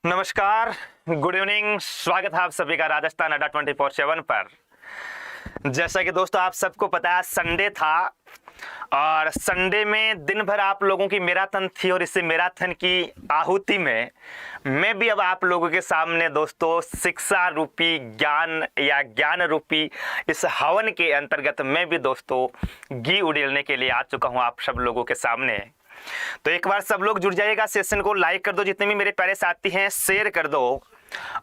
नमस्कार, good evening. स्वागत है आप सभी का राजस्थान अड्डा 24/7 पर। जैसा कि दोस्तों आप सबको पता है, संडे था और संडे में दिन भर आप लोगों की मैराथन थी और इसी मैराथन की आहुति में मैं भी अब आप लोगों के सामने दोस्तों शिक्षा रूपी ज्ञान या ज्ञान रूपी इस हवन के अंतर्गत मैं भी दोस्तों घी उड़ेलने के लिए आ चुका हूं आप सब लोगों के सामने। तो एक बार सब लोग जुड़ जाइएगा, सेशन को लाइक कर दो, जितने भी मेरे प्यारे साथी हैं शेयर कर दो।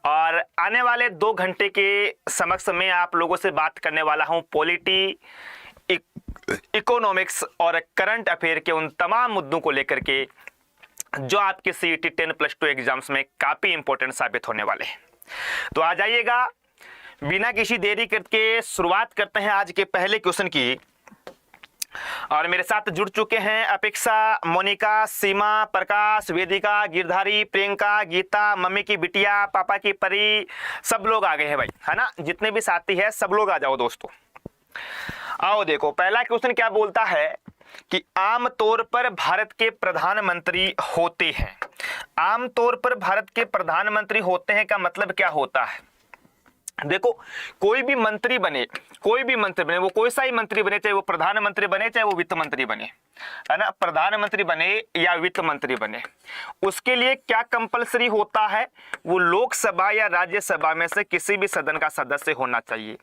और आने वाले 2 घंटे के समक्ष में आप लोगों से बात करने वाला हूं पॉलिटी, इकोनॉमिक्स और करंट अफेयर के उन तमाम मुद्दों को लेकर के जो आपके CET 10+2 एग्जाम्स में काफी इंपॉर्टेंट साबित होने वाले हैं। तो आ जाइएगा, बिना किसी देरी करके शुरुआत करते हैं आज के पहले क्वेश्चन की। और मेरे साथ जुड़ चुके हैं अपेक्षा, मोनिका, सीमा, प्रकाश, वेदिका, गिरधारी, प्रियंका, गीता, मम्मी की बिटिया, पापा की परी, सब लोग आ गए हैं भाई, है ना। जितने भी साथी हैं सब लोग आ जाओ दोस्तों। आओ देखो, पहला क्वेश्चन क्या बोलता है कि आमतौर पर भारत के प्रधानमंत्री होते हैं। आमतौर पर भारत के प्रधानमंत्री होते हैं का मतलब क्या होता है? देखो, कोई भी मंत्री बने, वो कोई सा ही मंत्री बने, चाहे वो प्रधानमंत्री बने चाहे वो वित्त मंत्री बने, है ना। प्रधानमंत्री बने या वित्त मंत्री बने, उसके लिए क्या कंपलसरी होता है? वो लोकसभा या राज्यसभा में से किसी भी सदन का सदस्य होना चाहिए।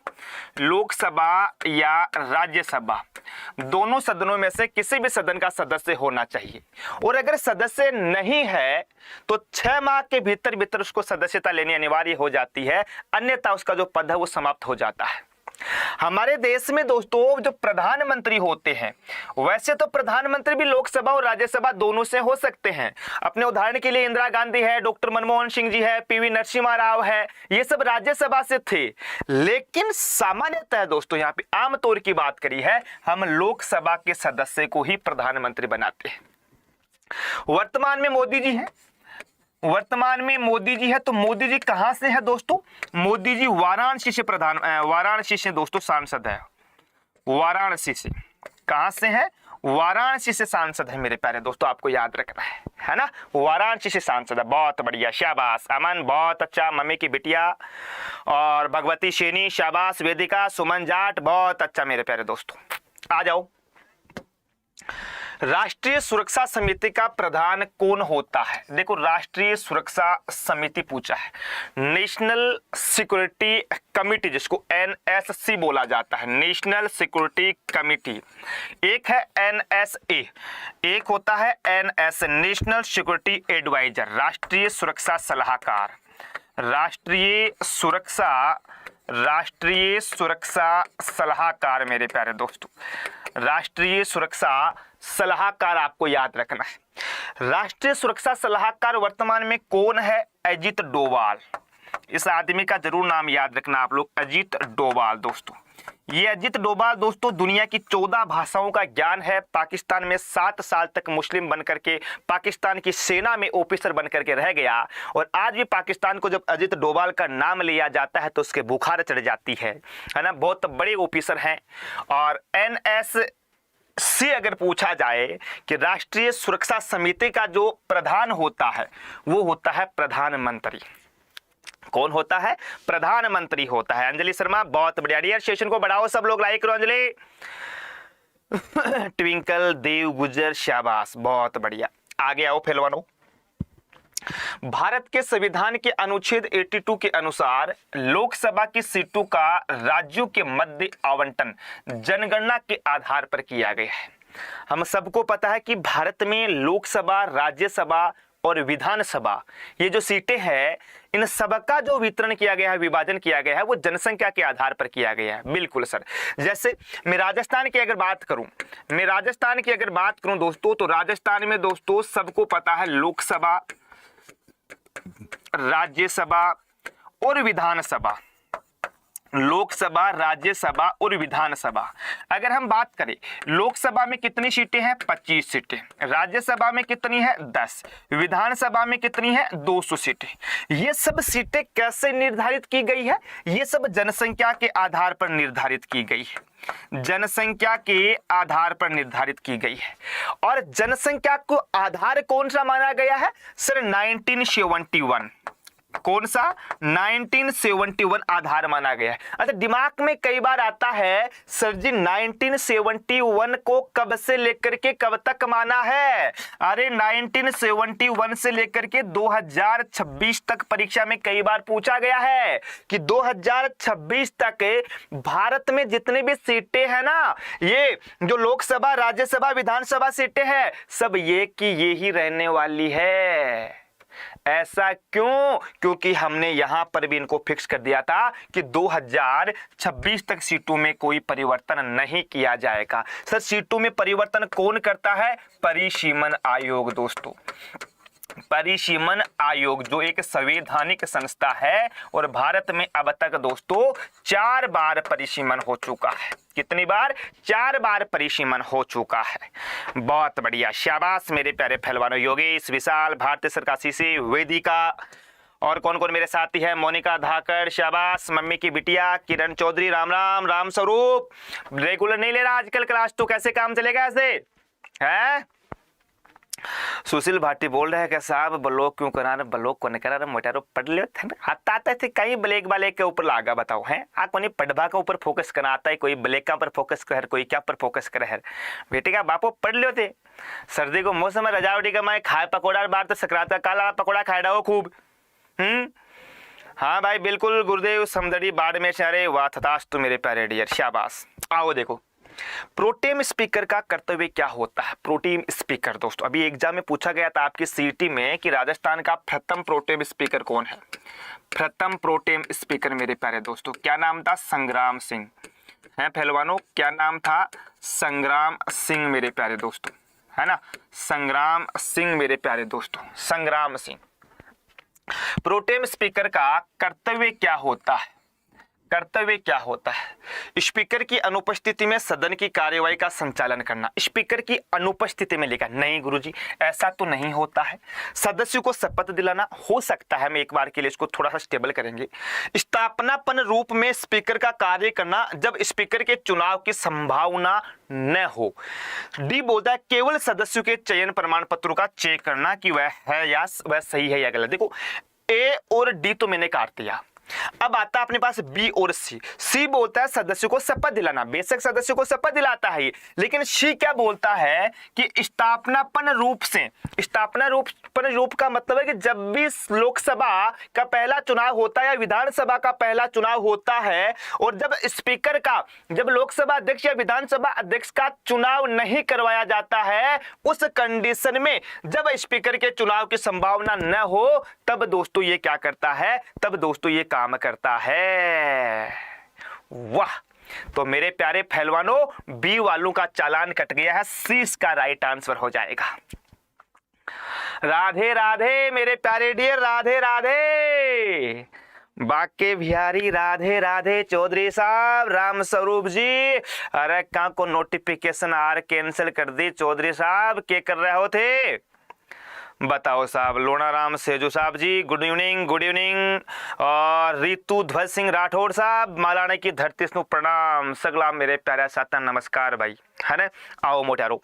लोकसभा या राज्यसभा दोनों सदनों में से किसी भी सदन का सदस्य होना चाहिए। और अगर सदस्य नहीं है तो 6 माह के भीतर भीतर उसको सदस्यता लेनी अनिवार्य हो जाती है, अन्यथा उसका जो पद है वो समाप्त हो जाता है। हमारे देश में दोस्तों जो प्रधानमंत्री होते हैं, वैसे तो प्रधानमंत्री भी लोकसभा और राज्यसभा दोनों से हो सकते हैं। अपने उदाहरण के लिए इंदिरा गांधी है, डॉक्टर मनमोहन सिंह जी है, PV नरसिम्हा राव है, ये सब राज्यसभा से थे। लेकिन सामान्यतः दोस्तों यहाँ पे आमतौर की बात करी है, हम लोकसभा के सदस्य को ही प्रधानमंत्री बनाते हैं। वर्तमान में मोदी जी है, तो मोदी जी कहां से है दोस्तों? मोदी जी वाराणसी से दोस्तों सांसद है। वाराणसी से कहां से है? वाराणसी से सांसद है मेरे प्यारे दोस्तों, आपको याद रखना है ना। वाराणसी से सांसद है, बहुत बढ़िया, शाबाश। अमन बहुत अच्छा, मम्मी की बिटिया और भगवती शेनी शाबाश, वेदिका, सुमन जाट बहुत अच्छा मेरे प्यारे दोस्तों। आ जाओ, राष्ट्रीय सुरक्षा समिति का प्रधान कौन होता है? देखो, राष्ट्रीय सुरक्षा समिति पूछा है, नेशनल सिक्योरिटी कमिटी, जिसको NSC बोला जाता है, नेशनल सिक्योरिटी कमिटी। एक है NSA, एक होता है NS, नेशनल सिक्योरिटी एडवाइजर, राष्ट्रीय सुरक्षा सलाहकार। राष्ट्रीय सुरक्षा सलाहकार मेरे प्यारे दोस्तों, राष्ट्रीय सुरक्षा सलाहकार आपको याद रखना है। राष्ट्रीय सुरक्षा सलाहकार वर्तमान में कौन है? अजीत डोभाल। इस आदमी का जरूर नाम याद रखना आप लोग, अजीत डोभाल दोस्तों। ये अजीत डोभाल दोस्तों दुनिया की 14 भाषाओं का ज्ञान है। पाकिस्तान में 7 साल तक मुस्लिम बनकर के पाकिस्तान की सेना में ऑफिसर बनकर के रह गया। और आज भी पाकिस्तान को जब अजीत डोभाल का नाम लिया जाता है तो उसके बुखार चढ़ जाती है ना। बहुत बड़े ऑफिसर हैं। और NSC अगर पूछा जाए कि राष्ट्रीय सुरक्षा समिति का जो प्रधान होता है वो होता है प्रधानमंत्री। कौन होता है? प्रधानमंत्री होता है। अंजलि शर्मा बहुत बढ़िया, डियर सेशन को बढ़ाओ, सब लोग लाइक करो अंजलि। ट्विंकल देव गुजर शाबाश, बहुत बढ़िया। आगे आओ पहलवानों। भारत के संविधान के अनुच्छेद 82 के अनुसार लोकसभा की सीटों का राज्यों के मध्य आवंटन जनगणना के आधार पर किया गया है। हम सबको पता है कि भारत में लोकसभा, राज्यसभा और विधानसभा, ये जो सीटें हैं, इन सबका जो वितरण किया गया है, विभाजन किया गया है, वो जनसंख्या के आधार पर किया गया है। बिल्कुल सर। जैसे मैं राजस्थान की अगर बात करूं दोस्तों, तो राजस्थान में दोस्तों सबको पता है लोकसभा, राज्यसभा और विधानसभा, लोकसभा, राज्यसभा और विधानसभा। अगर हम बात करें लोकसभा में कितनी सीटें हैं 25 सीटें, राज्यसभा में कितनी है 10, विधानसभा में कितनी है 200 सीटें। ये सब सीटें कैसे निर्धारित की गई है? ये सब जनसंख्या के आधार पर निर्धारित की गई है, जनसंख्या के आधार पर निर्धारित की गई है। और जनसंख्या को आधार कौन सा माना गया है सर? 1971। कौन सा? 1971 आधार माना गया है। अच्छा, दिमाग में कई बार आता है सर जी 1971 को कब से लेकर के कब तक माना है? अरे 1971 से लेकर के 2026 तक परीक्षा में कई बार पूछा गया है कि 2026 तक भारत में जितने भी सीटें हैं ना, ये जो लोकसभा, राज्यसभा, विधानसभा सीटें हैं, सब ये की ये ही रहने वाली है। ऐसा क्यों? क्योंकि हमने यहां पर भी इनको फिक्स कर दिया था कि 2026 तक सीटों में कोई परिवर्तन नहीं किया जाएगा। सर सीटों में परिवर्तन कौन करता है? परिसीमन आयोग दोस्तों, परिसीमन आयोग जो एक संवैधानिक संस्था है। और भारत में अब तक दोस्तों 4 बार परिसीमन हो चुका है। कितनी बार? 4 बार परिसीमन हो चुका है। बहुत बढ़िया, शाबाश मेरे प्यारे पहलवानों। योगेश, विशाल, भारतीय सरकासी से, वेदिका और कौन कौन मेरे साथी है? मोनिका धाकर, शाबाश। मम्मी की बिटिया किरण चौधरी, राम राम। राम स्वरूप, रेगुलर नहीं ले रहा आजकल क्लास, तो कैसे काम चलेगा ऐसे है? सुशील भाटी बोल रहे हैं कि साहब ब्लॉक क्यों करा रहे? ब्लॉक को नहीं करा रहे, मोटारो पढ़ ले आता थे कहीं ब्लैक वाले के ऊपर लागा बताओ है। आ कोई पढ़वा के ऊपर फोकस करा आता है, कोई ब्लैक का पर फोकस कर, कोई क्या पर फोकस करे है। बेटे का बापो पढ़ लो थे। सर्दी को मौसम में रजावटी का मैं खाए पकौड़ा, बार तो सकराता काला पकौड़ा खाए रहा हो खूब। हाँ भाई बिल्कुल गुरुदेव समदड़ी बाड़मेर से। अरे वाह तथास्तु मेरे प्यारे डियर, शाबाश। आओ देखो प्रोटेम स्पीकर का कर्तव्य क्या होता है। प्रोटेम स्पीकर दोस्तों अभी एग्जाम में पूछा गया था आपकी सीटी में कि राजस्थान का प्रथम प्रोटेम स्पीकर कौन है। प्रथम प्रोटेम स्पीकर मेरे प्यारे दोस्तों क्या नाम था? संग्राम सिंह है पहलवानों। क्या नाम था? संग्राम सिंह मेरे प्यारे दोस्तों, है ना, संग्राम सिंह मेरे प्यारे दोस्तों, संग्राम सिंह। प्रोटेम स्पीकर का कर्तव्य क्या होता है? कर्तव्य क्या होता है? स्पीकर की अनुपस्थिति में सदन की कार्यवाही का संचालन करना। स्पीकर की अनुपस्थिति में लिखा नहीं गुरुजी, ऐसा तो नहीं होता है। सदस्यों को शपथ दिलाना हो सकता है, मैं एक बार के लिए इसको थोड़ा सा स्टेबल करेंगे। स्थापनापन रूप में स्पीकर का कार्य करना जब स्पीकर के चुनाव की संभावना न हो। डी बोलता है केवल सदस्यों के चयन प्रमाण पत्रों का चेक करना कि वह है या वह सही है या गलत। देखो ए और डी तो मैंने काट दिया, अब आता है अपने पास बी और सी। सी बोलता है सदस्यों को शपथ दिलाना, बेशक सदस्यों को शपथ दिलाता है, लेकिन सी क्या बोलता है कि स्थापनापन रूप से। स्थापनापन रूप का मतलब है कि जब भी लोकसभा का पहला चुनाव होता है या विधानसभा का पहला चुनाव होता है, और जब स्पीकर का, जब लोकसभा अध्यक्ष या विधानसभा अध्यक्ष का चुनाव नहीं करवाया जाता है, उस कंडीशन में जब स्पीकर के चुनाव की संभावना न हो, तब दोस्तों ये क्या करता है? तब दोस्तों ये काम करता है। वाह, तो मेरे प्यारे पहलवानों बी वालों का चालान कट गया है, सी इसका राइट आंसर हो जाएगा। राधे राधे मेरे प्यारे डियर, राधे राधे बाके बिहारी, राधे राधे चौधरी साहब, राम स्वरूप जी। अरे कहाँ को नोटिफिकेशन आर कैंसिल कर दी चौधरी साहब, क्या कर रहे हो थे बताओ साहब। लोनाराम सेजू साहब जी गुड इवनिंग, गुड इवनिंग। और रितु ध्वज सिंह राठौड़ साहब, मालाने की धरती स्नु प्रणाम, सगला मेरे प्यारा साता नमस्कार भाई, है ना। आओ मोटारो,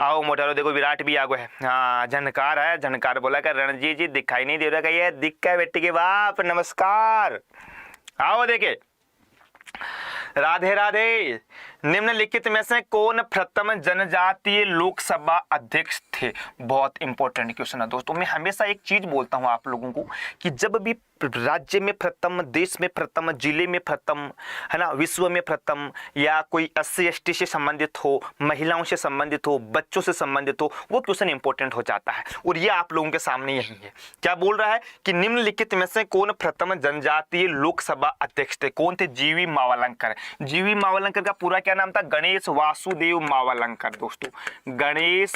आओ मोटारो। देखो विराट भी आ गए, हाँ झनकार है, झनकार बोला कर रणजीत जी दिखाई नहीं दे रहा, ये दिख का बेटी के बाप नमस्कार। आओ देखे, राधे राधे। निम्नलिखित में से कौन प्रथम जनजातीय लोकसभा अध्यक्ष थे? बहुत इंपॉर्टेंट क्वेश्चन है दोस्तों। मैं हमेशा एक चीज बोलता हूं आप लोगों को कि जब भी राज्य में प्रथम, देश में प्रथम, जिले में प्रथम, है ना, विश्व में प्रथम, या कोई SC ST से संबंधित हो, महिलाओं से संबंधित हो, बच्चों से संबंधित हो, वो क्वेश्चन इंपॉर्टेंट हो जाता है। और ये आप लोगों के सामने यही है। क्या बोल रहा है कि निम्नलिखित में से कौन प्रथम जनजातीय लोकसभा अध्यक्ष थे? कौन थे? GV मावलंकर। जीवी मावलंकर का पूरा क्या नाम था? गणेश वासुदेव मावलंकर दोस्तों, गणेश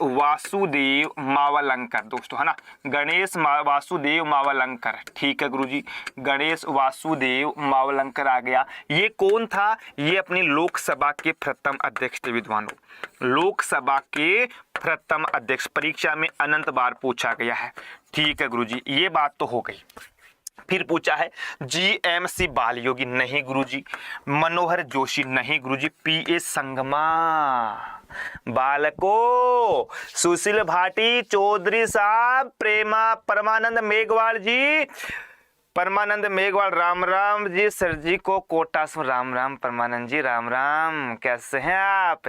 वासुदेव मावलंकर दोस्तों, है ना, गणेश वासुदेव मावलंकर। ठीक है गुरुजी, गणेश वासुदेव मावलंकर आ गया। ये कौन था? ये अपनी लोकसभा के प्रथम अध्यक्ष थे विद्वानों, लोकसभा के प्रथम अध्यक्ष। परीक्षा में अनंत बार पूछा गया है। ठीक है गुरुजी, ये बात तो हो गई। फिर पूछा है जीएमसी बालयोगी, नहीं गुरुजी। मनोहर जोशी, नहीं गुरुजी। पीए संगमा, बालको, सुशील भाटी, चौधरी साहब, परमानंद मेघवाल जी, परमानंद मेघवाल, राम राम जी। सर जी को कोटा से राम राम। परमानंद जी राम राम, कैसे हैं आप?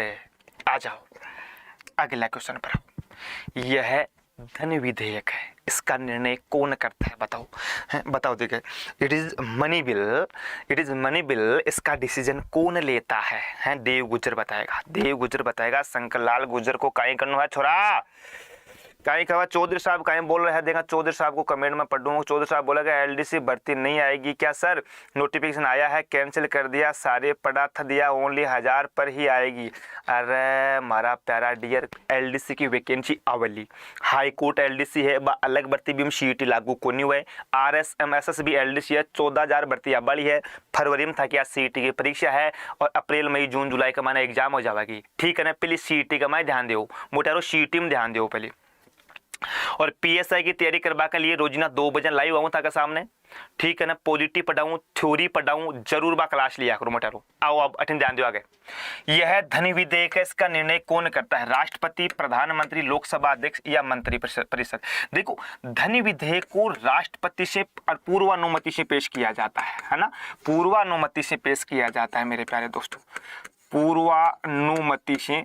आ जाओ अगला क्वेश्चन पर। यह धन विधेयक है, इसका निर्णय कौन करता है? बताओ, बताओ। देखिए, इट इज मनी बिल, इसका डिसीजन कौन लेता है? देव गुजर बताएगा। शंकर लाल गुजर को काहे करना है छोरा? कहीं कहा चौधरी साहब कहीं बोल रहे हैं, देखा चौधरी साहब को कमेंट में पढ़ दूंगा। चौधरी साहब बोला कि एलडीसी भर्ती नहीं आएगी क्या सर? नोटिफिकेशन आया है, कैंसिल कर दिया, सारे पढ़ा था दिया, ओनली 1000 पर ही आएगी। अरे मारा प्यारा डियर, एलडीसी की वैकेंसी अवली, हाई कोर्ट एलडीसी है, अलग भर्ती भी सीईटी लागू को नहीं हुए। RSMSS भी एलडीसी है, 14,000 भर्ती अबड़ी है। फरवरी में था क्या सीईटी की परीक्षा है, और अप्रैल मई जून जुलाई का माना एग्जाम हो जाएगी। ठीक है ना, पहले सीईटी का मैं ध्यान दो मोटारो, सीईटी में ध्यान दो पहले। और पीएसआई की तैयारी करवा के लिए रोजाना 2 बजे लाइव आऊं था का सामने। ठीक है ना, पॉलिटी पढ़ाऊं, थ्योरी पढ़ाऊं, जरूर बा क्लास लिया करो मोटारो। आओ अब अटेंड ध्यान दो आगे। यह धन विधेयक है, इसका निर्णय कौन करता है? राष्ट्रपति, प्रधानमंत्री, लोकसभा अध्यक्ष या मंत्री परिषद? देखो, धन विधेयक को राष्ट्रपति से पूर्वानुमति से पेश किया जाता है ना, पूर्वानुमति से पेश किया जाता है मेरे प्यारे दोस्तों, पूर्वानुमति से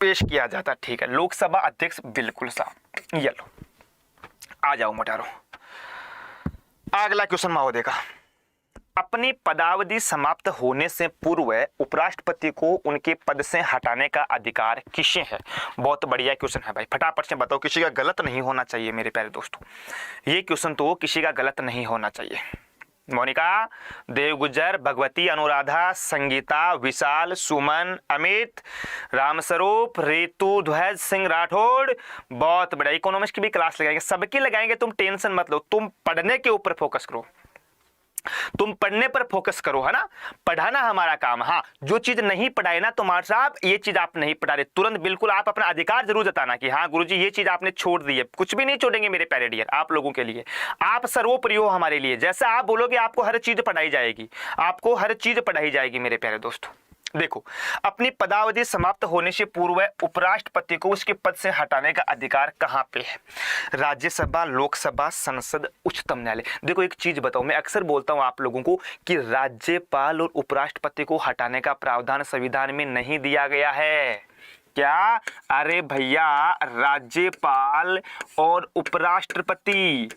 पेश किया जाता। ठीक है, लोकसभा अध्यक्ष बिल्कुल साहब। ये लो आ जाओ मोटारो, अगला क्वेश्चन महोदय का। अपनी पदावधि समाप्त होने से पूर्व उपराष्ट्रपति को उनके पद से हटाने का अधिकार किसे है? बहुत बढ़िया क्वेश्चन है भाई, फटाफट से बताओ, किसी का गलत नहीं होना चाहिए मेरे प्यारे दोस्तों। ये क्वेश्चन तो किसी का गलत नहीं होना चाहिए। मोनिका, देव गुजर, भगवती, अनुराधा, संगीता, विशाल, सुमन, अमित, रामस्वरूप, रितु, ध्वज सिंह राठौड़। बहुत बड़ा, इकोनॉमिक्स की भी क्लास लगाएंगे, सबकी लगाएंगे, तुम टेंशन मत लो, तुम पढ़ने के ऊपर फोकस करो, तुम पढ़ने पर फोकस करो, है ना, पढ़ाना हमारा काम। हाँ, जो चीज नहीं पढ़ाए ना तुम्हारे साहब, ये चीज आप नहीं पढ़ा रहे, तुरंत बिल्कुल आप अपना अधिकार जरूर जताना कि हाँ गुरुजी ये चीज आपने छोड़ दी है। कुछ भी नहीं छोड़ेंगे मेरे प्यारे डियर, आप लोगों के लिए आप सर्वोपरि हो हमारे लिए। जैसा आप बोलोगे आपको हर चीज पढ़ाई जाएगी, आपको हर चीज पढ़ाई जाएगी मेरे प्यारे दोस्तों। देखो, अपनी पदावधि समाप्त होने से पूर्व उपराष्ट्रपति को उसके पद से हटाने का अधिकार कहां पे है? राज्यसभा, लोकसभा, संसद, उच्चतम न्यायालय। देखो एक चीज बताओ, मैं अक्सर बोलता हूं आप लोगों को कि राज्यपाल और उपराष्ट्रपति को हटाने का प्रावधान संविधान में नहीं दिया गया है। क्या? अरे भैया, राज्यपाल और उपराष्ट्रपति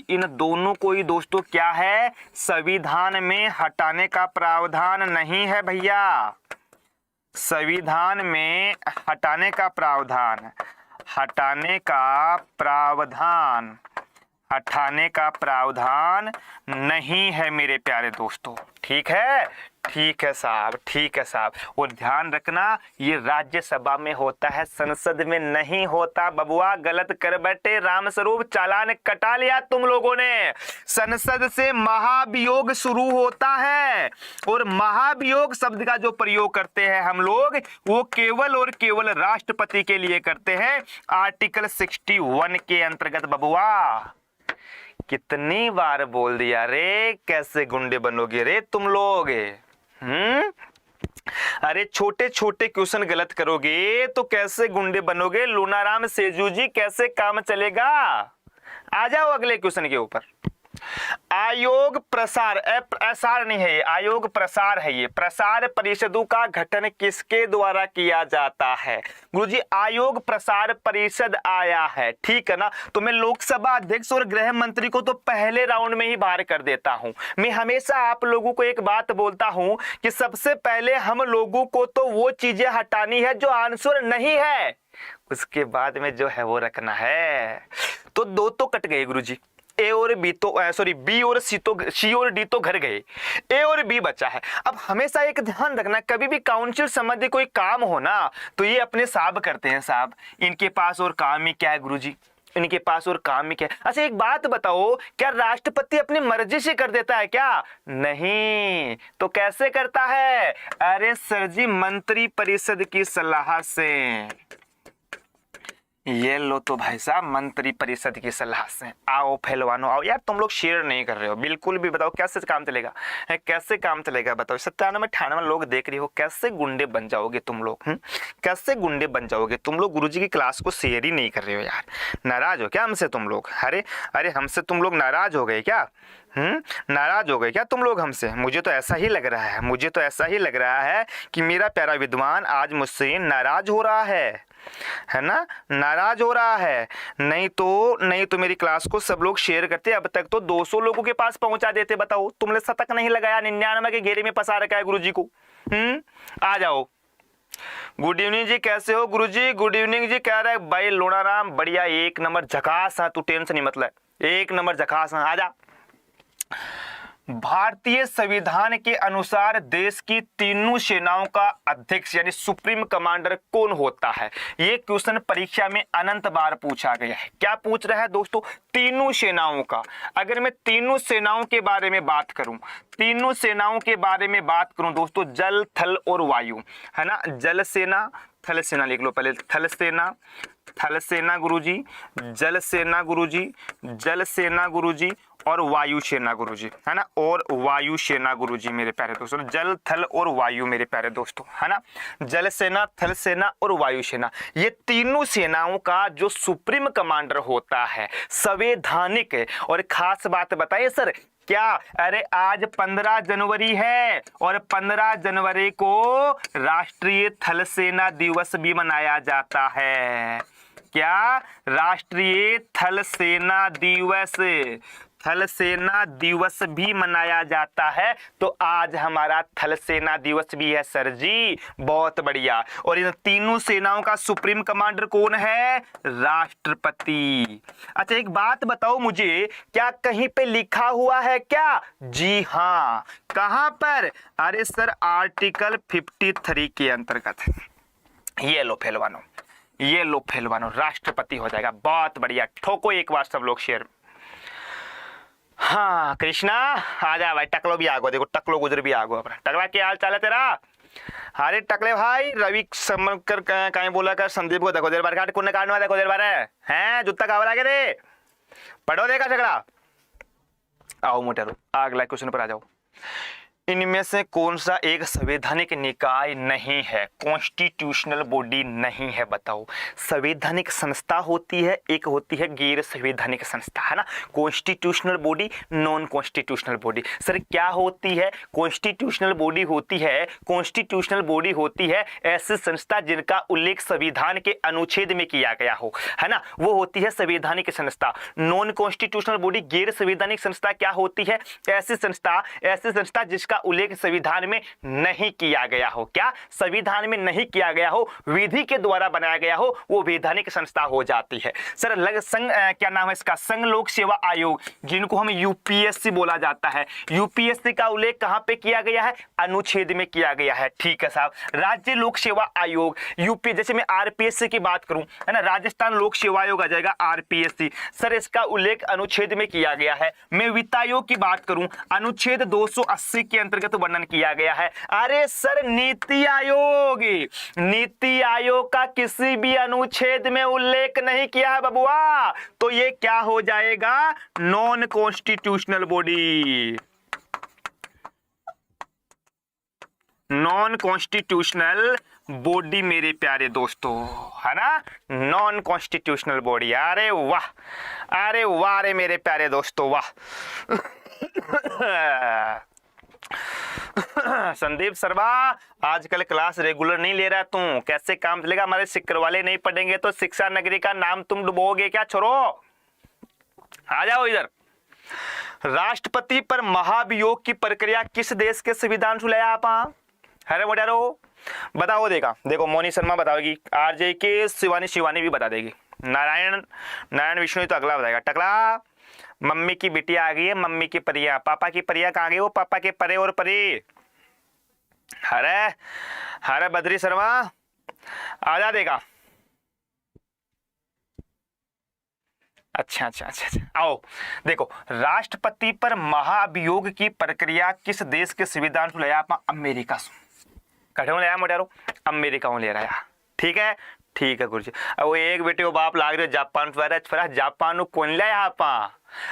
इन दोनों को ही दोस्तों क्या है, संविधान में हटाने का प्रावधान नहीं है भैया। संविधान में हटाने का प्रावधान नहीं है मेरे प्यारे दोस्तों। ठीक है, ठीक है साहब, ठीक है साहब। और ध्यान रखना, ये राज्यसभा में होता है, संसद में नहीं होता। बबुआ गलत कर बैठे, रामस्वरूप चालान कटा लिया तुम लोगों ने। संसद से महाभियोग शुरू होता है, और महाभियोग शब्द का जो प्रयोग करते हैं हम लोग, वो केवल और केवल राष्ट्रपति के लिए करते हैं, आर्टिकल 61 के अंतर्गत। बबुआ कितनी बार बोल दिया रे, कैसे गुंडे बनोगे रे तुम लोग? अरे छोटे छोटे क्वेश्चन गलत करोगे तो कैसे गुंडे बनोगे? लूनाराम सेजू जी, कैसे काम चलेगा? आ जाओ अगले क्वेश्चन के ऊपर। आयोग प्रसार, प्रसार नहीं है ये, आयोग प्रसार है ये। प्रसार परिषदों का गठन किसके द्वारा किया जाता है? गुरुजी आयोग प्रसार परिषद आया है, ठीक है ना। तो मैं लोकसभा अध्यक्ष और गृह मंत्री को तो पहले राउंड में ही बाहर कर देता हूं। मैं हमेशा आप लोगों को एक बात बोलता हूं कि सबसे पहले हम लोगों को तो वो चीजें हटानी है जो आंसर नहीं है, उसके बाद में जो है वो रखना है। तो 2 तो कट गए गुरुजी, ए और बी तो सॉरी बी और सी और डी तो घर गए, ए और बी बचा है। अब हमेशा एक ध्यान रखना, कभी भी काउंसिल संबंधी कोई काम हो ना तो ये अपने साहब करते हैं, साहब इनके पास और काम ही क्या है गुरुजी, इनके पास और काम ही क्या है। अच्छा एक बात बताओ, क्या राष्ट्रपति अपनी मर्जी से कर देता है क्या? नहीं, तो कैसे करता है? अरे सर जी मंत्री परिषद की सलाह से। ये लो तो भाई साहब मंत्री परिषद की सलाह से। आओ पहलवानों आओ। यार तुम लोग शेयर नहीं कर रहे हो बिल्कुल भी, बताओ कैसे काम चलेगा, कैसे काम चलेगा बताओ। 97-98 लोग देख रही हो, कैसे गुंडे बन जाओगे तुम लोग, कैसे गुंडे बन जाओगे तुम लोग। गुरुजी की क्लास को शेयर ही नहीं कर रहे हो यार, नाराज हो क्या हमसे तुम लोग? अरे हमसे तुम लोग नाराज हो गए क्या? नाराज हो गए क्या तुम लोग हमसे? मुझे तो ऐसा ही लग रहा है, मुझे तो ऐसा ही लग रहा है कि मेरा प्यारा विद्वान आज मुझसे नाराज हो रहा है ना, नाराज हो रहा है। नहीं तो मेरी क्लास को सब लोग शेयर करते, अब तक तो 200 लोगों के पास पहुंचा देते। बताओ तुमने शतक नहीं लगाया, 99 के घेरे में फंसा रखा है गुरुजी को। आ जाओ। गुड इवनिंग जी, कैसे हो गुरुजी? गुड इवनिंग जी। कह रहा है भाई लोनाराम बढ़िया, एक नंबर झकास, तू टेंशन नहीं मतलब, एक नंबर झकास। आ जा। भारतीय संविधान के अनुसार देश की तीनों सेनाओं का अध्यक्ष यानी सुप्रीम कमांडर कौन होता है? ये क्वेश्चन परीक्षा में अनंत बार पूछा गया है। क्या पूछ रहा है दोस्तों? तीनों सेनाओं का। अगर मैं तीनों सेनाओं के बारे में बात करूं, तीनों सेनाओं के बारे में बात करूं दोस्तों, जल थल और वायु, है ना। जल सेना, थल सेना लिख लो पहले। थल सेना गुरुजी, जल सेना गुरुजी, जल सेना गुरुजी और वायु सेना गुरुजी, है ना। और वायु सेना गुरुजी मेरे प्यारे दोस्तों, जल थल और वायु मेरे प्यारे दोस्तों, है ना। जल सेना, थल सेना और वायु सेना, ये तीनों सेनाओं का जो सुप्रीम कमांडर होता है संवैधानिक है। और खास बात बताइए सर क्या? अरे आज 15 जनवरी है और 15 जनवरी को राष्ट्रीय थल सेना दिवस भी मनाया जाता है। क्या? राष्ट्रीय थल सेना दिवस, थल सेना दिवस भी मनाया जाता है। तो आज हमारा थल सेना दिवस भी है सर जी, बहुत बढ़िया। और इन तीनों सेनाओं का सुप्रीम कमांडर कौन है? राष्ट्रपति। अच्छा एक बात बताओ मुझे, क्या कहीं पे लिखा हुआ है क्या? जी हाँ। कहां पर? अरे सर आर्टिकल 53 के अंतर्गत। ये लो पहलवानों, ये लो पहलवानों, राष्ट्रपति हो जाएगा। बहुत बढ़िया, ठोको एक बार सब लोग शेयर। हाँ कृष्णा आ जा भाई, टकलो भी आगो, देखो टकलो गुजर भी आगो अपना। टकला क्या हाल चाल है तेरा? अरे टकले भाई रवि समकर कहीं बोला कर संदीप को देखो देर बार काट कुन्ने काटना देखो देर बार है जूता कावला के रे पढ़ो देखा झगड़ा। आओ मोटेरो अगला क्वेश्चन पर आ जाओ। इनमें से कौन सा एक संवैधानिक निकाय नहीं है, कॉन्स्टिट्यूशनल बॉडी नहीं है? बताओ। संवैधानिक संस्था होती है, एक होती है गैर संवैधानिक संस्था, है ना। Constitutional body, non constitutional body. Sir क्या होती है? कॉन्स्टिट्यूशनल बॉडी होती है, कॉन्स्टिट्यूशनल बॉडी होती है ऐसी संस्था जिनका उल्लेख संविधान के अनुच्छेद में किया गया हो, है ना, वो होती है संवैधानिक संस्था। नॉन कॉन्स्टिट्यूशनल बॉडी, गैर संवैधानिक संस्था क्या होती है? ऐसी संस्था जिसका उल्लेख संविधान में नहीं किया गया हो। क्या? संविधान में नहीं किया गया हो, विधि के द्वारा बनाया गया हो, वो वैधानिक संस्था हो जाती है। सर संघ क्या नाम है इसका? संघ लोक सेवा आयोग, जिनको हम यूपीएससी बोला जाता है। यूपीएससी का उल्लेख कहां पे किया गया है? अनुच्छेद में किया गया है। ठीक है साहब। राज्य लोक सेवा आयोग, यूपी, जैसे मैं आरपीएससी की बात करूं, है ना, राजस्थान लोक सेवा आयोग आ जाएगा आरपीएससी। सर इसका उल्लेख अनुच्छेद में किया गया है। मैं वित्त आयोग की बात करूं, अनुच्छेद 280 के अंतर्गत वर्णन किया गया है। अरे सर नीति आयोग, नीति आयोग का किसी भी अनुच्छेद में उल्लेख नहीं किया है बबुआ, तो ये क्या हो जाएगा? Non constitutional body, non constitutional body मेरे प्यारे दोस्तों, है ना, नॉन कॉन्स्टिट्यूशनल बॉडी। अरे वाह, अरे वाह रे मेरे प्यारे दोस्तों, वाह। संदीप शर्मा आजकल क्लास रेगुलर नहीं ले रहा, तू कैसे काम चलेगा? हमारे सिक्कर वाले नहीं पढ़ेंगे तो शिक्षा नगरी का नाम तुम डुबोगे क्या छोरो? आ जाओ इधर। राष्ट्रपति पर महाभियोग की प्रक्रिया किस देश के संविधान से लाया आप? अरे मोटारो बताओ। देखो मोनी शर्मा बताओगी, आरजे के शिवानी भी बता देगी, नारायण विष्णु तो अगला बताएगा। टकला मम्मी की बिटिया आ गई है, मम्मी की परिया। पापा की परिया कहाँ गई? वो पापा के परे और परी। अरे अरे बद्री शर्मा आजा देगा। अच्छा अच्छा अच्छा अच्छा, आओ देखो, राष्ट्रपति पर महाभियोग की प्रक्रिया किस देश के संविधान से लिया? आप अमेरिका से कठे ले आया मोटारो, अमेरिका में ले रहा है। ठीक है ठीक है गुरु जी। अब वो एक बेटे को बाप लाग रहे जापान फरा जापान कौन लाया आपा,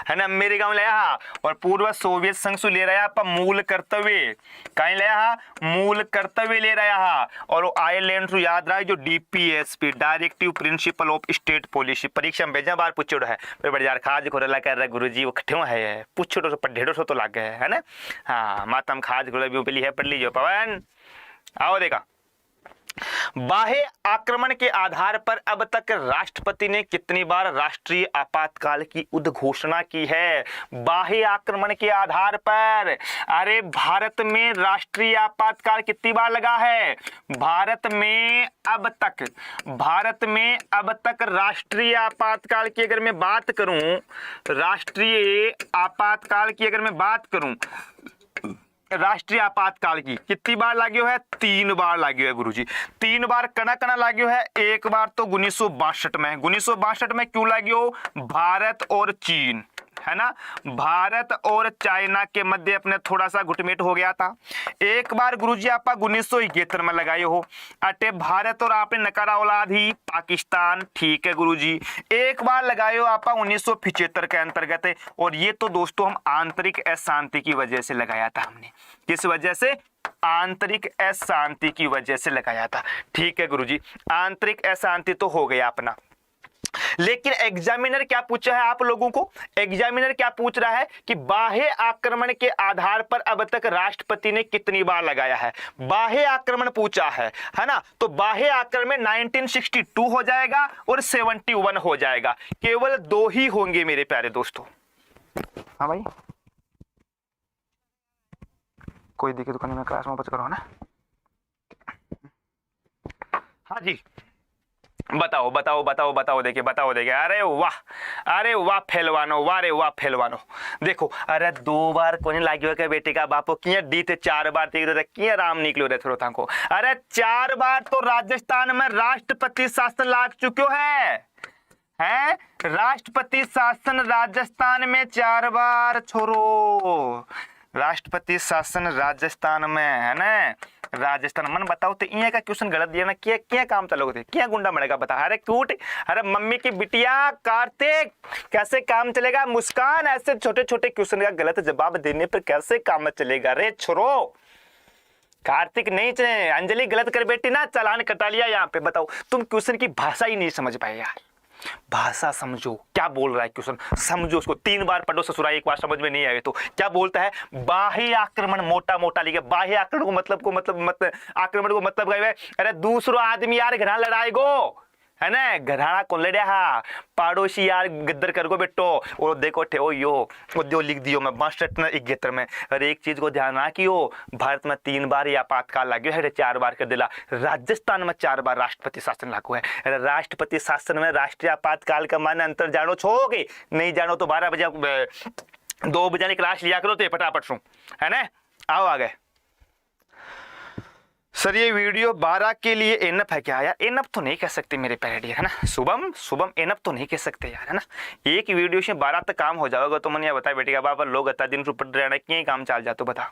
है ना, अमेरिका में लाया। और पूर्व सोवियत संघ से ले रहा आपा मूल कर्तव्य, कहीं लाया मूल कर्तव्य ले रहा। और वो आयरलैंड से याद रहा जो DPSP directive principle of state policy, परीक्षा में भेजा बार पूछो है फिर बड़े यार खाज खोरला कर रहा गुरु जी वो कठे है पूछो तो ढेरों सौ तो लाग गए है ना। हाँ मातम खाज खोला भी पहली है पढ़ लीजिए पवन। आओ देखा, बाह्य आक्रमण के आधार पर अब तक राष्ट्रपति ने कितनी बार राष्ट्रीय आपातकाल की उद्घोषणा की है? बाह्य आक्रमण के आधार पर, अरे भारत में राष्ट्रीय आपातकाल कितनी बार लगा है? भारत में अब तक राष्ट्रीय आपातकाल की अगर मैं बात करूं, राष्ट्रीय आपातकाल की अगर मैं बात करूं, राष्ट्रीय आपातकाल की कितनी बार लाग्यो है? 3 बार लाग्यो है गुरुजी। 3 बार कना कना लाग्यो है? एक बार तो 1962 में। 1962 में क्यों लाग्यो? भारत और चीन, है ना, भारत और चाइना के मध्य अपने थोड़ा सा घुटमेट हो गया था। एक बार गुरुजी आपा 1971 में लगाए हो, अटे भारत और आपने नकारा औलाद ही पाकिस्तान, ठीक है गुरुजी। एक बार लगाए हो आपा 1975 के अंतर्गत, और ये तो दोस्तों हम आंतरिक अशांति की वजह से लगाया था हमने। किस वजह से? आंतरिक अशांति की वजह से लगाया था। ठीक है गुरुजी, आंतरिक अशांति तो हो गया अपना। लेकिन एग्जामिनर क्या पूछा है आप लोगों को? एग्जामिनर क्या पूछ रहा है कि बाह्य आक्रमण के आधार पर अब तक राष्ट्रपति ने कितनी बार लगाया है? बाह्य आक्रमण पूछा है ना, तो बाह्य आक्रमण 1962 हो जाएगा और 71 हो जाएगा। केवल 2 ही होंगे मेरे प्यारे दोस्तों। हाँ भाई, कोई दिक्कत दुकान में क्लास में बच करो ना। हाँ जी बताओ बताओ बताओ बताओ, देखिए बताओ देखिए। अरे वाह फैलवानो, वाह रे वाह फैलवानो। देखो अरे 2 बार कोने लागियो के बेटे का बापो किया दी थे, 4 बार देख रहे किया राम निकलो रे थोड़ा को। अरे 4 बार तो राजस्थान में राष्ट्रपति शासन लाग चुक्यो है राष्ट्रपति शासन राजस्थान में 4 बार छोरो, राष्ट्रपति शासन राजस्थान में, है ना, राजस्थान। मन बताओ तो इन्हें का क्वेश्चन गलत दिया ना, क्या क्या काम चलोगे, क्या गुंडा मरेगा बता। अरे कूट, अरे मम्मी की बिटिया, कार्तिक कैसे काम चलेगा? मुस्कान, ऐसे छोटे छोटे क्वेश्चन का गलत जवाब देने पर कैसे काम चलेगा रे छोरो? कार्तिक नहीं चले, अंजलि गलत कर बेटी ना, चालान कटा लिया यहाँ पे। बताओ तुम क्वेश्चन की भाषा ही नहीं समझ पाए यार, भाषा समझो क्या बोल रहा है क्वेश्चन, समझो उसको। 3 बार पढ़ो ससुराई, एक बार समझ में नहीं आए तो क्या बोलता है? बाह्य आक्रमण, मोटा मोटा लिखे। बाह्य आक्रमण को मतलब आक्रमण को मतलब गए, अरे दूसरो आदमी यार घरा लड़ाई गो, है ना, घराना कौन लड़िया, पड़ोसी यार गद्दर कर गो बेटो। और देखो ठे ओ यो उद्योग लिख दियो मैं 62 में। अरे एक चीज को ध्यान रखियो, भारत में 3 बार आपातकाल लागू है, 4 बार कर दिला। राजस्थान में 4 बार राष्ट्रपति शासन लागू है। अरे राष्ट्रपति शासन में राष्ट्रीय आपातकाल का मान अंतर जानो छोगे, नहीं जानो तो 12 बजे 2 बजे क्लास लिया करो तो फटाफट सू, है ना। आओ आगे सर, ये वीडियो 12 के लिए एनफ है क्या? यार एनफ तो नहीं कह सकते मेरे प्यारे डियर, है ना। शुभम एनफ तो नहीं कह सकते यार, है ना। एक वीडियो से 12 तक काम हो जाएगा तो मैंने बता बेटे का बाबा लोग अता दिन पढ़ रहे हैं, क्या काम चल जाता बता।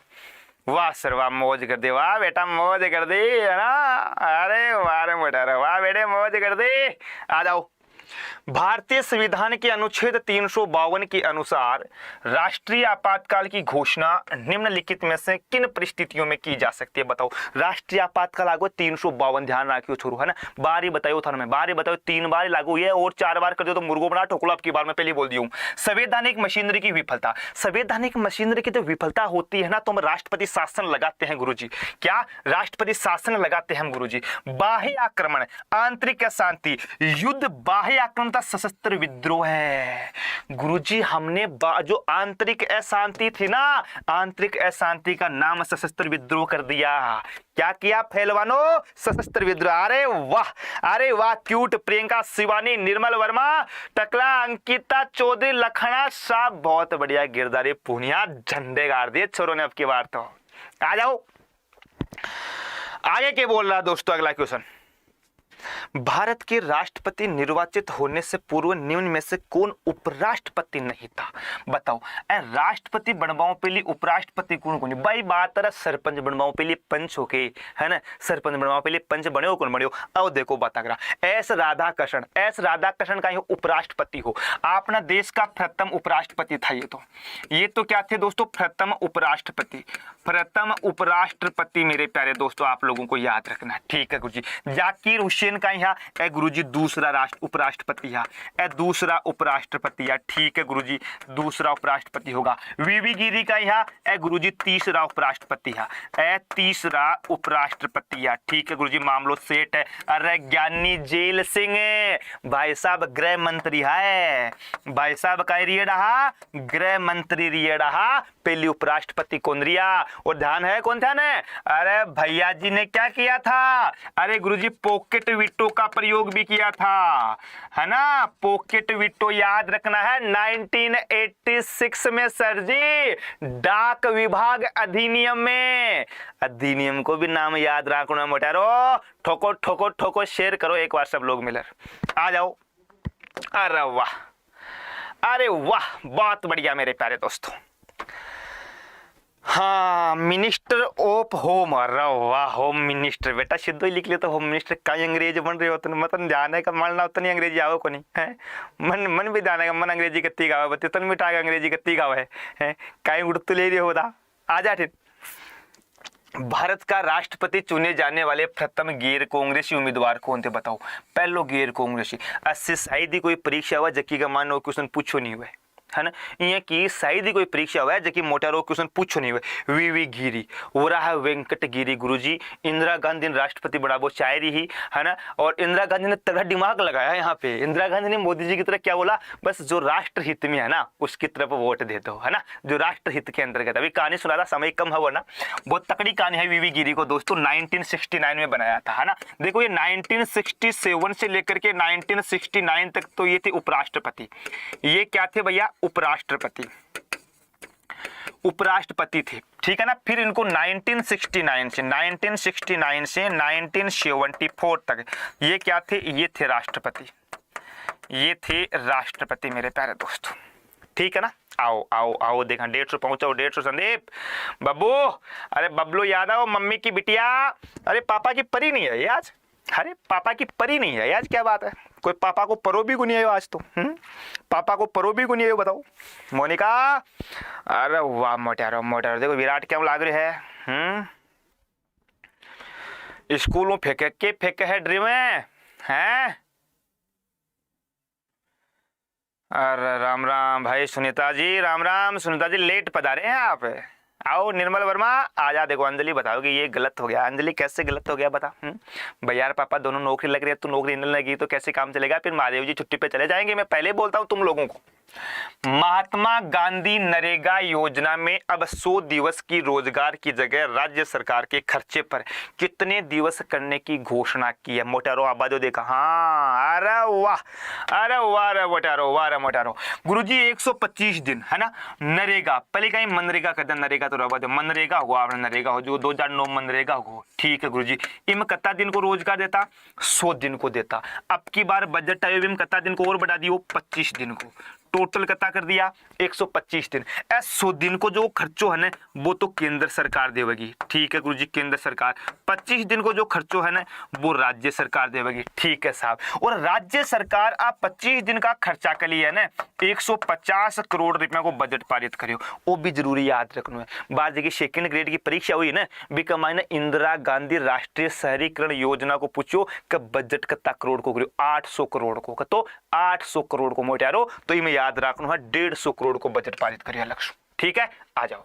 वाह सर वाह, मौज कर दे, वाह बेटा मौज कर दे, है ना। अरे वाह रे बेटा, वाह बेटे मौज कर दे। आ जाओ, भारतीय संविधान के अनुच्छेद 352 के अनुसार राष्ट्रीय आपातकाल की घोषणा निम्नलिखित में से किन परिस्थितियों में की जा सकती है? बताओ। राष्ट्रीय आपातकाल लागू 352, ध्यान रखियो छोरू, है ना। बार ही बताओ था मैं, बार ही बताओ, 3 बार लागू है और 4 बार कर दो तो मुर्गो बना ठोकलो। आपकी बार मैं पहले बोल दी हूँ। संवैधानिक मशीनरी की विफलता, संवैधानिक मशीनरी की जो विफलता होती है ना तो हम राष्ट्रपति शासन लगाते हैं गुरुजी। क्या? राष्ट्रपति शासन लगाते हैं हम गुरुजी। बाह्य आक्रमण, आंतरिक अशांति, युद्ध, बाह्य बड़े आक्रमण था सशस्त्र विद्रोह है। गुरुजी हमने जो आंतरिक अशांति थी ना, आंतरिक अशांति का नाम सशस्त्र विद्रोह कर दिया। क्या किया पहलवानों? सशस्त्र विद्रोह। अरे वाह क्यूट प्रियंका, शिवानी, निर्मल वर्मा, टकला, अंकिता चौधरी, लखना साहब, बहुत बढ़िया गिरदारी पूनिया, झंडे गाड़ दिए छोरों ने अब की बार। तो आ जाओ आगे क्या बोल रहा दोस्तों। अगला क्वेश्चन, भारत के राष्ट्रपति निर्वाचित होने से पूर्व निम्न में से कौन उपराष्ट्रपति नहीं था? बताओ। राष्ट्रपति बनवाओ पहले उपराष्ट्रपति कौन कौन? भाई बात है सरपंच बनवाओ पहले पंच होके, है ना, सरपंच बनवाओ पहले पंच बने हो, कौन बने हो? अब देखो बात करा, एस राधाकृष्ण का ही उपराष्ट्रपति हो। अपना देश का प्रथम उपराष्ट्रपति था ये तो क्या थे दोस्तों? प्रथम उपराष्ट्रपति मेरे प्यारे दोस्तों, आप लोगों को याद रखना। ठीक है गुरुजी। जाकिर हुसैन का यहाँ गुरुजी दूसरा उपराष्ट्रपति है, दूसरा उपराष्ट्रपति है। ठीक है गुरुजी, दूसरा उपराष्ट्रपति होगा। वीवी गिरी का यहाँ गुरुजी तीसरा उपराष्ट्रपति है, तीसरा उपराष्ट्रपति है। ठीक है गुरुजी, मामलो सेठ है। अरे ज्ञानी जेल सिंह भाई साहब गृह मंत्री है, भाई साहब का रहा गृह मंत्री रहा, पहली उपराष्ट्रपति कौन रिया? और ध्यान है कौन ध्यान है? अरे भैया जी ने क्या किया था? अरे गुरुजी पॉकेट विटो का प्रयोग भी किया था, है ना। पॉकेट विटो याद रखना है 1986 में सर जी, डाक विभाग अधिनियम में। अधिनियम को भी नाम याद रखना मोटारो। ठोको ठोको ठोको शेयर करो एक बार सब लोग मिलकर। आ जाओ। अरे वाह, अरे वाह, बहुत बढ़िया मेरे प्यारे दोस्तों। हाँ, मिनिस्टर ऑफ होम। अरे वाह, होम मिनिस्टर। बेटा सीधो ही लिख ले तो होम मिनिस्टर। कई अंग्रेज बन रहे होते मतलब जाने का मन ना उतनी अंग्रेजी आओ को नहीं है, मन भी जाने का मन अंग्रेजी कत्ती गावे बत्ती तन मिटा के अंग्रेजी कत्ती गावे है कहीं उड़ तो ले रही होता। आ जा ठीक। भारत का राष्ट्रपति चुने जाने वाले प्रथम गैर कांग्रेसी उम्मीदवार कौन थे? बताओ। पहलो गैर कांग्रेसी। 80 शायद कोई परीक्षा हुआ जबकि का मानो क्वेश्चन पूछो नहीं हुआ, है ना। ये की शायद कोई परीक्षा हुआ है जबकि मोटा रो क्वेश्चन पूछो नहीं हुए। वीवी गिरी हो रहा है, वेंकट गिरी गुरुजी। इंदिरा गांधी ने राष्ट्रपति बना वो शायरी ही, है ना। और इंदिरा गांधी ने तगड़ा दिमाग लगाया यहाँ पे। इंदिरा गांधी ने मोदी जी की तरफ क्या बोला? बस जो राष्ट्र हित में है ना उसकी तरफ वोट दे दो, है ना, जो राष्ट्र हित के अंतर्गत। अभी कहानी सुना था, समय कम है वरना बहुत तकड़ी कहानी है। वीवी गिरी को दोस्तों 1969 में बनाया था, है ना। देखो ये 1967 से लेकर के 1969 तक तो ये थे उपराष्ट्रपति। ये क्या थे भैया? उपराष्ट्रपति थे, ठीक है ना। फिर इनको 1969 से 1974 तक ये क्या थे? ये थे राष्ट्रपति, ये थे राष्ट्रपति मेरे प्यारे दोस्तों, ठीक है ना। आओ आओ आओ, देखा 150 पहुंचाओ, 150 संदीप बब्बू। अरे बबलू याद आओ, मम्मी की बिटिया। अरे पापा की परी नहीं है आज। अरे पापा की परी नहीं है आज, क्या बात है? कोई पापा को परो भी गुनी आयो आज तो। पापा को परो भी गुनी आयो, बताओ मोनिका। अरे वाह मोटारो मोटारो, देखो विराट क्या लाग रहे है। स्कूल में फेंके है ड्रीम है। अरे राम राम भाई सुनीता जी, राम राम सुनीता जी, लेट पधारे हैं आप। आओ निर्मल वर्मा आजा। देखो अंजलि बताओ कि ये गलत हो गया। अंजलि कैसे गलत हो गया बता। भैया पापा दोनों नौकरी लग रही है, तो नौकरी नहीं लगी तो कैसे काम चलेगा? फिर महादेव जी छुट्टी पे चले जाएंगे। मैं पहले बोलता हूँ तुम लोगों को, महात्मा गांधी नरेगा योजना में अब 100 दिवस की रोजगार की जगह राज्य सरकार के खर्चे पर कितने दिवस करने की घोषणा की है? मोटारो आबादो देखा। हाँ, अरे वाह, अरे वाह रे मोटारो, वाह रे मोटारो। गुरुजी 125 दिन, है ना। नरेगा पहले कहीं मनरेगा कर दें, नरेगा तो रहा मनरेगा हुआ, आपने नरेगा हो जो 2009 मनरेगा हो, ठीक है गुरुजी। इम कितना दिन को रोजगार देता? 100 दिन को देता। अब की बार बजट आयोग में कितना दिन को और बढ़ा दियो? 25 दिन को। टोटल कितना कर दिया? 125 दिन। 100 दिन को जो खर्चो है ना वो तो केंद्र सरकार देवेगी, ठीक है गुरुजी, केंद्र सरकार। 25 दिन को जो खर्चो है ना वो राज्य सरकार देवेगी, ठीक है साहब। और राज्य सरकार आप 25 दिन का खर्चा के लिए है ना 150 करोड़ रुपया को बजट पारित करियो। वो भी जरूरी याद रखना है। बार देखिए सेकंड ग्रेड की परीक्षा हुई ना, बिकमाई ना इंदिरा गांधी राष्ट्रीय शहरीकरण योजना को पूछो कि बजट कितना करोड़ को करियो? 800 करोड़ को। तो 800 करोड़ को मोटारो तो इमें याद रखना है 150 करोड़ को बजट पारित करिए लक्ष्य, ठीक है। आ जाओ।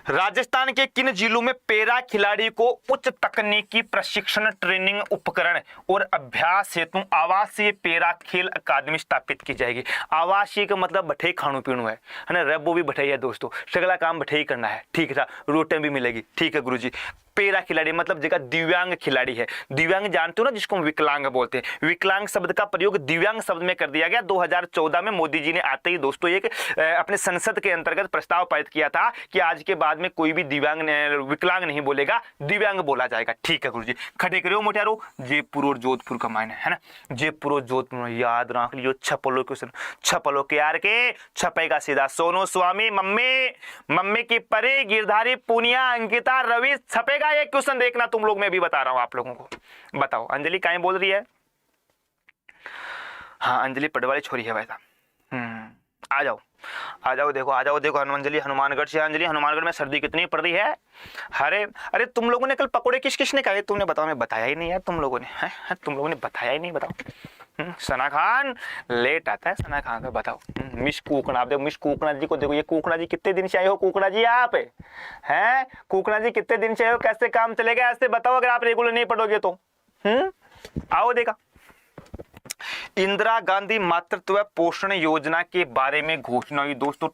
राजस्थान के किन जिलों में पैरा खिलाड़ी को उच्च तकनीकी प्रशिक्षण ट्रेनिंग उपकरण और अभ्यास हेतु आवासीय पैरा खेल अकादमी स्थापित की जाएगी। आवासीय का मतलब बठे खाणु पीणु है ना, रबो भी बठे है दोस्तों, सगला काम बठे ही करना है, ठीक था, रोटी भी मिलेगी, ठीक है गुरुजी। पैरा खिलाड़ी मतलब जगह दिव्यांग खिलाड़ी है। दिव्यांग जानते हो ना, जिसको हम विकलांग बोलते हैं। विकलांग शब्द का प्रयोग दिव्यांग शब्द में कर दिया गया। 2014 में मोदी जी ने आते ही दोस्तों एक अपने संसद के अंतर्गत प्रस्ताव पारित किया था कि आज के बाद में कोई भी दिव्यांग विकलांग नहीं बोलेगा, दिव्यांग बोला जाएगा। ठीक है गुरुजी, खड़े करियो मोटारो। जयपुर और जोधपुर का मायने है ना, जयपुर और जोधपुर याद रख लियो। छपलो क्वेश्चन, छपलो के यार के छपेगा सीधा। सोनू स्वामी, मम्मी की परी, गिरधारी, पूनिया, अंकिता, रवि, छपेगा ये क्वेश्चन। देखना तुम लोग, मैं भी बता रहा हूं आप लोगों को। बताओ अंजलि काहे बोल रही है? हाँ अंजलि पटवारी छोरी है वैसा। आ जाओ देखो, आ जाओ देखो। अंजलि हनुमानगढ़ से। अंजलि हनुमानगढ़ में सर्दी कितनी पड़ रही है? अरे तुम लोगों ने कल पकोड़े किसने खाए? तुमने बताओ, मैं बताया ही नहीं यार तुम लोगों ने। तुम लोगों ने बताया ही नहीं, बताओ। सना खान लेट आता है, सना खान का बताओ। मिस कुकना, आप देखो मिस कुकना जी को देखो। ये कुकना जी कितने दिन से आए हो? कुकना जी आप हैं? कुकना जी कितने दिन से आए हो? कैसे काम चलेगा ऐसे बताओ, अगर आप रेगुलर नहीं पढ़ोगे तो। आओ देखा। इंदिरा गांधी मातृत्व पोषण योजना के बारे में घोषणा हुई दोस्तों।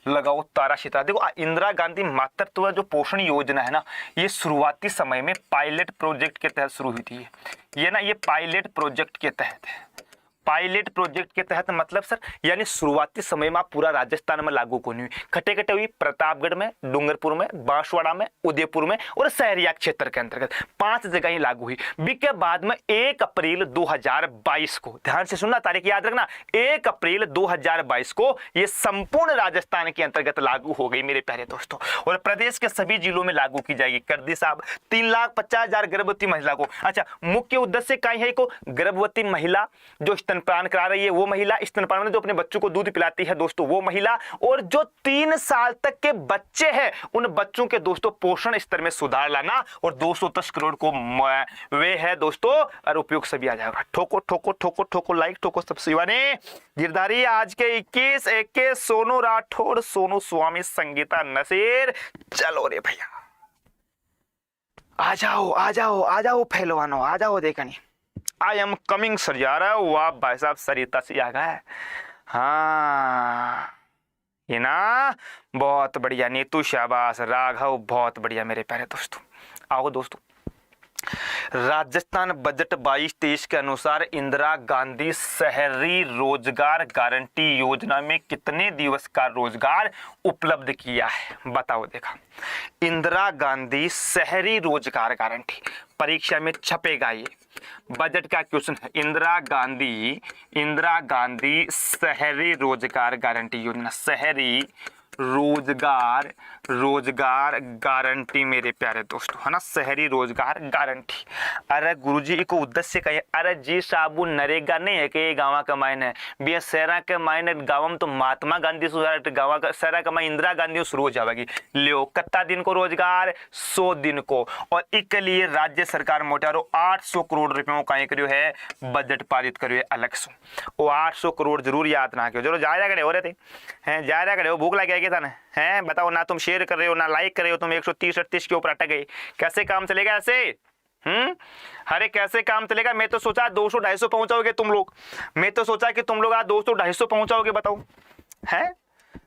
लगाओ तारा सितारा। देखो इंदिरा गांधी मातृत्व जो पोषण योजना है ना, ये शुरुआती समय में पायलट प्रोजेक्ट के तहत शुरू हुई थी। ये ना, ये पायलट प्रोजेक्ट के तहत है। पायलट प्रोजेक्ट के तहत मतलब सर, यानी शुरुआती समय में पूरा राजस्थान में लागू को नहीं हुई। खटे खटे हुई प्रतापगढ़ में, डूंगरपुर में, बांसवाड़ा में, उदयपुर में और शहरिया क्षेत्र के अंतर्गत 5 जगह ही लागू हुई। के बाद में 1 अप्रैल 2022 को, ध्यान से सुनना, तारीख याद रखना, 1 अप्रैल 2022 को ये संपूर्ण राजस्थान के अंतर्गत लागू हो गई मेरे प्यारे दोस्तों। और प्रदेश के सभी जिलों में लागू की जाएगी। कर दी साहब 3,50,000 गर्भवती महिला को। अच्छा, मुख्य उद्देश्य क्या है को? गर्भवती महिला जो स्तनपान करा रही है वो महिला, स्तनपान में जो अपने बच्चों को दूध पिलाती है दोस्तों वो महिला, और जो 3 साल तक के बच्चे हैं उन बच्चों के दोस्तों पोषण स्तर में सुधार लाना। और 210 करोड़ को वे है दोस्तों, और उपयोग सभी आ जाएगा। ठोको ठोको ठोको ठोको लाइक ठोको सब शिवानी गिरधारी। आज के 21 सोनू राठौड़, सोनू स्वामी, संगीता नसीर। चलो रे भैया, आ जाओ पहलवानो, आ जाओ। देखा नहीं, आई एम कमिंग सर यार। वाह भाई साहब, सरिता से आ गया है। हाँ ये ना, बहुत बढ़िया। नीतू शाबाश, राघव बहुत बढ़िया मेरे प्यारे दोस्तों। आओ दोस्तों, राजस्थान बजट 22-23 के अनुसार इंदिरा गांधी शहरी रोजगार गारंटी योजना में कितने दिवस का रोजगार उपलब्ध किया है? बताओ देखा। इंदिरा गांधी शहरी रोजगार गारंटी, परीक्षा में छपेगा ये, बजट का क्वेश्चन है। इंदिरा गांधी शहरी रोजगार गारंटी योजना, शहरी रोजगार गारंटी मेरे प्यारे दोस्तों, है ना, शहरी रोजगार गारंटी। अरे गुरुजी को उद्देश्य कहे, अरे जी साबु नरेगा नहीं है कि गाँव का मायने है शहरा के मायने। गाँव में तो महात्मा गांधी गाँव का शहरा का मायने इंदिरा गांधी शुरू हो जाएगी। लियो कितना दिन को रोजगार? 100 दिन को। और इसके लिए राज्य सरकार मोटारो 800 करोड़ रुपयों का करियो है बजट पारित करियो है अलग से। वो 800 करोड़ जरूर याद ना करो, जरूर जा रहा करे हो रहे थे हैं, जा रहा करे हो, भूख लग था ना है। बताओ ना, तुम शेयर कर रहे हो ना लाइक कर रहे हो, तुम 130-38 के ऊपर अटक गए। कैसे काम चलेगा ऐसे? अरे कैसे काम चलेगा? मैं तो सोचा 200-250 पहुंचाओगे तुम लोग। मैं तो सोचा कि तुम लोग आज 200-250 पहुंचाओगे। बताओ है,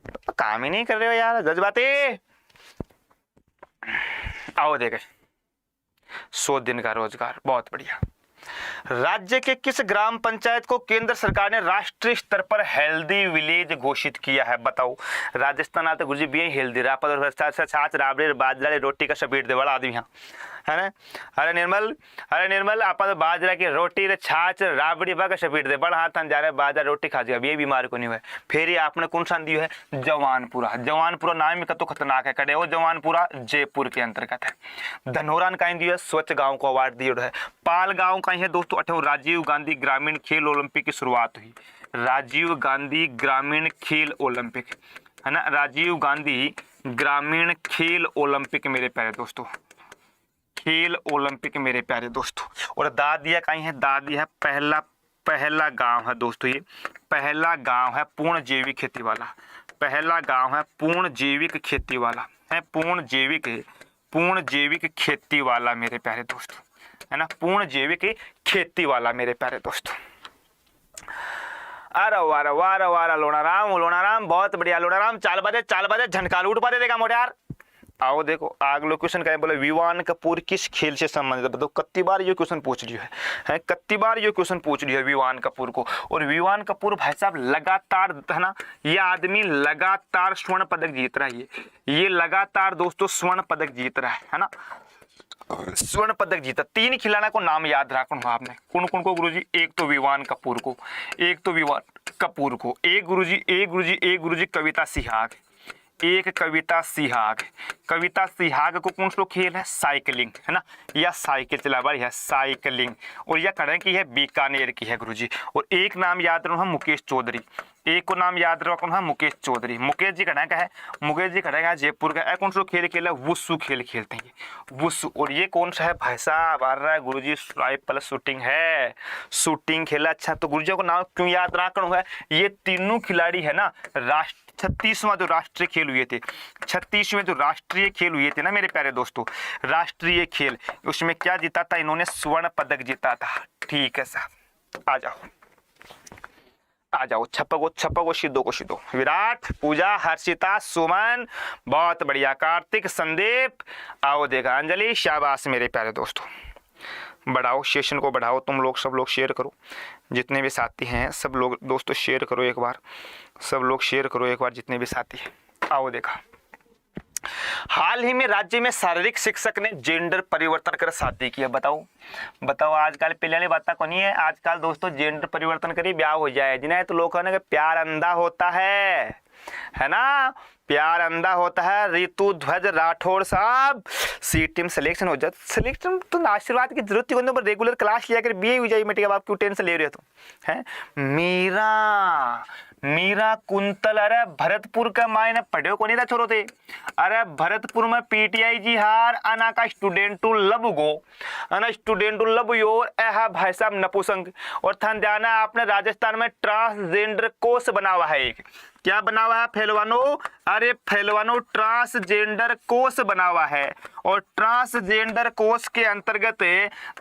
तो काम ही नहीं कर रहे हो यार, जज्बाते। आओ देखे, 100 दिन का रोजगार, बहुत बढ़िया। राज्य के किस ग्राम पंचायत को केंद्र सरकार ने राष्ट्रीय स्तर पर हेल्दी विलेज घोषित किया है? बताओ। राजस्थान आते गुरुजी भी हेल्दी रापा छाछ राबड़ी बाजरा रोटी का सपेट दे बड़ा आदमी यहाँ है ना। अरे निर्मल आप तो बाजरा की रोटी रे छाछ राबड़ी बा का सपेट दे बड़ा हाथ जा रहे बाजरा रोटी खा जाएगा, ये बीमार को नहीं हुआ। फिर ये आपने कौन सा दिया है? जवानपुरा नाम में कतो खतरनाक है। कड़े हो जवानपुरा जयपुर के अंतर्गत है। धनोरा ने कहीं दिया स्वच्छ गांव को अवार्ड दिया है। पाल गांव कहीं है दोस्तों। 18 राजीव गांधी ग्रामीण खेल ओलंपिक की शुरुआत हुई। राजीव गांधी ग्रामीण खेल ओलंपिक है ना, राजीव गांधी ग्रामीण खेल ओलंपिक मेरे प्यारे दोस्तों, खेल ओलंपिक मेरे प्यारे दोस्तों। और दादिया कहीं है, दादिया है पहला गांव है दोस्तों। ये पहला गांव है पूर्ण जैविक खेती वाला, पहला गांव है पूर्ण जैविक खेती वाला। है पूर्ण जैविक खेती वाला मेरे प्यारे दोस्तों, है ना, पूर्ण जैविक खेती वाला मेरे प्यारे दोस्तों। अरे वारा वारा वारा लोनाराम बहुत बढ़िया लोनाराम, चाल बाजे झनका लूट पा देगा मोटे यार। आओ देखो अगला क्वेश्चन क्या है, बोले विवान कपूर किस खेल से संबंधित, बताओ कितनी बार ये क्वेश्चन पूछ लिया है कितनी बार ये क्वेश्चन पूछ लिया है विवान कपूर को। और विवान कपूर भाई साहब लगातार, है ना, ये आदमी लगातार स्वर्ण पदक जीत रहा है, ये लगातार दोस्तों स्वर्ण पदक जीत रहा है ना, स्वर्ण पदक जीता। 3 खिलाड़ी को नाम याद रखना आपने, कौन कौन को गुरुजी, एक तो विवान कपूर को, एक गुरुजी कविता सिहाग, एक कविता सिहाग को कौन सा खेल है, साइकिलिंग, है ना, या साइकिल चला बारी है साइकिलिंग, और यह करें की है बीकानेर की है गुरुजी। और एक नाम याद रखना मुकेश चौधरी, एक को नाम याद रखना मुकेश चौधरी। मुकेश जी का है, मुकेश जी का जयपुर का, कौन सा खेल खेला, वुसु खेल खेलते हैं वुसु। और ये कौन सा है भाई साहब, आ रहा है गुरुजी राइफल शूटिंग है, शूटिंग खेला। अच्छा तो गुरुजी को नाम क्यों याद रखना है, ये तीनों खिलाड़ी है ना 36वां जो राष्ट्रीय खेल हुए थे, 36वें जो राष्ट्रीय खेल हुए थे ना मेरे प्यारे दोस्तों, राष्ट्रीय खेल, उसमें क्या जीता था इन्होंने, स्वर्ण पदक जीता था। ठीक है साहब, आ जाओ छपको सिद्धो को सिद्धो, विराट, पूजा, हर्षिता, सुमन, बहुत बढ़िया, कार्तिक, संदीप, आओ देखा, अंजलि, शाबाश मेरे प्यारे दोस्तों। बढ़ाओ सेशन को, बढ़ाओ तुम लोग, सब लोग शेयर करो, जितने भी साथी हैं सब लोग दोस्तों शेयर करो एक बार, सब लोग शेयर करो एक बार जितने भी साथी हैं। आओ देखा, हाल ही में राज्य में शारीरिक शिक्षक ने जेंडर परिवर्तन कर शादी किया। बताओ आजकल पहले वाली बात को नहीं है, आजकल दोस्तों जेंडर परिवर्तन करी ब्याह हो जाए जिन्हें, तो लोग कहने प्यार अंधा होता है ना, प्यार अंधा होता है। ऋतु ध्वज राठौड़ साहब सी टीम सिलेक्शन हो जाए, सिलेक्शन तो आशीर्वाद की जरूरत ही, पर रेगुलर क्लास लिया कर बीए हो जाए, आप क्यों टेंशन ले रहे हो तो है। मीरा कुंतल, अरे भरतपुर का मायने पढ़े को नहीं था छोरो थे, अरे भरतपुर में पीटीआई जी हार अना का स्टूडेंट टू लब गो, अना स्टूडेंट टू लब योर ऐहा भाई साहब नपुसंग। और थान जाना आपने राजस्थान में ट्रांसजेंडर कोर्स बना हुआ है, एक क्या बना हुआ है फैलवानो, अरे फैलवानो ट्रांसजेंडर कोर्स बना हुआ है। और ट्रांसजेंडर कोर्स के अंतर्गत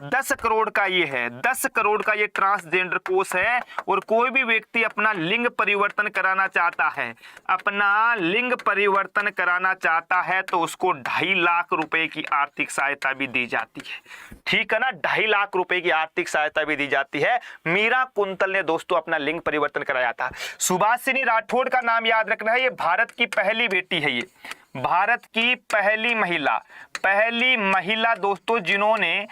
10 करोड़ का ये है, 10 करोड़ का ये ट्रांसजेंडर कोर्स है। और कोई भी व्यक्ति अपना लिंग परिवर्तन कराना चाहता है, अपना लिंग परिवर्तन कराना चाहता है तो उसको 2.5 लाख रुपए की आर्थिक सहायता भी दी जाती है। ठीक है ना, 2.5 लाख रुपए की आर्थिक सहायता भी दी जाती है। मीरा कुंतल ने दोस्तों अपना लिंग परिवर्तन कराया था। सुभाषिनी राठौड़ का नाम याद रखना है, ये भारत की पहली बेटी है, ये भारत की पहली महिला दोस्तों जिन्होंने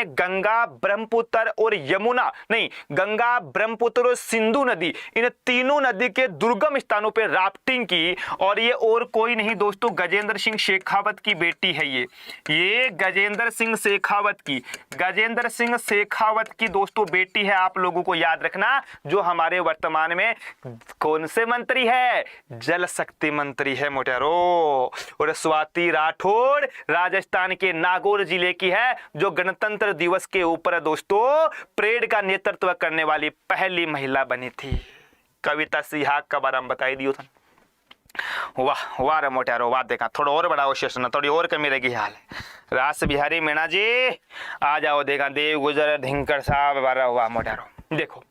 गंगा ब्रह्मपुत्र और यमुना नहीं, गंगा ब्रह्मपुत्र और सिंधु नदी, इन तीनों नदी के दुर्गम स्थानों पर राफ्टिंग की। और ये और कोई नहीं दोस्तों, गजेंद्र सिंह शेखावत की बेटी है ये गजेंद्र सिंह शेखावत की दोस्तों बेटी है। आप लोगों को याद रखना, जो हमारे वर्तमान में कौन से मंत्री है, जल शक्ति मंत्री है मोटेरो। और स्वाति राठौड़ राजस्थान के नागौर जिले की है, जो गणतंत्र दिवस के ऊपर दोस्तों परेड का नेतृत्व करने वाली पहली महिला बनी थी। कविता सिहाग का बारे में बताई दियो था। वाह रे मोटेरो, वाह देखा, थोड़ा और बढ़ाओ सेशन, थोड़ी और कमी रहेगी हाल। रास बिहारी मीणा जी आ जाओ, देखा देव गुजर धिंकर साहब, वाह मोटेरो। देखो,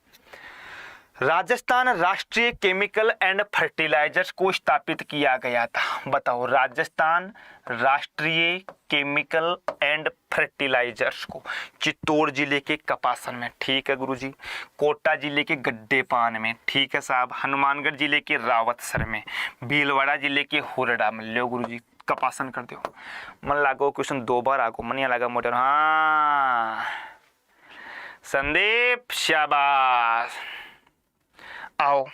राजस्थान राष्ट्रीय केमिकल एंड फर्टिलाइजर्स को स्थापित किया गया था। बताओ, राजस्थान राष्ट्रीय केमिकल एंड फर्टिलाइजर्स को चित्तौड़ जिले के कपासन में, ठीक है गुरुजी, कोटा जिले के गड्डेपान में, ठीक है साहब, हनुमानगढ़ जिले के रावतसर में, भीलवाड़ा जिले के हुरडा में। लो गुरुजी कपासन कर दो, मन लागो क्वेश्चन 2 बार आगो, मन लगा मोटर। हाँ संदीप शाबाश। आओ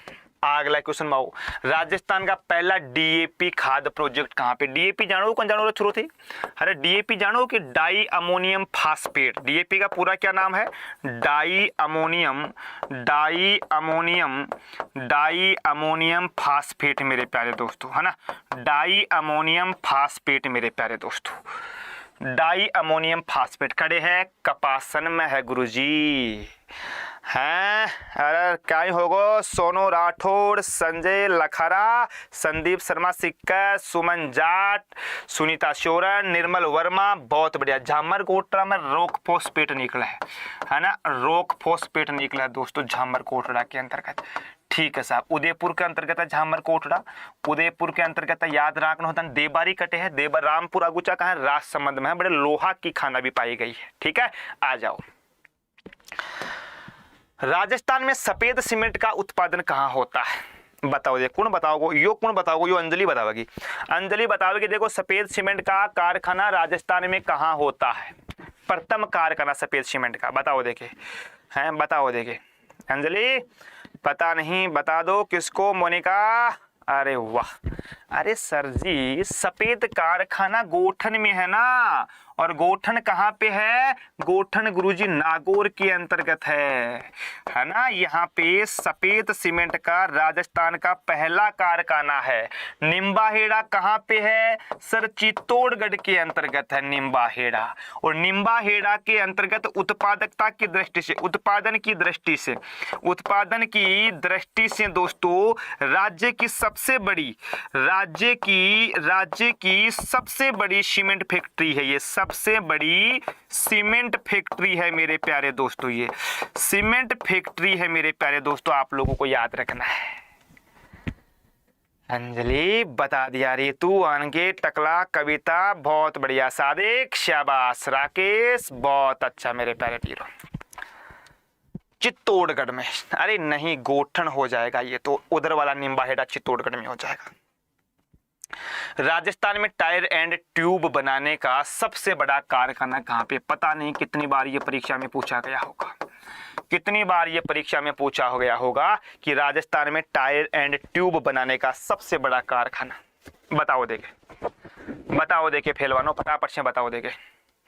अगला क्वेश्चन में आओ, राजस्थान का पहला डीएपी खाद प्रोजेक्ट कहाँ पे, डीएपी जानो कौन जानो शुरू थी, अरे डीएपी जानो कि डाई अमोनियम फास्फेट, डीएपी का पूरा क्या नाम है, डाई अमोनियम फास्फेट मेरे प्यारे दोस्तों, है ना, डाई अमोनियम फास्फेट मेरे प्यारे दोस्तों, डाई अमोनियम फास्फेट खड़े है कपासन में है गुरुजी, हैं? अरे क्या ही होगो, सोनू राठौड़, संजय लखरा, संदीप शर्मा सिक्का, सुमन जाट, सुनीता सोरेन, निर्मल वर्मा, बहुत बढ़िया। झामर कोटरा में रोक फोस्फेट निकला है ना, रोक फोस्फेट निकला है दोस्तों झामर कोटरा के अंतर्गत। ठीक है साहब, उदयपुर के अंतर्गत है झामर कोटड़ा, उदयपुर के अंतर्गत याद रखना होता है। देबारी कटे है, देबर रामपुर अगुचा कहाँ है, राजसमंद में है, बड़े लोहा की खाना भी पाई गई है। ठीक है, आ जाओ। राजस्थान में सफेद सीमेंट का उत्पादन कहाँ होता है? बताओ, ये कौन बताओगे, यो कौन बताओगे, यो अंजलि बतावेगी। अंजलि बतावेगी। देखो, सफेद सीमेंट का कारखाना राजस्थान में कहाँ होता है? प्रथम कारखाना सफेद सीमेंट का, बताओ देखे हैं, बताओ देखे। अंजलि पता नहीं, बता दो किसको। मोनिका, अरे वाह, अरे सर जी सफेद कारखाना गोठन में है ना, और गोठन कहाँ पे है? गोठन गुरुजी नागौर के अंतर्गत है ना। यहाँ पे सफेद सीमेंट का राजस्थान का पहला कारखाना है। निम्बाहेड़ा कहाँ पे है? सर चित्तौड़गढ़ के अंतर्गत है निम्बाहेड़ा। और निम्बाहेड़ा के अंतर्गत उत्पादकता की दृष्टि से, उत्पादन की दृष्टि से, उत्पादन की दृष्टि से दोस्तों राज्य की सबसे बड़ी, राज्य की सबसे बड़ी सीमेंट फैक्ट्री है ये, सबसे बड़ी सीमेंट फैक्ट्री है मेरे प्यारे दोस्तों। ये सीमेंट फैक्ट्री है मेरे प्यारे दोस्तों, आप लोगों को याद रखना है। अंजलि बता दिया, रितु, अनके, टकला, कविता बहुत बढ़िया, सादिक शाबाश, राकेश बहुत अच्छा मेरे प्यारे पीरो। चित्तौड़गढ़ में, अरे नहीं गोठन हो जाएगा ये तो, उधर वाला निम्बाहेड़ा चित्तौड़गढ़ में हो जाएगा। राजस्थान में टायर एंड ट्यूब बनाने का सबसे बड़ा कारखाना कहाँ पे? पता नहीं कितनी बार ये परीक्षा में पूछा गया होगा, कितनी बार ये परीक्षा में पूछा हो गया होगा कि राजस्थान में टायर एंड ट्यूब बनाने का सबसे बड़ा कारखाना। बताओ देखे, बताओ देखे फेलवानो, फटाफट से बताओ देखे।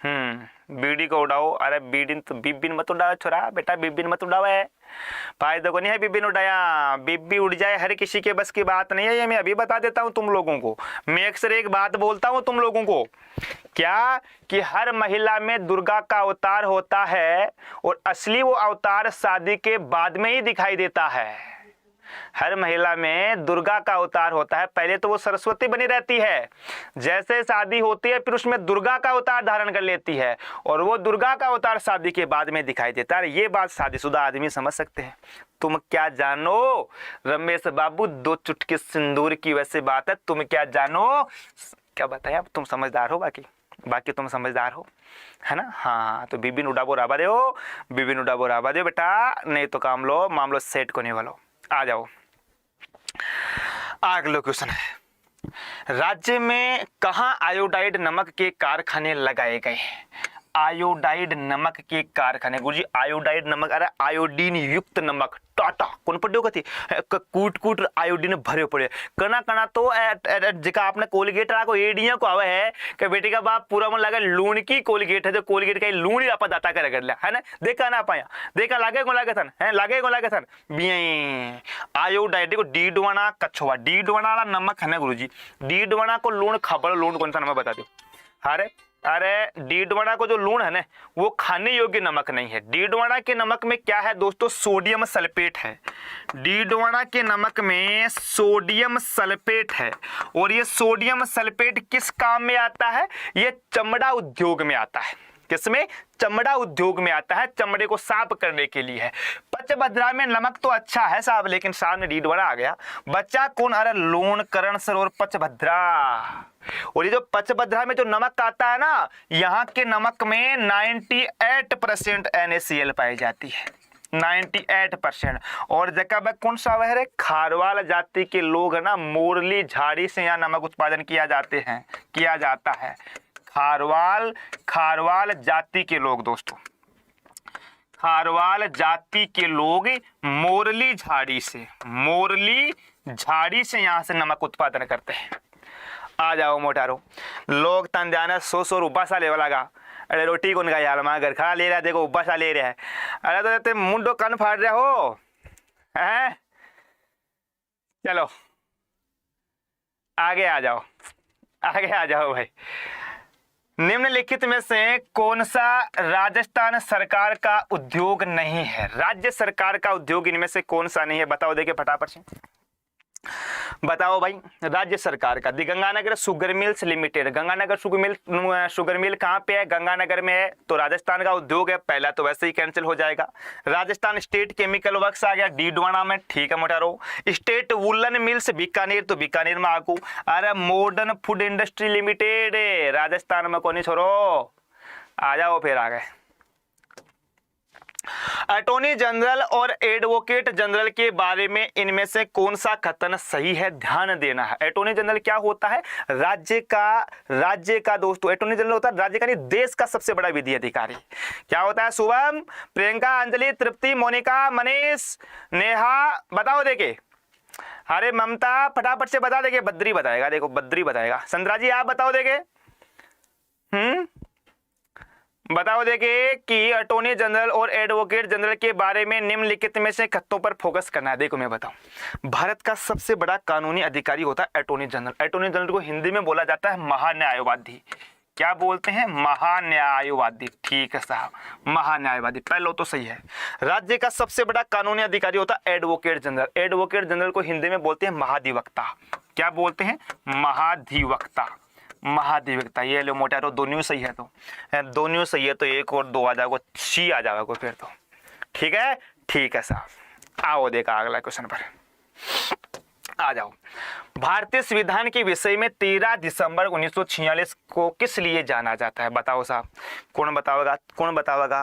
बीड़ी को उड़ाओ। अरे बीड़ी तो बिबिन मत उड़ाओ छोरा, बेटा बिबिन मत उड़ाओ, है फायदा को नहीं है बिबिन उड़ाया। बिब्बी उड़ जाए हर किसी के बस की बात नहीं है, ये मैं अभी बता देता हूं तुम लोगों को। मैं अक्सर एक बात बोलता हूं तुम लोगों को, क्या कि हर महिला में दुर्गा का अवतार होता है, और असली वो अवतार शादी के बाद में ही दिखाई देता है। हर महिला में दुर्गा का अवतार होता है, पहले तो वो सरस्वती बनी रहती है, जैसे शादी होती है फिर उसमें दुर्गा का अवतार धारण कर लेती है, और वो दुर्गा का अवतार शादी के बाद में दिखाई देता है। ये बात शादीशुदा आदमी समझ सकते हैं। तुम क्या जानो रमेश बाबू, 2 चुटकी सिंदूर की वैसे बात है, तुम क्या जानो। क्या बताया, तुम समझदार हो, बाकी तुम समझदार हो, है ना। हाँ, तो बिबिन उड़ाबो राबा दो, बिबिन उड़ाबो राबा दो बेटा, नहीं तो मामलो सेट को नहीं वालो। आ जाओ, अगला क्वेश्चन है, राज्य में कहां आयोडाइड नमक के कारखाने लगाए गए हैं? आयोडाइड नमक के कारखाने, गुरुजी आयोडाइड नमक, अरे आयोडीन युक्त नमक, टाटा कौन पड़े कथी कूट कूट आयोडीन भरे पड़े कना कना तो जगह आपने कोलगेट को एडिया को आवे है कि बेटी का बाप पूरा मन लगा लूण की कोलगेट है, जो कोलगेट का लूण ही आप दाता कर गया है ना, देखा ना पाया, देखा लागे को लागे थन है, लागे को लागे थन बिये आयोडाइड को डीडवाना कछुआ, डीडवाना वाला नमक है ना गुरुजी, डीडवाना को लूण खबर, लूण कौन सा नमक बता दो। अरे डीडवाना को जो लूण है ना वो खाने योग्य नमक नहीं है। डीडवाना के नमक में क्या है दोस्तों? सोडियम सल्फेट है। डीडवाना के नमक में सोडियम सल्फेट है, और ये सोडियम सल्फेट किस काम में आता है? ये चमड़ा उद्योग में आता है। किसमें? चमड़ा उद्योग में आता है, चमड़े को साफ करने के लिए है। पचभद्रा में नमक तो अच्छा है साहब, लेकिन सामने डीडवाना आ गया। बच्चा कौन? अरे लोन करण सर और पचभद्रा। और ये जो पचभद्रा में जो नमक आता है ना, यहाँ के नमक में 98% NaCl पाई जाती है, 98%। और जगह कौन सा है? खारवाल जाति के लोग है ना, मोरली झाड़ी से यहाँ नमक उत्पादन किया जाता है। खारवाल जाति के लोग दोस्तों, खारवाल जाति के लोग मोरली झाड़ी से यहाँ से नमक उत्पादन करते हैं। आ जाओ मोटारो, लोग तन जाना 100 रुपया सा लेवा लगा। अरे रोटी कौन खाई यार, घर खा ले रहा है, देखो उब्बा सा ले रहा है। अरे तो मुंडो कन फाड़ रहे हो हैं? चलो आगे आ जाओ भाई। निम्नलिखित में से कौन सा राजस्थान सरकार का उद्योग नहीं है? राज्य सरकार का उद्योग इनमें से कौन सा नहीं है? बताओ, देखिए फटाफट से बताओ भाई। राज्य सरकार का the Ganganagar sugar mills limited. Ganganagar sugar mill कहाँ पे है? गंगानगर में है। तो राजस्थान का उद्योग है पहला, तो वैसे ही कैंसिल हो जाएगा। राजस्थान स्टेट केमिकल वर्क्स आ गया डीडवाना में, ठीक है मोटारो। स्टेट वुलन मिल्स बीकानेर, तो बीकानेर में आगू। अरे modern food industry limited Rajasthan में कौन छोड़ो, आ जाओ फिर आ गए। अटॉर्नी जनरल और एडवोकेट जनरल के बारे में इनमें से कौन सा कथन सही है? ध्यान देना है। अटॉर्नी जनरल क्या होता है? राज्य का दोस्तों अटॉर्नी जनरल होता है राज्य का नहीं, देश का सबसे बड़ा विधि अधिकारी। क्या होता है? शुभम, प्रियंका, अंजलि, तृप्ति, मोनिका, मनीष, नेहा, बताओ देखे। अरे ममता फटाफट से बता देगे। बद्री बताएगा, देखो बद्री बताएगा। संद्रा जी आप बताओ देगे। बताओ देखिए कि अटॉर्नी जनरल और एडवोकेट जनरल के बारे में निम्नलिखित में से कथनों पर फोकस करना है। देखो मैं बताऊं, भारत का सबसे बड़ा कानूनी अधिकारी होता है अटॉर्नी जनरल। अटॉर्नी जनरल को हिंदी में बोला जाता है महान्यायवादी। क्या बोलते हैं? महान्यायवादी। ठीक है साहब, महान्यायवादी पहले तो सही है। राज्य का सबसे बड़ा कानूनी अधिकारी होता है एडवोकेट जनरल। एडवोकेट जनरल को हिंदी में बोलते हैं महाधिवक्ता। क्या बोलते हैं? महाधिवक्ता। महाधिवक्ता। ये लो मोटा, तो दोनों सही है, तो दोनों सही है, तो एक और दो आ जाएगा, सी आ जाएगा फिर तो। ठीक है, ठीक है साहब। आओ देखा अगला क्वेश्चन पर आ जाओ। भारतीय संविधान के विषय में 13 दिसंबर 1946 को किस लिए जाना जाता है? बताओ साहब, कौन बताओगा? कौन बताओगा?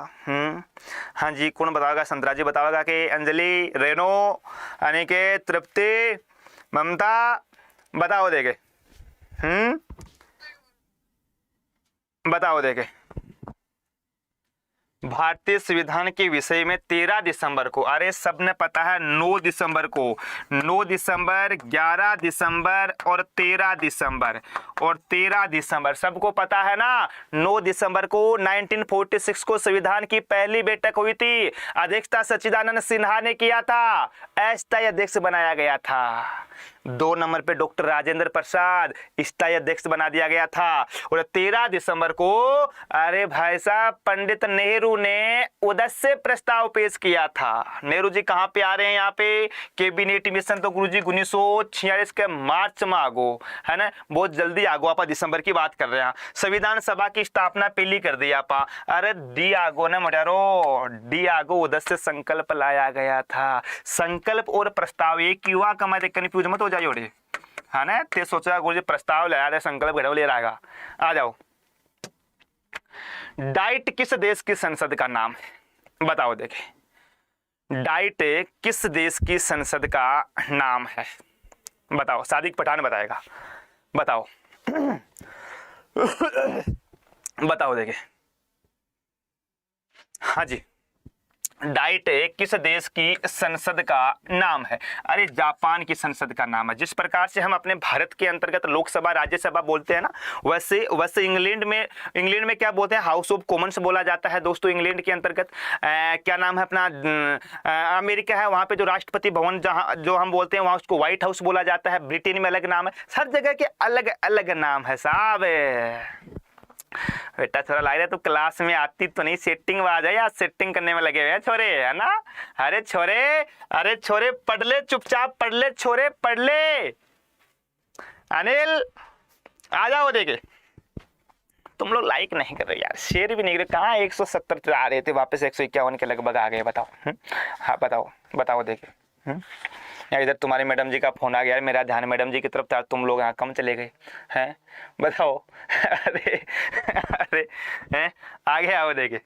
हाँ जी, कौन बताओगा? संतरा जी बताओगा कि अंजलि, रेनो, अनिकेत, तृप्ति, ममता, बताओ देखे। बताओ देखे। भारतीय संविधान के विषय में 13 दिसंबर को, अरे सबने पता है 9 दिसंबर को, 9 दिसंबर, 11 दिसंबर और 13 दिसंबर और 13 दिसंबर सबको पता है ना। 9 दिसंबर को 1946 को संविधान की पहली बैठक हुई थी। अध्यक्षता सच्चिदानंद सिन्हा ने किया था, अस्थायी अध्यक्ष बनाया गया था। 2 नंबर पे डॉक्टर राजेंद्र प्रसाद स्थायी अध्यक्ष बना दिया गया था। और 13 दिसंबर को अरे भाई साहब पंडित नेहरू ने उद्देश्य प्रस्ताव पेश किया था। नेहरू जी कहाँ पे आ रहे हैं? यहाँ पे कैबिनेट मिशन तो गुरुजी 1946 के मार्च में आगो है ना, बहुत जल्दी आगो। आप दिसंबर की बात कर रहे हैं। संविधान सभा की स्थापना पहली कर दी आप। अरे डी आगो ना मोटारो, डी आगो उद्देश्य संकल्प लाया गया था। संकल्प और प्रस्ताव एक युवा कमाते कंफ्यूज मत हो जाइए है ना। ते सोचा गुरुजी प्रस्ताव लाया रहे, संकल्प घड़ो ले रहेगा। आ जाओ। डाइट किस देश की संसद का नाम है? बताओ देखे। डाइट किस देश की संसद का नाम है? बताओ। सादिक पठान बताएगा। बताओ बताओ देखे। हाँ जी, डाइट किस देश की संसद का नाम है? अरे जापान की संसद का नाम है। जिस प्रकार से हम अपने भारत के अंतर्गत लोकसभा राज्यसभा बोलते हैं ना, वैसे इंग्लैंड में क्या बोलते हैं? हाउस ऑफ कॉमन्स बोला जाता है दोस्तों। इंग्लैंड के अंतर्गत क्या नाम है अपना? अमेरिका है, वहाँ पे जो राष्ट्रपति भवन जहाँ जो हम बोलते हैं वहाँ उसको व्हाइट हाउस बोला जाता है। ब्रिटेन में अलग नाम है। हर जगह के अलग अलग नाम है साहब। बेटा थोड़ा लग रहा है तो क्लास में आती तो नहीं, सेटिंग में आ जाए या सेटिंग करने में लगे हुए हैं छोरे, है ना। अरे छोरे पढ़ ले, चुपचाप पढ़ ले छोरे, पढ़ ले। अनिल आ जाओ देखे। तुम लोग लाइक नहीं कर रहे यार, शेयर भी नहीं कर रहे। कहाँ 170 आ रहे थे, वापस 151 के लगभग आ गए। बताओ। हाँ बताओ देखे। यार इधर तुम्हारे मैडम जी का फोन आ गया, मेरा ध्यान मैडम जी की तरफ था, तुम लोग यहाँ कम चले गए हैं। बताओ। अरे हैं आगे आओ देखे।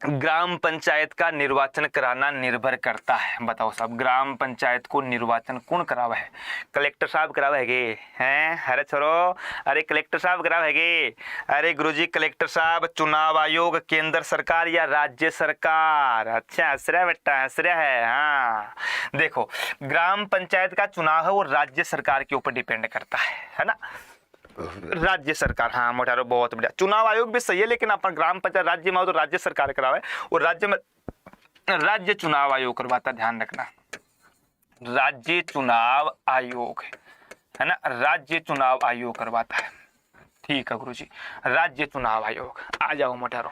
ग्राम पंचायत का निर्वाचन कराना निर्भर करता है। बताओ साहब, ग्राम पंचायत को निर्वाचन कौन करावा है? कलेक्टर साहब करावा है हैं? अरे छोरो, अरे कलेक्टर साहब करावा है। अरे गुरुजी कलेक्टर साहब, चुनाव आयोग केंद्र सरकार या राज्य सरकार? अच्छा आश्रय बेटा, आश्रय है। हाँ देखो, ग्राम पंचायत का चुनाव है वो राज्य सरकार के ऊपर डिपेंड करता है ना। राज्य सरकार। हाँ मोटारो बहुत बढ़िया। चुनाव आयोग भी सही है, लेकिन अपन ग्राम पंचायत राज्य में तो राज्य सरकार करावे, और राज्य में राज्य चुनाव आयोग करवाता, ध्यान रखना। राज्य चुनाव आयोग है ना, राज्य चुनाव आयोग करवाता है। ठीक है गुरुजी। राज्य चुनाव आयोग, आ जाओ मोटारो।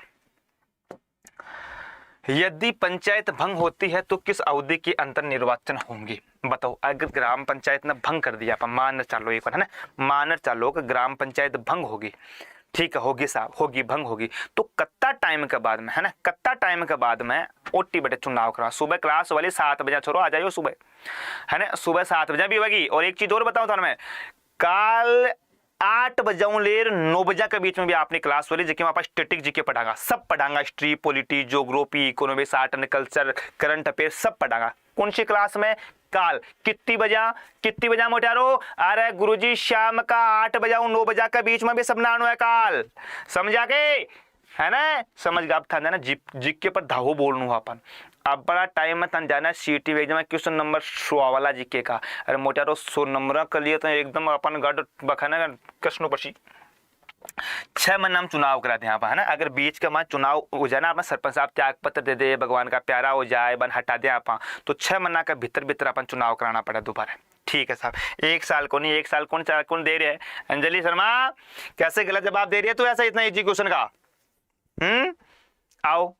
यदि पंचायत भंग होती है तो किस अवधि के अंतर निर्वाचन होंगे? बताओ। अगर ग्राम पंचायत ने भंग कर दिया, अपन मान चालो एक बार, है ना, मान चालो कि ग्राम पंचायत भंग होगी, ठीक है, होगी साहब, होगी, भंग होगी, तो कितना टाइम के बाद में, है ना, कितना टाइम के बाद में ओटी बेटे चुनाव करा? सुबह क्लास वाली 7 बजे छोड़ो, आ जाइयो सुबह, है ना, सुबह 7 बजे भी होगी। और एक चीज और बताऊं था मैं, काल 8 बजे लेर 9 बजे के बीच में भी आपने क्लास वाली जिसके वहां स्टैटिक जीके पढ़ागा, सब पढ़ागा, history, polity, geography, economics, art and culture, current affair सब पढ़ागा। कौन सी क्लास में? काल कितनी बजा मोटारो? अरे गुरुजी शाम का 8 बजा 9 बजा के बीच में भी सब नानो है काल, समझा के, है ना, समझ गया? अब था ना जीके पर धावो बोलनू अपन, अब बड़ा टाइम में तन जाना सीटी एग्जाम में क्वेश्चन नंबर 100 वाला जीके का। अरे मोटारो 100 नंबर कर लिए तो एकदम अपन गढ़ बखाना कृष्ण पशी 6 महीना हम चुनाव कराते हैं यहाँ पर, है ना। अगर बीच का चुनाव हो जाए ना, अपना सरपंच साहब त्याग पत्र दे दे, भगवान का प्यारा हो जाए, बन हटा दे आप, तो 6 महीना का भीतर अपन चुनाव कराना पड़ा दोबारा। ठीक है साहब, 1 साल को नहीं, 1 साल कौन दे रहे हैं? अंजलि शर्मा कैसे गलत जवाब दे रही है तू ऐसा इतना इजी क्वेश्चन का? आओ,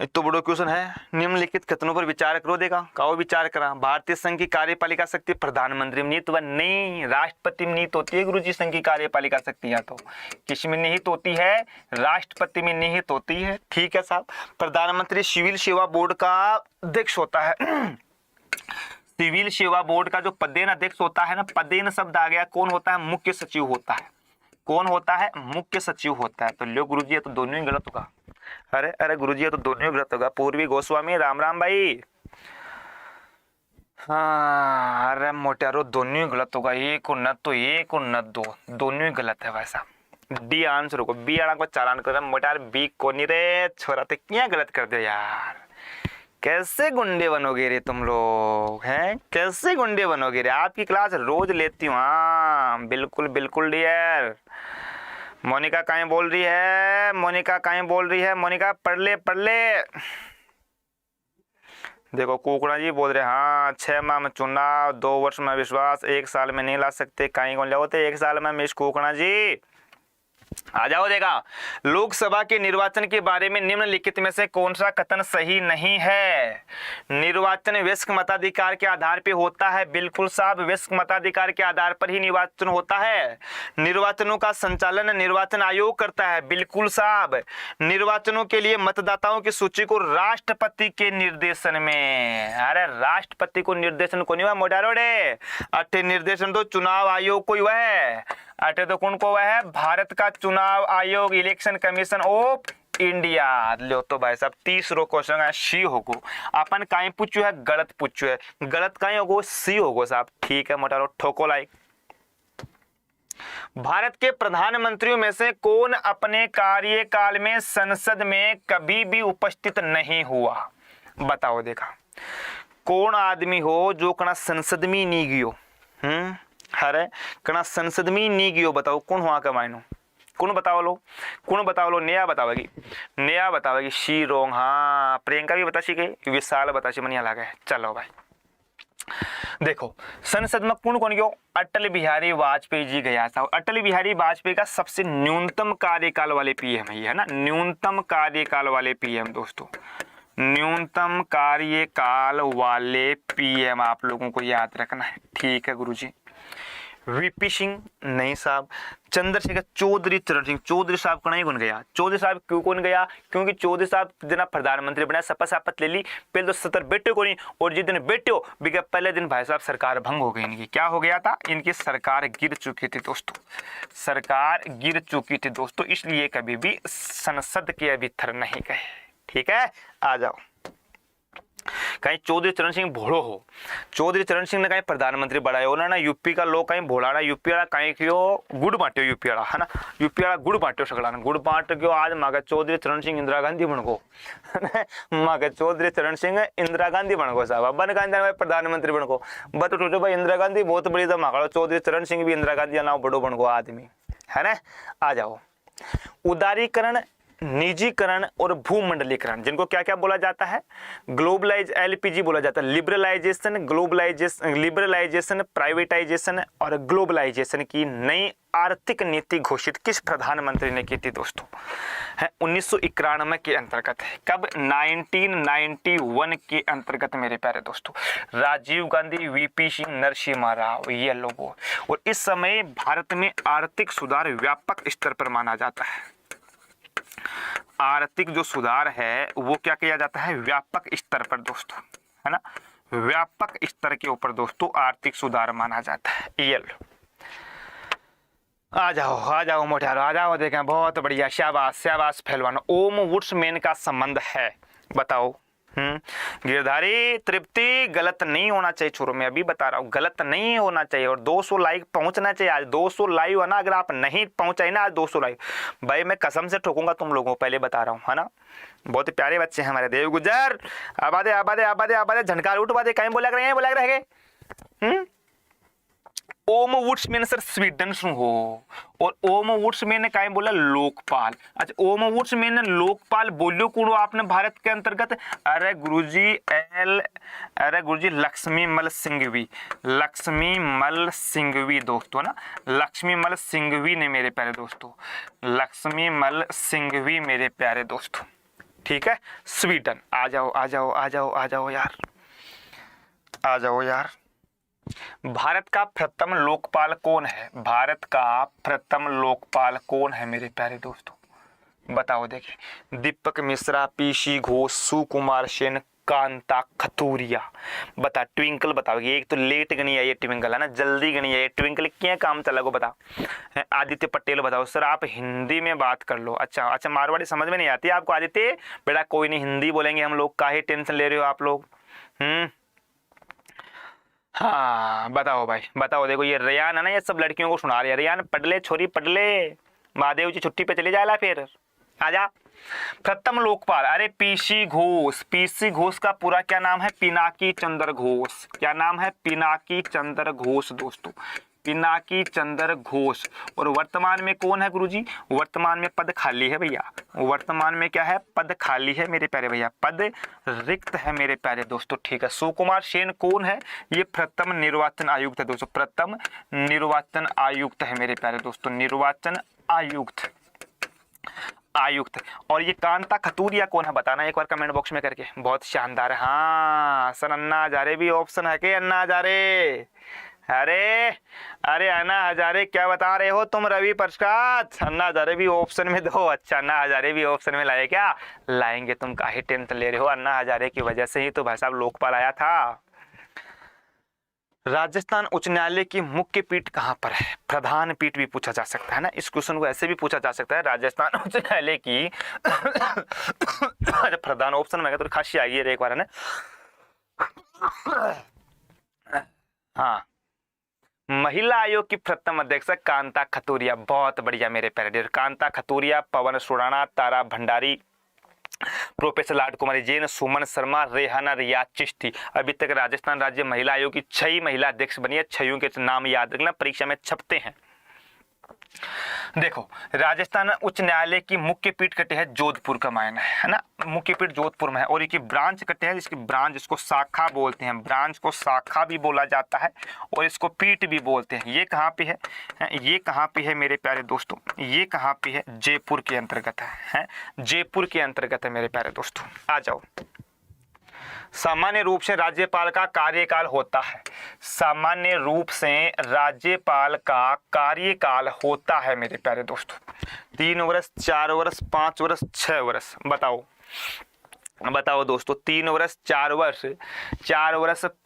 तो बड़ो क्वेश्चन है, निम्नलिखित कथनों पर विचार करो। देगा काओ विचार करा। भारतीय संघ की कार्यपालिका शक्ति प्रधानमंत्री में निहित व नहीं राष्ट्रपति में निहित होती है गुरुजी। संघ की कार्यपालिका शक्ति या तो किस में निहित होती है? राष्ट्रपति में निहित होती है। ठीक है साहब। प्रधानमंत्री सिविल सेवा बोर्ड का अध्यक्ष होता है। सिविल सेवा बोर्ड का जो पदेन अध्यक्ष होता है ना, पदेन शब्द आ गया, कौन होता है? मुख्य सचिव होता है। कौन होता है? मुख्य सचिव होता है। तो लो गुरुजी ये तो दोनों ही गलत होगा। अरे गुरुजी ये तो दोनों ही गलत होगा। पूर्वी गोस्वामी राम राम भाई। हाँ अरे मोटारो दोनों ही गलत होगा, एक और न दो, दोनों ही गलत है वैसा। डी आंसर होगा, बी आड़ा को चालान कर मोटार, बी को नहीं रे छोरा, तो क्या गलत कर दो यार। कैसे गुंडे बनोगे रे तुम लोग, हैं? कैसे गुंडे बनोगे रे? आपकी क्लास रोज लेती हूँ। हाँ बिल्कुल बिल्कुल डियर। मोनिका कहीं बोल रही है, मोनिका पढ़ ले। देखो कुकड़ा जी बोल रहे हैं, हाँ 6 माह में चुनाव, 2 वर्ष में विश्वास, 1 साल में नहीं ला सकते। कहीं कौन लाओते 1 साल में? मिस कुकड़ा जी आ जाओ। देगा लोकसभा के निर्वाचन के बारे में निम्नलिखित में से कौन सा कथन सही नहीं है? निर्वाचन वयस्क मताधिकार के आधार पे होता है। बिल्कुल साहब, वयस्क मताधिकार के आधार पर ही निर्वाचन होता है। निर्वाचनों का संचालन निर्वाचन आयोग करता है। बिल्कुल साहब। निर्वाचनों के लिए मतदाताओं की सूची को राष्ट्रपति के निर्देशन में, अरे राष्ट्रपति को निर्देशन को नहीं हुआ मोटारोड़े, अठे निर्देशन तो चुनाव आयोग को हुआ है। अटे तो कौन को हुआ है? भारत का चुनाव आयोग, इलेक्शन कमीशन ऑफ इंडिया। लो तो भाई साहब 30 क्वेश्चन है, सी होगो। अपन कहीं पूछो है, गलत पूछो है, गलत कहीं होगो, सी होगो साहब। ठीक है मोटारो ठोको लाइक। भारत के प्रधानमंत्रियों में से कौन अपने कार्यकाल में संसद में कभी भी उपस्थित नहीं हुआ? बताओ। देखा कौन आदमी हो जो कना संसद में नहीं गयो? अरे कना संसद में नहीं गयो, बताओ कौन हुआ का मायनो? कौन बताओ लो। नया बतावेगी शी रोंग। हाँ प्रियंका भी बता सी गई, विशाल बता सी, मनिया लगा है। चलो भाई देखो संसद में कौन गयो? अटल बिहारी वाजपेयी जी गया था। अटल बिहारी वाजपेयी का सबसे न्यूनतम कार्यकाल वाले पीएम है ना, न्यूनतम कार्यकाल वाले पीएम दोस्तों, न्यूनतम कार्यकाल वाले पीएम आप लोगों को याद रखना है। ठीक है गुरुजी। वीपी सिंह नहीं साहब। चंद्रशेखर चौधरी चरण सिंह, चौधरी साहब को नहीं कौन गया? चौधरी साहब क्यों कौन गया? क्योंकि चौधरी साहब जितना प्रधानमंत्री बना शपथ ले ली, पहले तो 70 बेटे को नहीं, और जिस दिन बेटे हो बिके पहले दिन भाई साहब सरकार भंग हो गई। इनकी क्या हो गया था? इनकी सरकार गिर चुकी थी दोस्तों, सरकार गिर चुकी थी दोस्तों, इसलिए कभी भी संसद के भीतर नहीं गए। ठीक है आ जाओ। कहीं चौधरी चरण सिंह भोड़ो हो, चौधरी चरण सिंह ने कहीं प्रधानमंत्री बढ़ाया उन्होंने, यूपी का लोग कहीं भोलाना, यूपी वाला कहीं क्यों गुड़ बांटो, यूपी वाला है ना, यूपी वाला गुड़ बांटो, सकला गुड़ बांट क्यों आज मांगा चौधरी चरण सिंह इंदिरा गांधी बन गो मांगा चौधरी चरण सिंह इंदिरा गांधी बन गो साहब, बन गांधी प्रधानमंत्री बन गो। बत टूटो भाई इंदिरा गांधी बहुत बड़ी तो मांगा चौधरी चरण सिंह भी इंदिरा गांधी नाव बड़ो बन गो आदमी, है ना। आ जाओ। उदारीकरण निजीकरण और भूमंडलीकरण, जिनको क्या क्या बोला जाता है, ग्लोबलाइज, LPG बोला जाता है, लिबरलाइजेशन, ग्लोबलाइजेशन, लिबरलाइजेशन, प्राइवेटाइजेशन और ग्लोबलाइजेशन की नई आर्थिक नीति घोषित किस प्रधानमंत्री ने की थी दोस्तों? है 1991 के अंतर्गत है। कब? 1991 के अंतर्गत मेरे प्यारे दोस्तों। राजीव गांधी, VP सिंह, नरसिम्हा राव, ये लोगों। और इस समय भारत में आर्थिक सुधार व्यापक स्तर पर माना जाता है। आर्थिक जो सुधार है वो क्या किया जाता है? व्यापक स्तर पर दोस्तों, है ना, व्यापक स्तर के ऊपर दोस्तों आर्थिक सुधार माना जाता है। ये लो, आ जाओ मोटारो, आ जाओ, देखें, बहुत बढ़िया, शाबाश शाबाश पहलवान। ओम वुड्समैन का संबंध है, बताओ। गिरधारी तृप्ति, गलत नहीं होना चाहिए छोरो, मैं अभी बता रहा हूँ, गलत नहीं होना चाहिए। और 200 लाइक पहुंचना चाहिए आज, 200 लाइव है ना। अगर आप नहीं पहुंचाए ना आज 200 लाइव, भाई मैं कसम से ठोकूंगा तुम लोगों को, पहले बता रहा हूँ, है ना। बहुत प्यारे बच्चे हैं हमारे। देव गुजर, आबादे आबादे आबादे आबादे, झनकार उठ बादे, कहीं बोला कर, बोला रहेंगे। ओम वुड्समैन सर स्वीडन से हो, और ओम वुड्समैन ने कहीं बोला लोकपाल। अच्छा, ओम वुड्समैन ने लोकपाल बोलियो कौन आपने भारत के अंतर्गत? अरे गुरुजी लक्ष्मी मल सिंघवी, लक्ष्मी मल सिंघवी दोस्तों, ना, लक्ष्मी मल सिंघवी ने मेरे प्यारे दोस्तों, लक्ष्मी मल सिंघवी मेरे प्यारे दोस्तों, ठीक है, स्वीडन। आ जाओ आ जाओ आ जाओ आ जाओ यार, आ जाओ यार। भारत का प्रथम लोकपाल कौन है? भारत का प्रथम लोकपाल कौन है मेरे प्यारे दोस्तों? बताओ। देखिए, दीपक मिश्रा, PC घोष, सुकुमार सेन, कांता खतूरिया। बता, ट्विंकल बताओगे। एक तो लेट गनी है ये ट्विंकल, है ना, जल्दी गनी है ये ट्विंकल, क्या काम चला को बता। आदित्य पटेल बताओ। सर आप हिंदी में बात कर लो। अच्छा, मारवाड़ी समझ में नहीं आती आपको आदित्य? बेटा कोई नहीं, हिंदी बोलेंगे हम लोग, काहे टेंशन ले रहे हो आप लोग। हाँ बताओ भाई, बताओ। देखो ये रियान है ना, ये सब लड़कियों को सुना रही है। रियान पढ़ ले छोरी, पढ़ ले, महादेव जी छुट्टी पे चले जाएगा फिर। आजा। प्रथम लोकपाल, अरे PC घोष। PC घोष का पूरा क्या नाम है? पिनाकी चंद्र घोष। क्या नाम है? पिनाकी चंद्र घोष दोस्तों, पिनाकी चंद्र घोष। और वर्तमान में कौन है गुरुजी? वर्तमान में पद खाली है भैया, वर्तमान में क्या है? पद खाली है मेरे प्यारे भैया, पद रिक्त है मेरे प्यारे दोस्तों, ठीक है। सुकुमार सेन कौन है? ये प्रथम निर्वाचन आयुक्त है दोस्तों, प्रथम निर्वाचन आयुक्त है मेरे प्यारे दोस्तों, निर्वाचन आयुक्त, आयुक्त। और ये कांता खतूरिया कौन है? बताना एक बार कमेंट बॉक्स में करके। बहुत शानदार है। हाँ सर, अन्ना हजारे भी ऑप्शन है के? अन्ना हजारे, अरे अन्ना हजारे क्या बता रहे हो तुम? रवि प्रसाद, अन्ना हजारे भी ऑप्शन में दो। अच्छा, अन्ना हजारे भी ऑप्शन में लाए क्या? लाएंगे, तुम काहे टेंशन ले रहे हो? अन्ना हजारे की वजह से ही तो भाई साहब लोकपाल आया था। राजस्थान उच्च न्यायालय की मुख्य पीठ कहाँ पर है? प्रधान पीठ भी पूछा जा सकता है ना, इस क्वेश्चन को ऐसे भी पूछा जा सकता है। राजस्थान उच्च न्यायालय की प्रधान ऑप्शन में तो खासी आई है एक बार, है ना। हाँ, महिला आयोग की प्रथम अध्यक्ष कांता खतूरिया। बहुत बढ़िया मेरे प्यारे, कांता खतूरिया, पवन सुराणा, तारा भंडारी, प्रोफेसर लाड कुमारी जैन, सुमन शर्मा, रेहाना रियाज चिश्ती। अभी तक राजस्थान राज्य महिला आयोग की 6 महिला अध्यक्ष बनी है। 6 के नाम याद रखना, परीक्षा में छपते हैं। देखो, राजस्थान उच्च न्यायालय की मुख्य पीठ कटे है जोधपुर का मायना है ना, मुख्य पीठ जोधपुर में है। और इसकी ब्रांच कटे हैं, जिसकी ब्रांच, इसको शाखा बोलते हैं, ब्रांच को शाखा भी बोला जाता है और इसको पीठ भी बोलते हैं। ये कहाँ पे है? ये कहाँ पे है मेरे प्यारे दोस्तों? ये कहाँ पे है? जयपुर के अंतर्गत है, जयपुर के अंतर्गत है मेरे प्यारे दोस्तों। आ जाओ। सामान्य रूप से राज्यपाल का कार्यकाल होता है, सामान्य रूप से राज्यपाल का कार्यकाल होता है मेरे प्यारे दोस्तों 3 वर्ष, 4 वर्ष, 5 वर्ष, 6 वर्ष। बताओ दोस्तों, 3 वर्ष, 4 वर्ष,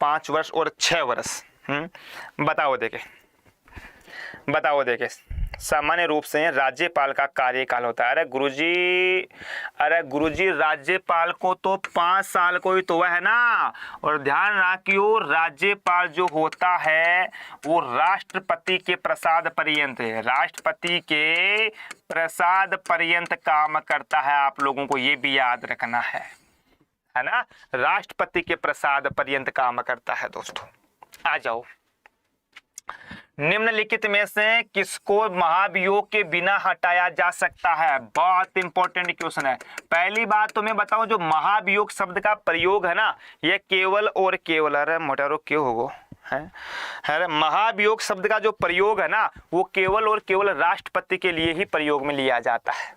5 वर्ष और 6 वर्ष। बताओ देखे सामान्य रूप से राज्यपाल का कार्यकाल होता है। अरे गुरुजी राज्यपाल को तो 5 साल को ही तो है ना। और ध्यान रखियो, राज्यपाल जो होता है वो राष्ट्रपति के प्रसाद पर्यंत है, राष्ट्रपति के प्रसाद पर्यंत काम करता है। आप लोगों को ये भी याद रखना है ना, राष्ट्रपति के प्रसाद पर्यंत काम करता है दोस्तों। आ जाओ। निम्नलिखित में से किसको महाभियोग के बिना हटाया जा सकता है? बहुत इंपॉर्टेंट क्वेश्चन है। पहली बात तो मैं बताऊं, जो महाभियोग शब्द का प्रयोग है ना, यह केवल और केवल, अरे मोटारो क्यों होगो है, महाभियोग शब्द का जो प्रयोग है ना, वो केवल और केवल राष्ट्रपति के लिए ही प्रयोग में लिया जाता है।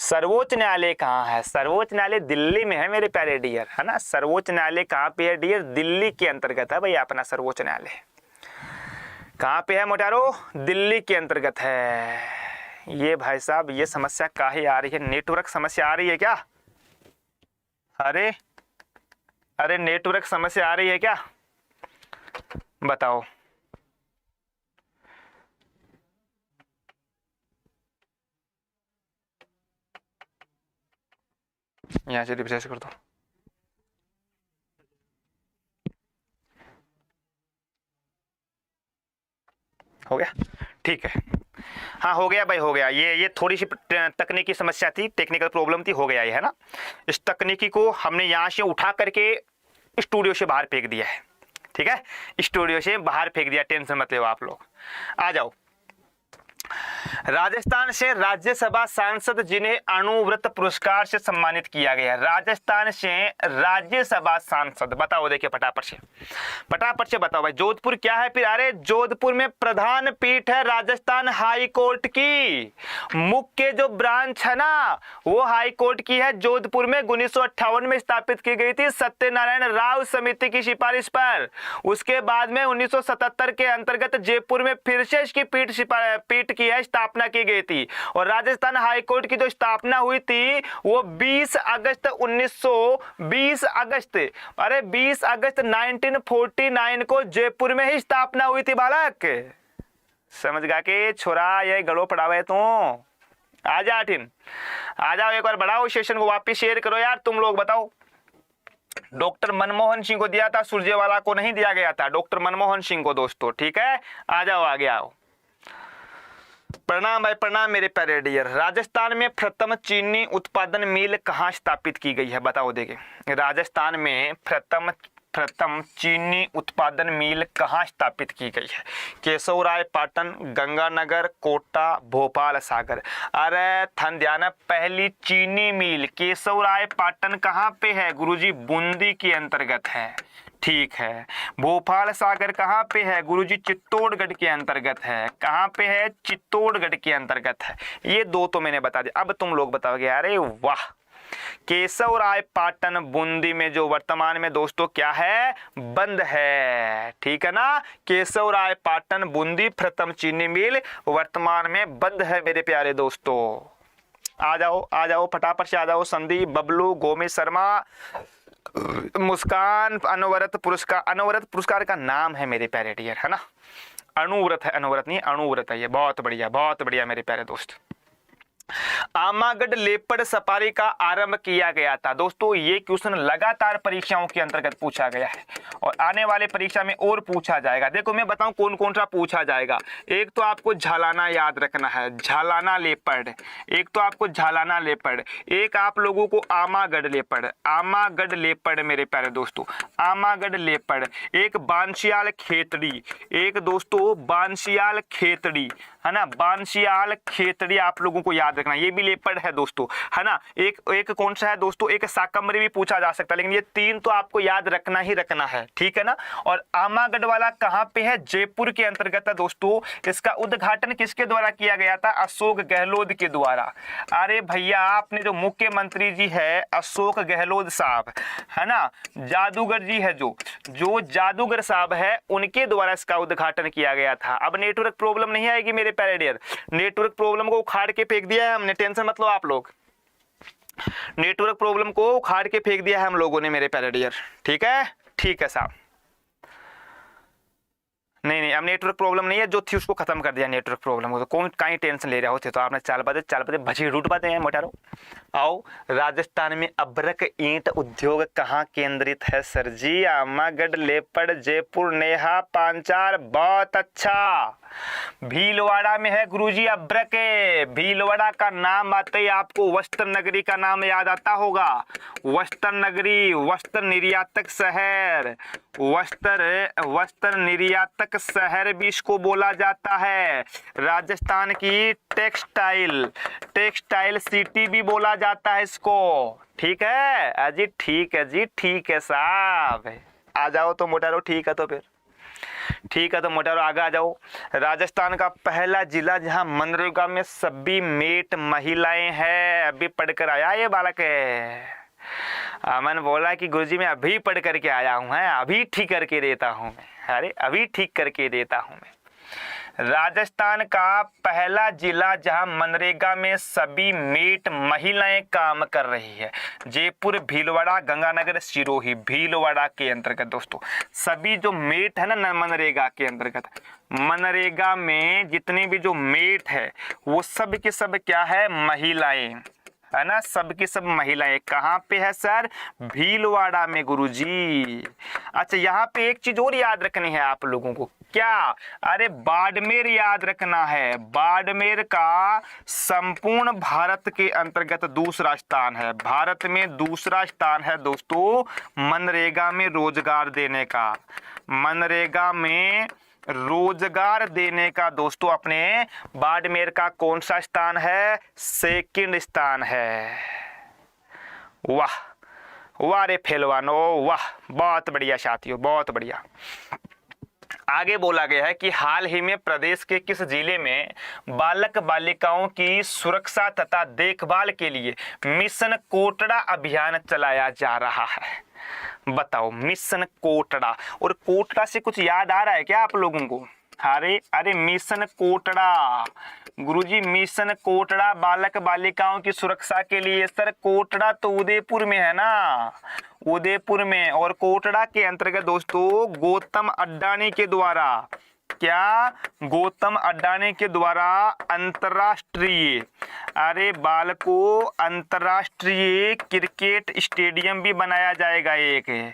सर्वोच्च न्यायालय कहाँ है? सर्वोच्च न्यायालय दिल्ली में है मेरे प्यारे डियर, है ना। सर्वोच्च न्यायालय कहाँ पे है डियर? दिल्ली के अंतर्गत है भैया अपना सर्वोच्च न्यायालय। कहाँ पे है मोटारो? दिल्ली के अंतर्गत है। ये भाई साहब ये समस्या काहे आ रही है? नेटवर्क समस्या आ रही है क्या? अरे नेटवर्क समस्या आ रही है क्या? बताओ। यहाँ से रिफ्रेश कर दो। हो गया? ठीक है, हाँ हो गया भाई, हो गया। ये थोड़ी सी तकनीकी समस्या थी, टेक्निकल प्रॉब्लम थी, हो गया ये, है ना। इस तकनीकी को हमने यहाँ से उठा करके स्टूडियो से बाहर फेंक दिया है, ठीक है। स्टूडियो से बाहर फेंक दिया, टेंशन मत लो आप लोग। आ जाओ। राजस्थान से राज्यसभा सांसद जिन्हें अणुव्रत पुरस्कार से सम्मानित किया गया। राजस्थान से राज्यसभा सांसद, बताओ, देखिए फटाफट से बताओ भाई। जोधपुर क्या है फिर? अरे जोधपुर में प्रधान पीठ है राजस्थान हाई कोर्ट की। मुख्य जो ब्रांच है ना, वो हाई कोर्ट की है जोधपुर में। 1958 में स्थापित की गई थी सत्यनारायण राव समिति की सिफारिश पर। उसके बाद में 1977 के अंतर्गत जयपुर में फिर से इसकी पीठ की है स्थापना की गई थी। और राजस्थान हाई कोर्ट की जो स्थापना हुई थी वो 20 अगस्त 1949 को जयपुर में ही स्थापना हुई थी। बालक समझ गा के छोरा, ये गड़ो पड़ावे तू। आ जा टीम, आ जाओ, एक बार बढ़ाओ सेशन को, वापिस शेयर करो यार तुम लोग। बताओ, डॉक्टर मनमोहन सिंह को दिया था, सुरजेवाला को नहीं दिया गया था, डॉक्टर मनमोहन सिंह को दोस्तों, ठीक है। आ जाओ, आगे आओ। प्रणाम भाई, प्रणाम मेरे प्यारे डियर। राजस्थान में प्रथम चीनी उत्पादन मिल कहाँ स्थापित की गई है? बताओ देखिए, राजस्थान में प्रथम चीनी उत्पादन मिल कहाँ स्थापित की गई है? केशवरायपाटन, गंगानगर, कोटा, भोपाल, सागर। अरे थन ध्यान, पहली चीनी मिल केशवरायपाटन कहाँ पे है गुरुजी? बूंदी के अंतर्गत है, ठीक है। भोपाल सागर कहाँ पे है गुरुजी? चित्तौड़गढ़ के अंतर्गत है। कहाँ पे है? चित्तौड़गढ़ के अंतर्गत है। ये दो तो मैंने बता दिया। अब तुम लोग बताओगे, अरे वाह, केशवरायपाटन बूंदी में जो वर्तमान में दोस्तों क्या है? बंद है, ठीक है ना। केशवरायपाटन बूंदी प्रथम चीनी मिल वर्तमान में बंद है मेरे प्यारे दोस्तों। आ जाओ फटाफट से आ जाओ। संदीप, बबलू, गोमी शर्मा, मुस्कान। अनवरत पुरस्कार का नाम है मेरे प्यारे डियर, है ना। अणुव्रत है, अनवरत नहीं, अणुव्रत है ये। बहुत बढ़िया मेरे प्यारे दोस्त। आमागढ़ लेपर्ड सफारी का आरंभ किया गया था। दोस्तों ये क्वेश्चन लगातार परीक्षाओं के अंतर्गत पूछा गया है और आने वाले परीक्षा में और पूछा जाएगा। देखो मैं बताऊं कौन कौन सा पूछा जाएगा। एक तो आपको झालाना याद रखना है, झालाना लेपर्ड। एक तो आपको झालाना लेपर्ड, एक आप लोगों को आमागढ़ लेपर्ड मेरे प्यारे दोस्तों, आमागढ़ लेपर्ड। एक बांसियाल खेतड़ी, एक दोस्तों बांसियाल खेतड़ी, है ना। बांसियाल खेतड़ी आप लोगों को याद रखना, ये भी लेपर्ड है दोस्तों, है ना। एक कौन सा है दोस्तों? एक शाकंभरी भी पूछा जा सकता है, लेकिन ये तीन तो आपको याद रखना ही रखना है, ठीक है ना। और आमागढ़ वाला कहाँ पे है? जयपुर के अंतर्गत है दोस्तों। इसका उद्घाटन किसके द्वारा किया गया था? अशोक गहलोत के द्वारा। अरे भैया आपने जो मुख्यमंत्री जी है अशोक गहलोत साहब, है ना, जादूगर जी है, जो जादूगर साहब है, उनके द्वारा इसका उद्घाटन किया गया था। अब नेटवर्क प्रॉब्लम नहीं आएगी मेरे प्यारे डियर, नेटवर्क प्रॉब्लम को उखाड़ के फेंक दिया है हमने, टेंशन मत लो आप लोग। नेटवर्क प्रॉब्लम को उखाड़ के फेंक दिया है हम लोगों ने मेरे प्यारे डियर, ठीक है साहब। नहीं अब नेटवर्क प्रॉब्लम नहीं है, जो थी उसको खत्म कर दिया नेटवर्क प्रॉब्लम को। तो कौन कहीं टेंशन ले रहे होते तो आपने चाल बजे भजी रूट बातें हैं मोटारो। आओ, राजस्थान में अभ्रक ईंट उद्योग कहाँ केंद्रित है सर जी? आमागढ़, लेपर्ड, जयपुर, नेहा, पांचाल। बहुत अच्छा, भीलवाड़ा में है गुरुजी अभ्रक। भीलवाड़ा का नाम आते ही आपको वस्त्र नगरी का नाम याद आता होगा। वस्त्र नगरी, वस्त्र निर्यातक शहर, वस्त्र निर्यातक शहर भी इसको बोला जाता है। राजस्थान की टेक्सटाइल सिटी भी बोला जाता है इसको। ठीक है अजी, ठीक है जी, ठीक है साहब। आ जाओ तो मोटारो, ठीक है तो फिर ठीक है तो मोटारो आगे आ जाओ। राजस्थान का पहला जिला जहां मनरेगा में सभी मेट महिलाएं हैं। अभी पढ़कर आया ये बालक है। अमन बोला कि गुरुजी मैं अभी पढ़ करके आया हूं, है अभी ठीक करके देता हूं मैं। अरे अभी ठीक करके देता हूं मैं। राजस्थान का पहला जिला जहां मनरेगा में सभी मेट महिलाएं काम कर रही है। जयपुर, भीलवाड़ा, गंगानगर, सिरोही, भीलवाड़ा के अंतर्गत दोस्तों सभी जो मेट है ना मनरेगा के अंतर्गत, मनरेगा में जितने भी जो मेट है वो सब के सब क्या है, महिलाएं है ना, सब की सब महिलाएं। कहाँ पे है सर, भीलवाड़ा में गुरुजी। अच्छा यहाँ पे एक चीज और याद रखनी है आप लोगों को, क्या, अरे बाड़मेर याद रखना है। बाड़मेर का संपूर्ण भारत के अंतर्गत दूसरा स्थान है। भारत में दूसरा स्थान है दोस्तों मनरेगा में रोजगार देने का। मनरेगा में रोजगार देने का दोस्तों अपने बाड़मेर का कौन सा स्थान है, सेकंड स्थान है। वाह वाह रे फेलवानो वाह, बहुत बढ़िया साथियों, बहुत बढ़िया। आगे बोला गया है कि हाल ही में प्रदेश के किस जिले में बालक बालिकाओं की सुरक्षा तथा देखभाल के लिए मिशन कोटड़ा अभियान चलाया जा रहा है। बताओ मिशन कोटड़ा, और कोटड़ा से कुछ याद आ रहा है क्या आप लोगों को? अरे मिशन कोटड़ा गुरुजी, मिशन कोटड़ा बालक बालिकाओं की सुरक्षा के लिए। सर कोटड़ा तो उदयपुर में है ना, उदयपुर में। और कोटड़ा के अंतर्गत दोस्तों गौतम अड्डानी के द्वारा, क्या गौतम अड्डानी के द्वारा अंतरराष्ट्रीय, अरे बालकों अंतरराष्ट्रीय क्रिकेट स्टेडियम भी बनाया जाएगा। एक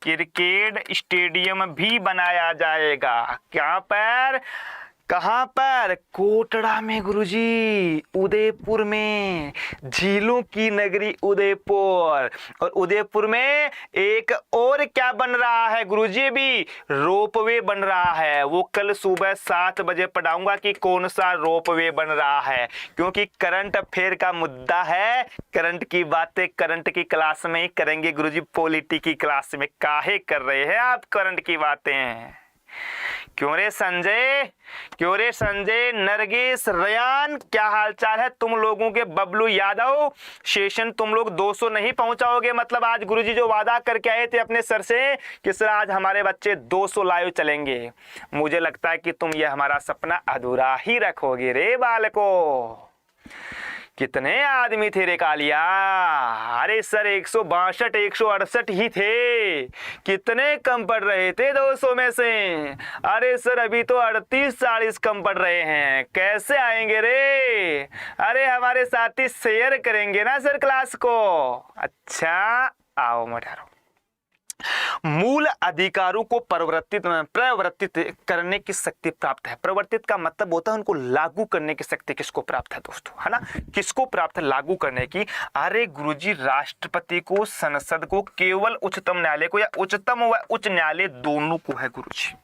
क्रिकेट स्टेडियम भी बनाया जाएगा। क्या पर, कहां पर, कोटड़ा में गुरुजी, उदयपुर में, झीलों की नगरी उदयपुर। और उदयपुर में एक और क्या बन रहा है गुरुजी, भी रोपवे बन रहा है। वो कल सुबह 7 बजे पढ़ाऊंगा कि कौन सा रोपवे बन रहा है, क्योंकि करंट अफेयर का मुद्दा है। करंट की बातें करंट की क्लास में ही करेंगे गुरुजी, पॉलिटी की क्लास में काहे कर रहे हैं आप करंट की बातें? क्यों रे संजय, क्यों रे संजय, नरगिस, रयान, क्या हालचाल है तुम लोगों के? बबलू यादव, सेशन तुम लोग 200 नहीं पहुंचाओगे, मतलब आज गुरुजी जो वादा करके आए थे अपने सर से कि सर आज हमारे बच्चे 200 लाइव चलेंगे, मुझे लगता है कि तुम ये हमारा सपना अधूरा ही रखोगे रे बालको। कितने आदमी थे रे कालिया? अरे सर 162 168 ही थे, कितने कम पड़ रहे थे 200 में से? अरे सर अभी तो 38-40 कम पड़ रहे हैं, कैसे आएंगे रे? अरे हमारे साथी शेयर करेंगे ना सर क्लास को। अच्छा आओ मोटारो। मूल अधिकारों को प्रवर्तित करने की शक्ति प्राप्त है। प्रवर्तित का मतलब होता है उनको लागू करने की शक्ति किसको प्राप्त है दोस्तों, है ना, किसको प्राप्त है लागू करने की? अरे गुरुजी राष्ट्रपति को, संसद को, केवल उच्चतम न्यायालय को, या उच्चतम व उच्च न्यायालय दोनों को है गुरुजी,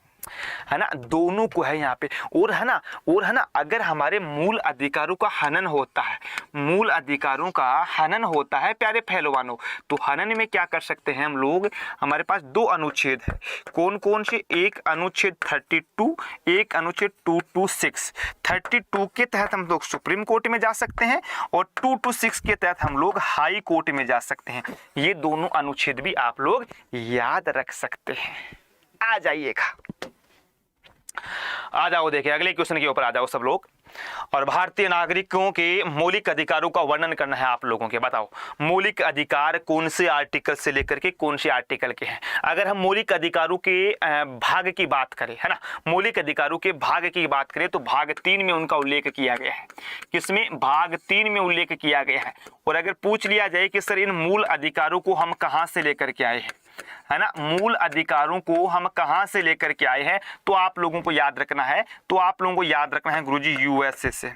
है ना, दोनों को है यहाँ पे। और है ना अगर हमारे मूल अधिकारों का हनन होता है, मूल अधिकारों का हनन होता है प्यारे पहलवानों, तो हनन में क्या कर सकते हैं हम लोग? हमारे पास 2 अनुच्छेद है। कौन कौन से? एक अनुच्छेद 32, एक अनुच्छेद 226। 32 के तहत हम लोग सुप्रीम कोर्ट में जा सकते हैं और 226 के तहत हम लोग हाई कोर्ट में जा सकते हैं। ये दोनों अनुच्छेद भी आप लोग याद रख सकते हैं। आ जाइएगा, आ जाओ, देखिए अगले क्वेश्चन के ऊपर आ जाओ सब लोग। और भारतीय नागरिकों के मौलिक अधिकारों का वर्णन करना है आप लोगों के। बताओ मौलिक अधिकार कौन से आर्टिकल से लेकर के कौन से आर्टिकल के हैं? अगर हम मौलिक अधिकारों के भाग की बात करें, है ना, मौलिक अधिकारों के भाग की बात करें तो भाग 3 में उनका उल्लेख किया गया है। किसमें? भाग 3 में उल्लेख किया गया है। और अगर पूछ लिया जाए कि सर इन मूल अधिकारों को हम कहां से लेकर के आए हैं, है ना, मूल अधिकारों को हम कहां से लेकर के आए हैं, तो आप लोगों को याद रखना है, तो आप लोगों को याद रखना है गुरुजी यूएसए से।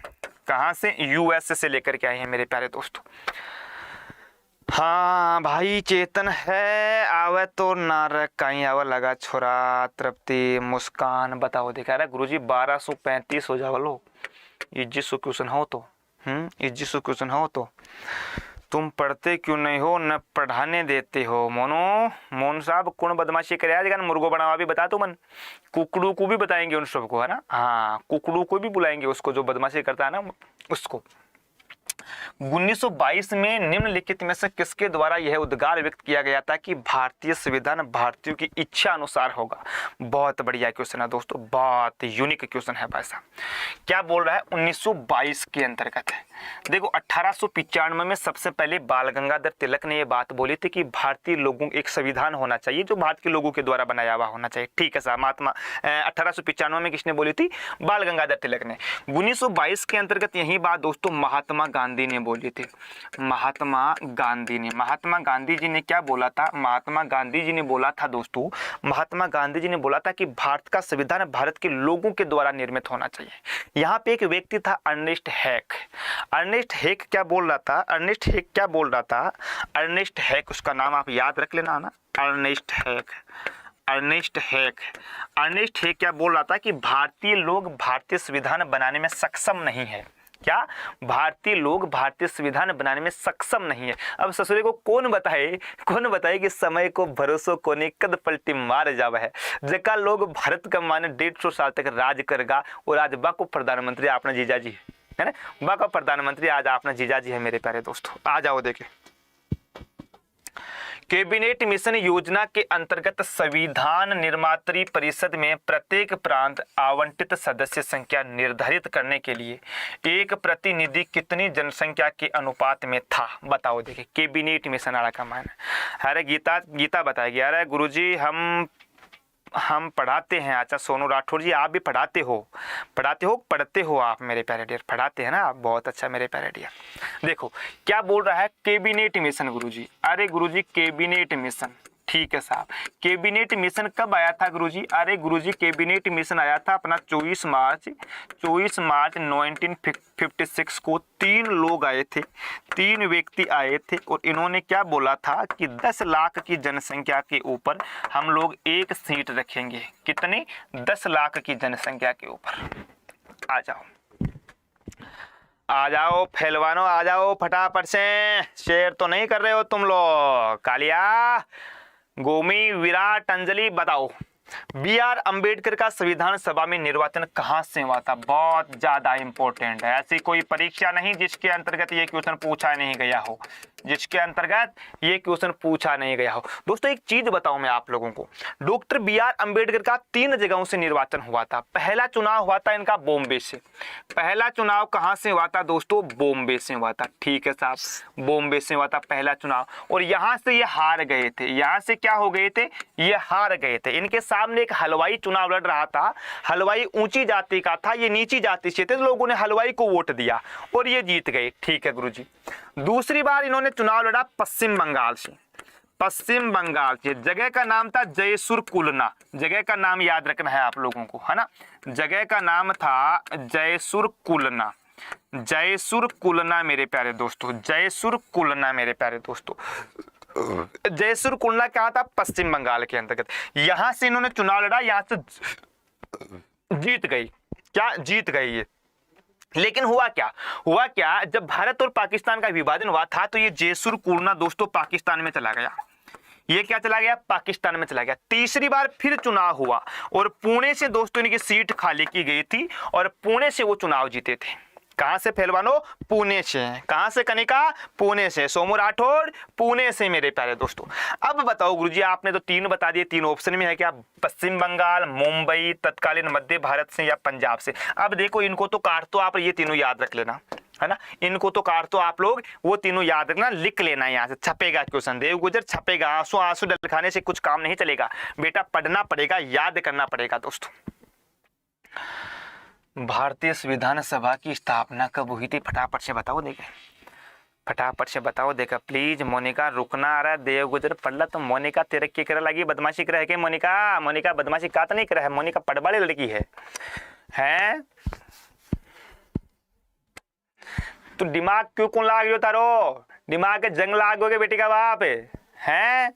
कहां से? यूएसए से लेकर के आए हैं मेरे प्यारे दोस्तों। हाँ भाई चेतन है आवे तो नारक कहीं आवा लगा छोरा तृप्ति मुस्कान बताओ दिखा रहा गुरुजी 1235 हो जाओ लो। इज्जिसु क्वेश्चन हो तो इज्जिसु क्वेश्चन हो तो तुम पढ़ते क्यों नहीं हो, न पढ़ाने देते हो। मोन साहब कौन बदमाशी करे आज मुर्गो बनावा भी बता तो मन, कुकड़ू को भी बताएंगे उन सबको, है ना, हाँ कुकड़ू को भी बुलाएंगे, उसको जो बदमाशी करता है ना उसको। 1922 में निम्नलिखित में से किसके द्वारा यह उद्गार व्यक्त किया गया था कि भारतीय संविधान भारतीयों की इच्छा अनुसार होगा। बहुत बढ़िया क्वेश्चन है दोस्तों, बहुत यूनिक क्वेश्चन है भाई साहब। क्या बोल रहा है 1922 के अंतर्गत है। देखो 1895 में सबसे पहले बाल गंगाधर तिलक ने यह बात बोली थी कि भारतीय लोगों एक संविधान होना चाहिए जो भारत के लोगों के द्वारा बनाया हुआ होना चाहिए। ठीक है साहब, महात्मा 1895 में किसने बोली थी? बाल गंगाधर तिलक ने। 1922 के अंतर्गत यही बात दोस्तों महात्मा गांधी ने बोली थी। महात्मा गांधी जी ने क्या बोला था? महात्मा गांधी जी ने बोला था दोस्तों, महात्मा गांधी जी ने बोला था कि भारत का संविधान भारत के लोगों के द्वारा निर्मित होना चाहिए। यहाँ पे एक व्यक्ति था अर्नेस्ट हैक। अर्नेस्ट हैक क्या बोल रहा था? अर्नेस्ट हैक उसका नाम आप याद रख लेना ना, अर्नेस्ट हैक क्या बोल रहा था कि भारतीय लोग भारतीय संविधान बनाने में सक्षम नहीं है। क्या? भारतीय लोग भारतीय संविधान बनाने में सक्षम नहीं है। अब ससुरे को कौन बताए कि समय को भरोसो कोने कद पलटी मार जावा है। जका लोग भारत का माने 150 साल तक राज करेगा और आज बाको प्रधानमंत्री अपना जीजा जी है ना, बाका प्रधानमंत्री आज अपना जीजा जी है मेरे प्यारे दोस्तों। आ जाओ देखे कैबिनेट मिशन योजना के अंतर्गत संविधान निर्मात्री परिषद में प्रत्येक प्रांत आवंटित सदस्य संख्या निर्धारित करने के लिए एक प्रतिनिधि कितनी जनसंख्या के अनुपात में था? बताओ देखिए कैबिनेट मिशन आला का मान। अरे गीता बताएगी। अरे गुरुजी हम पढ़ाते हैं। अच्छा सोनू राठौर जी आप भी पढ़ते हो आप मेरे प्यारे डियर, पढ़ाते हैं ना आप, बहुत अच्छा मेरे प्यारे डियर। देखो क्या बोल रहा है कैबिनेट मिशन गुरुजी। अरे गुरुजी कैबिनेट मिशन, ठीक है साहब, कैबिनेट मिशन कब आया था गुरुजी? अरे गुरुजी कैबिनेट मिशन आया था अपना 24 मार्च 1956 को। 3 लोग आए थे, 3 व्यक्ति आए थे और इन्होंने क्या बोला था कि 10 लाख की जनसंख्या के ऊपर हम लोग एक सीट रखेंगे। कितने? 10 लाख की जनसंख्या के ऊपर। आ जाओ पहलवानों, आ जाओ फटाफट से, शेयर तो नहीं कर रहे हो तुम लोग। कालिया, गोमी, विराट, अंजलि बताओ बी.आर. अंबेडकर का संविधान सभा में निर्वाचन कहां से हुआ था? बहुत ज्यादा इंपॉर्टेंट है। ऐसी कोई परीक्षा नहीं जिसके अंतर्गत ये क्वेश्चन पूछा नहीं गया हो, दोस्तों एक चीज बताऊं मैं आप लोगों को, डॉक्टर बी.आर. अंबेडकर का 3 जगहों से निर्वाचन हुआ था। पहला चुनाव हुआ था इनका बॉम्बे से। पहला चुनाव कहां से हुआ था दोस्तों? बॉम्बे से हुआ था। ठीक है साहब, बॉम्बे से हुआ था पहला चुनाव और यहां से ये हार गए थे। यहां से क्या हो गए थे? ये हार गए थे। इनके सामने एक हलवाई चुनाव लड़ रहा था। हलवाई ऊंची जाति का था, ये नीची जाति से थे, तो लोगों ने हलवाई को वोट दिया और ये जीत गए। ठीक है गुरुजी। दूसरी बार इन्होंने चुनाव लड़ा पश्चिम बंगाल से। जगह का नाम था जयसुर कुलना। जगह का नाम याद रखना है आप लोगों को, है ना। जगह का नाम था जयसुर कुलना मेरे प्यारे दोस्तों, जयसुर कुलना क्या था? पश्चिम बंगाल के अंतर्गत। यहां से इन्होंने चुनाव लड़ा, यहां से जीत गई। क्या? जीत गई ये। लेकिन हुआ क्या जब भारत और पाकिस्तान का विभाजन हुआ था तो ये जयसुर कुलना दोस्तों पाकिस्तान में चला गया। ये क्या चला गया? पाकिस्तान में चला गया। तीसरी बार फिर चुनाव हुआ और पुणे से दोस्तों इनकी सीट खाली की गई थी और पुणे से वो चुनाव जीते थे। कहां से पहलवानों? पुणे से। कहां से कनिका? पुणे से। सोमू राठौर पुणे से मेरे प्यारे दोस्तों। अब बताओ गुरुजी आपने तो 3 बता दिए, 3 ऑप्शन में है क्या? पश्चिम बंगाल, मुंबई, तत्कालीन मध्य भारत से या पंजाब से। अब देखो इनको तो काट तो आप ये तीनों याद रख लेना, है ना। इनको तो काट तो आप लोग वो तीनों याद रखना, लिख लेना। यहाँ से छपेगा क्वेश्चन, देव गुजर छपेगा। आंसू डलखाने से कुछ काम नहीं चलेगा बेटा, पढ़ना पड़ेगा, याद करना पड़ेगा दोस्तों। भारतीय संविधान सभा की स्थापना कब हुई थी? फटाफट से बताओ देखें। फटाफट से बताओ। देखा प्लीज मोनिका रुकना आ रहा है। देव गुजर पढ़ला तो मोनिका तेरे की करे लगी बदमाशी कर है के मोनिका? मोनिका बदमाशी का तो नहीं कर है, मोनिका पढ़वाली लड़की है हैं? तू दिमाग क्यों कौन लाग रही तारो? दिमाग के जंग लागोगे बेटी का बाप है?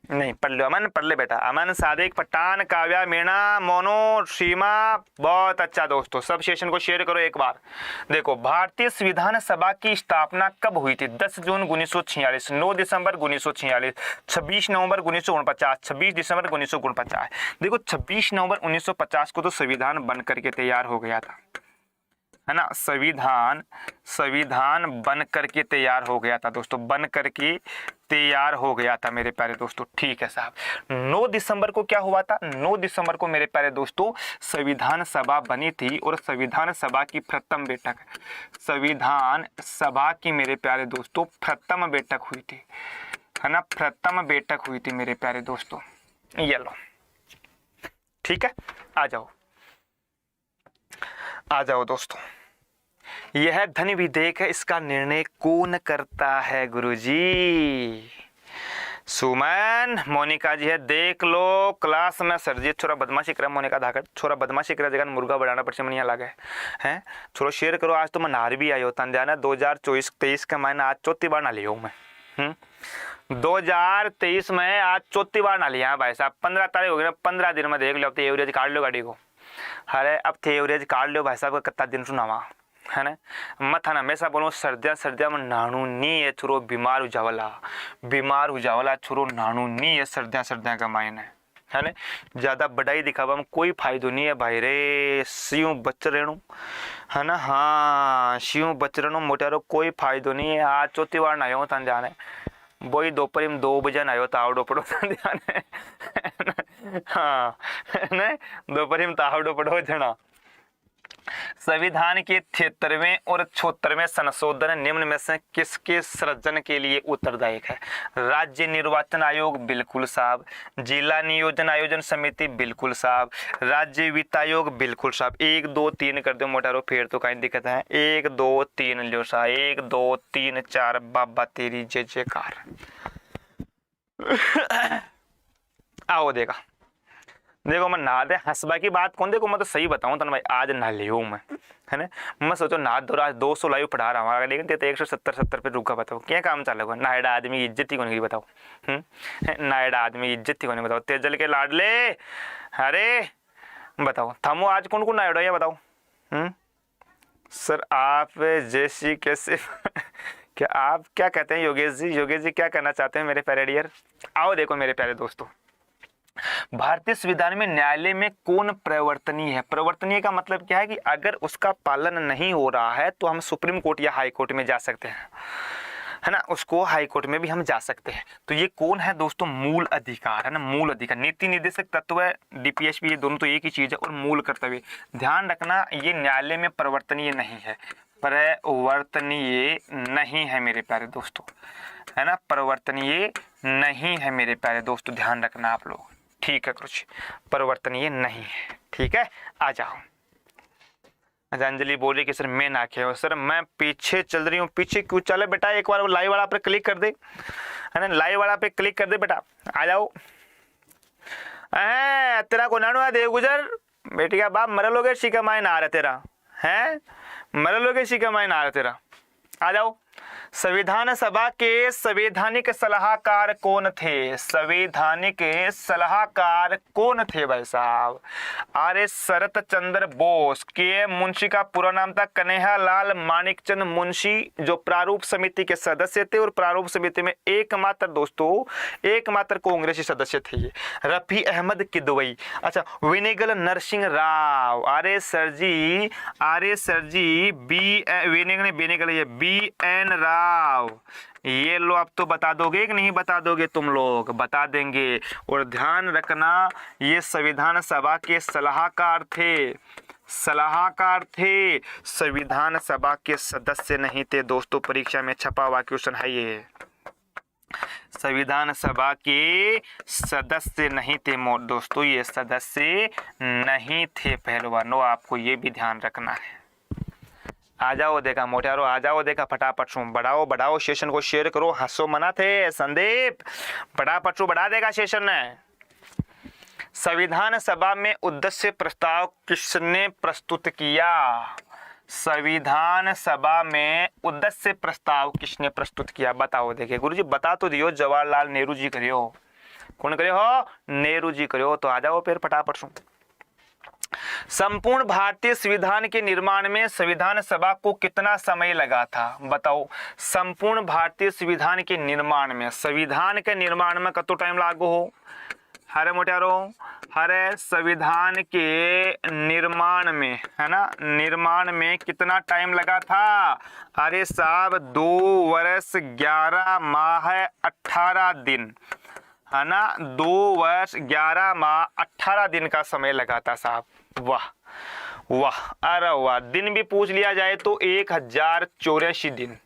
नहीं पढ़ लो अमन, पढ़ ले बेटा। अमन, सादिक, पठान, काव्या, मीणा, मोनो, सीमा, बहुत अच्छा दोस्तों। सब सेशन को शेयर करो एक बार। देखो भारतीय संविधान सभा की स्थापना कब हुई थी? 10 जून 1946, 9 दिसंबर 1946, 26 नवंबर 1949, 26 दिसंबर 1949। देखो 26 नवंबर 1950 को तो संविधान बन करके तैयार हो गया था, है ना। संविधान बन करके तैयार हो गया था दोस्तों, बन करके तैयार हो गया था मेरे प्यारे दोस्तों। ठीक है साहब। 9 दिसंबर को क्या हुआ था? 9 दिसंबर को मेरे प्यारे दोस्तों संविधान सभा बनी थी और संविधान सभा की प्रथम बैठक, संविधान सभा की मेरे प्यारे दोस्तों प्रथम बैठक हुई थी, है ना। प्रथम बैठक हुई थी मेरे प्यारे दोस्तों। ये लो ठीक है, आ जाओ दोस्तों। यह धन विधेयक है, इसका निर्णय कौन करता है गुरुजी? सुमन, मोनिका जी है, देख लो क्लास में। सर जी छोरा बदमाशी करे, मोनिका धाकड़ छोरा बदमाशी करे जगह मुर्गा बढ़ाना पड़ मनिया लागे हैं। छोरो शेयर करो। आज तो मैं नार भी आयो तन ध्यान 2024-23 का महीना आज चौथी बार ना लियो मैं। 2023 में आज चौथी बार ना लिया भाई साहब। 15 तारीख हो गई ना, 15 दिन में देख लो। अब तो एवरेज काट लो गाड़ी को। अरे अब तो एवरेज काट लो भाई साहब का कितना दिन सुनावा, है ना। मत है ना हमेशा बोलो सर्दिया में नानू नहीं है छुरो, बीमार हो जावला छुरो, नानू नहीं है सर्दिया का मायने, है ना। ज़्यादा बढ़ाई दिखावा में कोई फायदो नहीं है भाई रे। सियों बच रहनु, है ना। हाँ सियों बच रहनु मोटारो, कोई फायदो नहीं है। आज चौथी बार नायो तन जाने वही दोपहर में 2 बजे नायो तावड़ो पड़ो तन जाने हाँ ना, दोपहर में तावड़ो पड़ो जना। संविधान के 73वें और 74वें संशोधन निम्न में से किसके सृजन के लिए उत्तरदायक है? राज्य निर्वाचन आयोग बिल्कुल साहब, जिला नियोजन आयोजन समिति बिल्कुल साहब, राज्य वित्त आयोग बिल्कुल साहब। 1 2 3 कर दो मोटारो, फिर तो कहीं दिक्कत है। 1 2 3 लो सा, 1 2 3 4 बाबा तेरी जय जयकार। आओ देखो मैं नहा दे हंसबा की बात कौन, देखो मैं तो सही बताऊं तन भाई, आज नहा लियो मैं, है ना। मैं सोचो नहा दो, आज 200 लाइव पढ़ा रहा हूँ, लेकिन तो 170 पे रुका। बताओ क्या काम चलेगा? नायडा आदमी की इज्जत ही कौन की बताओ? नायडा आदमी की इज्जत ही कौन बताओ? तेजल के लाडले, अरे बताओ थमो आज कौन कौन नायडा ये बताओ। सर आप जैसी कैसे क्या आप क्या कहते हैं योगेश जी क्या कहना चाहते हैं मेरे प्यारे डियर? आओ देखो मेरे प्यारे दोस्तों, भारतीय संविधान में न्यायालय में कौन प्रवर्तनीय है? प्रवर्तनीय का मतलब क्या है कि अगर उसका पालन नहीं हो रहा है तो हम सुप्रीम कोर्ट या हाई कोर्ट में जा सकते हैं, है ना। उसको हाई कोर्ट में भी हम जा सकते हैं। तो ये कौन है दोस्तों? मूल अधिकार, है ना। मूल अधिकार, नीति निर्देशक तत्व, डीपीएसपी, ये दोनों तो एक ही चीज है। और मूल कर्तव्य, ध्यान रखना ये न्यायालय में प्रवर्तनीय नहीं है, प्रवर्तनीय नहीं है मेरे प्यारे दोस्तों, है ना। प्रवर्तनीय नहीं है मेरे प्यारे दोस्तों, ध्यान रखना आप लोग, ठीक है। कुछ परिवर्तनीय नहीं है, ठीक है। आ जाओ। अंजलि बोल रही कि सर मैं ना खेल, सर मैं पीछे चल रही हूँ। पीछे क्यों चले बेटा? एक बार लाइव वाला पे क्लिक कर दे, है ना। लाइव वाला पे क्लिक कर दे बेटा, आ जाओ। तेरा को नानू है देव गुजर बेटी का बाप, मरे लोगे शिका माइन आ रहा तेरा, है मरे लोगे शिका माइन आ रहा तेरा। आ जाओ। संविधान सभा के संवैधानिक सलाहकार कौन थे? संवैधानिक सलाहकार कौन थे भाई साहब? आर्य शरत चंद्र बोस। के मुंशी का पूरा नाम था कन्हैया लाल मानिकचंद मुंशी, जो प्रारूप समिति के सदस्य थे। और प्रारूप समिति में एकमात्र दोस्तों, एकमात्र कांग्रेसी सदस्य थे ये। रफी अहमद किदवई। अच्छा, विनेगल नरसिंह राव। आर्य सर जी बी एन राव। ये लो, अब तो बता दोगे कि नहीं बता दोगे? तुम लोग बता देंगे। और ध्यान रखना ये संविधान सभा के सलाहकार थे, संविधान सभा के सदस्य नहीं थे दोस्तों। परीक्षा में छपा हुआ क्वेश्चन है ये, संविधान सभा के सदस्य नहीं थे दोस्तों, ये सदस्य नहीं थे पहलवानों, आपको ये भी ध्यान रखना है। आ जाओ देखा मोटियारो, आ जाओ देखा फटाफट शू बढ़ाओ बढ़ाओ, सेशन को शेयर करो, हंसो मना थे संदीप, फटाफट शू बढ़ा देगा सेशन ने। संविधान सभा में उद्देश्य प्रस्ताव किसने प्रस्तुत किया? संविधान सभा में उद्देश्य प्रस्ताव किसने प्रस्तुत किया? बताओ। देखिए गुरुजी बता तो दियो, जवाहरलाल नेहरू जी करियो। कौन करियो हो? नेहरू जी करियो। तो आ जाओ फिर फटाफट शू। संपूर्ण भारतीय संविधान के निर्माण में संविधान सभा को कितना समय लगा था? बताओ। संपूर्ण भारतीय संविधान के निर्माण में, संविधान के निर्माण में कतो टाइम लागू हो? हरे मोटियारो, हरे संविधान के निर्माण में, है ना, निर्माण में कितना टाइम लगा था? अरे साहब 2 वर्ष 11 माह 18 दिन, है ना, 2 वर्ष 11 माह 18 दिन का समय लगा था साहब। वाह वाह, अरे वाह। दिन भी पूछ लिया जाए तो 1084 दिन,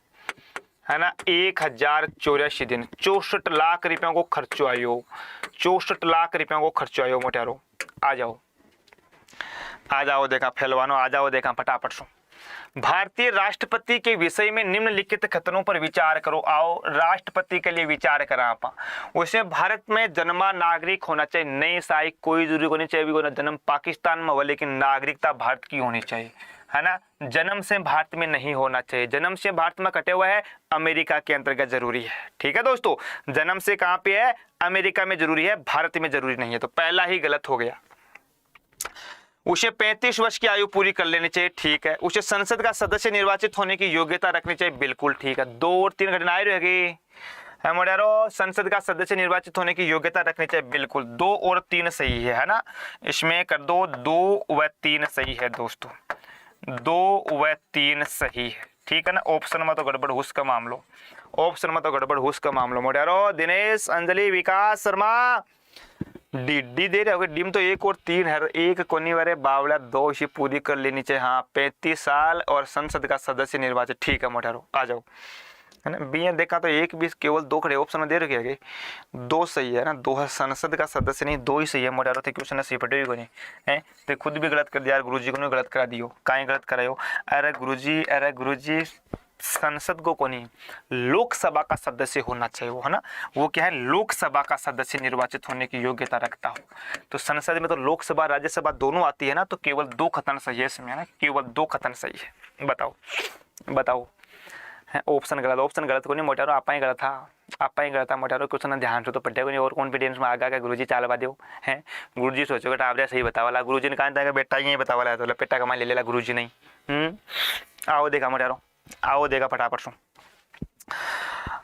है ना, 1084 दिन, 64 लाख रुपयों को खर्चो आयो, 64 लाख रुपयों को खर्चो आयो मोटियारो। आ जाओ आ जाओ देखा पहलवानों, आ जाओ देखा फटाफट सो। भारतीय राष्ट्रपति के विषय में निम्नलिखित कथनों पर विचार करो। आओ राष्ट्रपति के लिए विचार करा आप। उसे भारत में जन्मा नागरिक होना चाहिए, नहीं साई कोई जरूरी होनी चाहिए, भी जन्म पाकिस्तान में हो लेकिन नागरिकता भारत की होनी चाहिए, है ना। जन्म से भारत में नहीं होना चाहिए, जन्म से भारत में कटे हुआ है, अमेरिका के अंतर्गत जरूरी है। ठीक है दोस्तों, जन्म से कहां पे है? अमेरिका में जरूरी है, भारत में जरूरी नहीं है। तो पहला ही गलत हो गया। उसे 35 वर्ष की आयु पूरी कर लेनी चाहिए, ठीक है। उसे संसद का सदस्य निर्वाचित होने की योग्यता रखनी चाहिए, बिल्कुल ठीक है। 2 और 3 घटनाएं रहेगी मोटियारो, संसद का सदस्य निर्वाचित होने की योग्यता रखनी चाहिए, बिल्कुल। 2 और 3 सही है ना, इसमें कर दो 2 व 3 सही है दोस्तों, 2 व 3 सही है, ठीक है ना। ऑप्शन में तो गड़बड़ हुस का मामलो, ऑप्शन में तो गड़बड़ हुस का मामलो मोटियारो। दिनेश, अंजलि, विकास शर्मा, डी दे रहे हो, डिम तो 1 और 3 है, 1 कोनी वाले बावला 2 इसी पूरी कर लेनी चाहिए। हाँ 35 साल और संसद का सदस्य निर्वाचित, ठीक है मोटियारो। आ जाओ, है ना। बी देखा तो 1 20 केवल 2 खड़े ऑप्शन में दे रखे, 2 सही है ना, 2 है संसद का सदस्य नहीं, 2 ही सही है मोटियारो। थे क्वेश्चन सीपटे को नहीं है, तो खुद भी गलत कर दिया यार, गुरुजी को नहीं गलत करा दियो, काहे गलत करायो? अरे गुरुजी संसद को कोनी, लोकसभा का सदस्य होना चाहिए वो, है ना। वो क्या है? लोकसभा का सदस्य निर्वाचित होने की योग्यता रखता हो। तो संसद में तो लोकसभा राज्यसभा दोनों आती है ना, तो केवल 2 कथन सही है इसमें, है ना, केवल 2 कथन सही है। बताओ बताओ, है ऑप्शन गलत, ऑप्शन गलत को नहीं मोटियारो, आपा ही गलत था, आपा ही गलत था मोटियारो। क्वेश्चन ध्यान से तो पढ़े को नहीं, और कॉन्फिडेंस में आगा क्या गुरुजी चाल बा दो है। गुरुजी सोचो बेटा आप सही बतावाला, गुरुजी ने कहा था बेटा ये बतावाला, तो बेटा कमा ले लेला गुरुजी नहीं। आओ देखा मोटियारो, आओ देखा फटाफट सुन,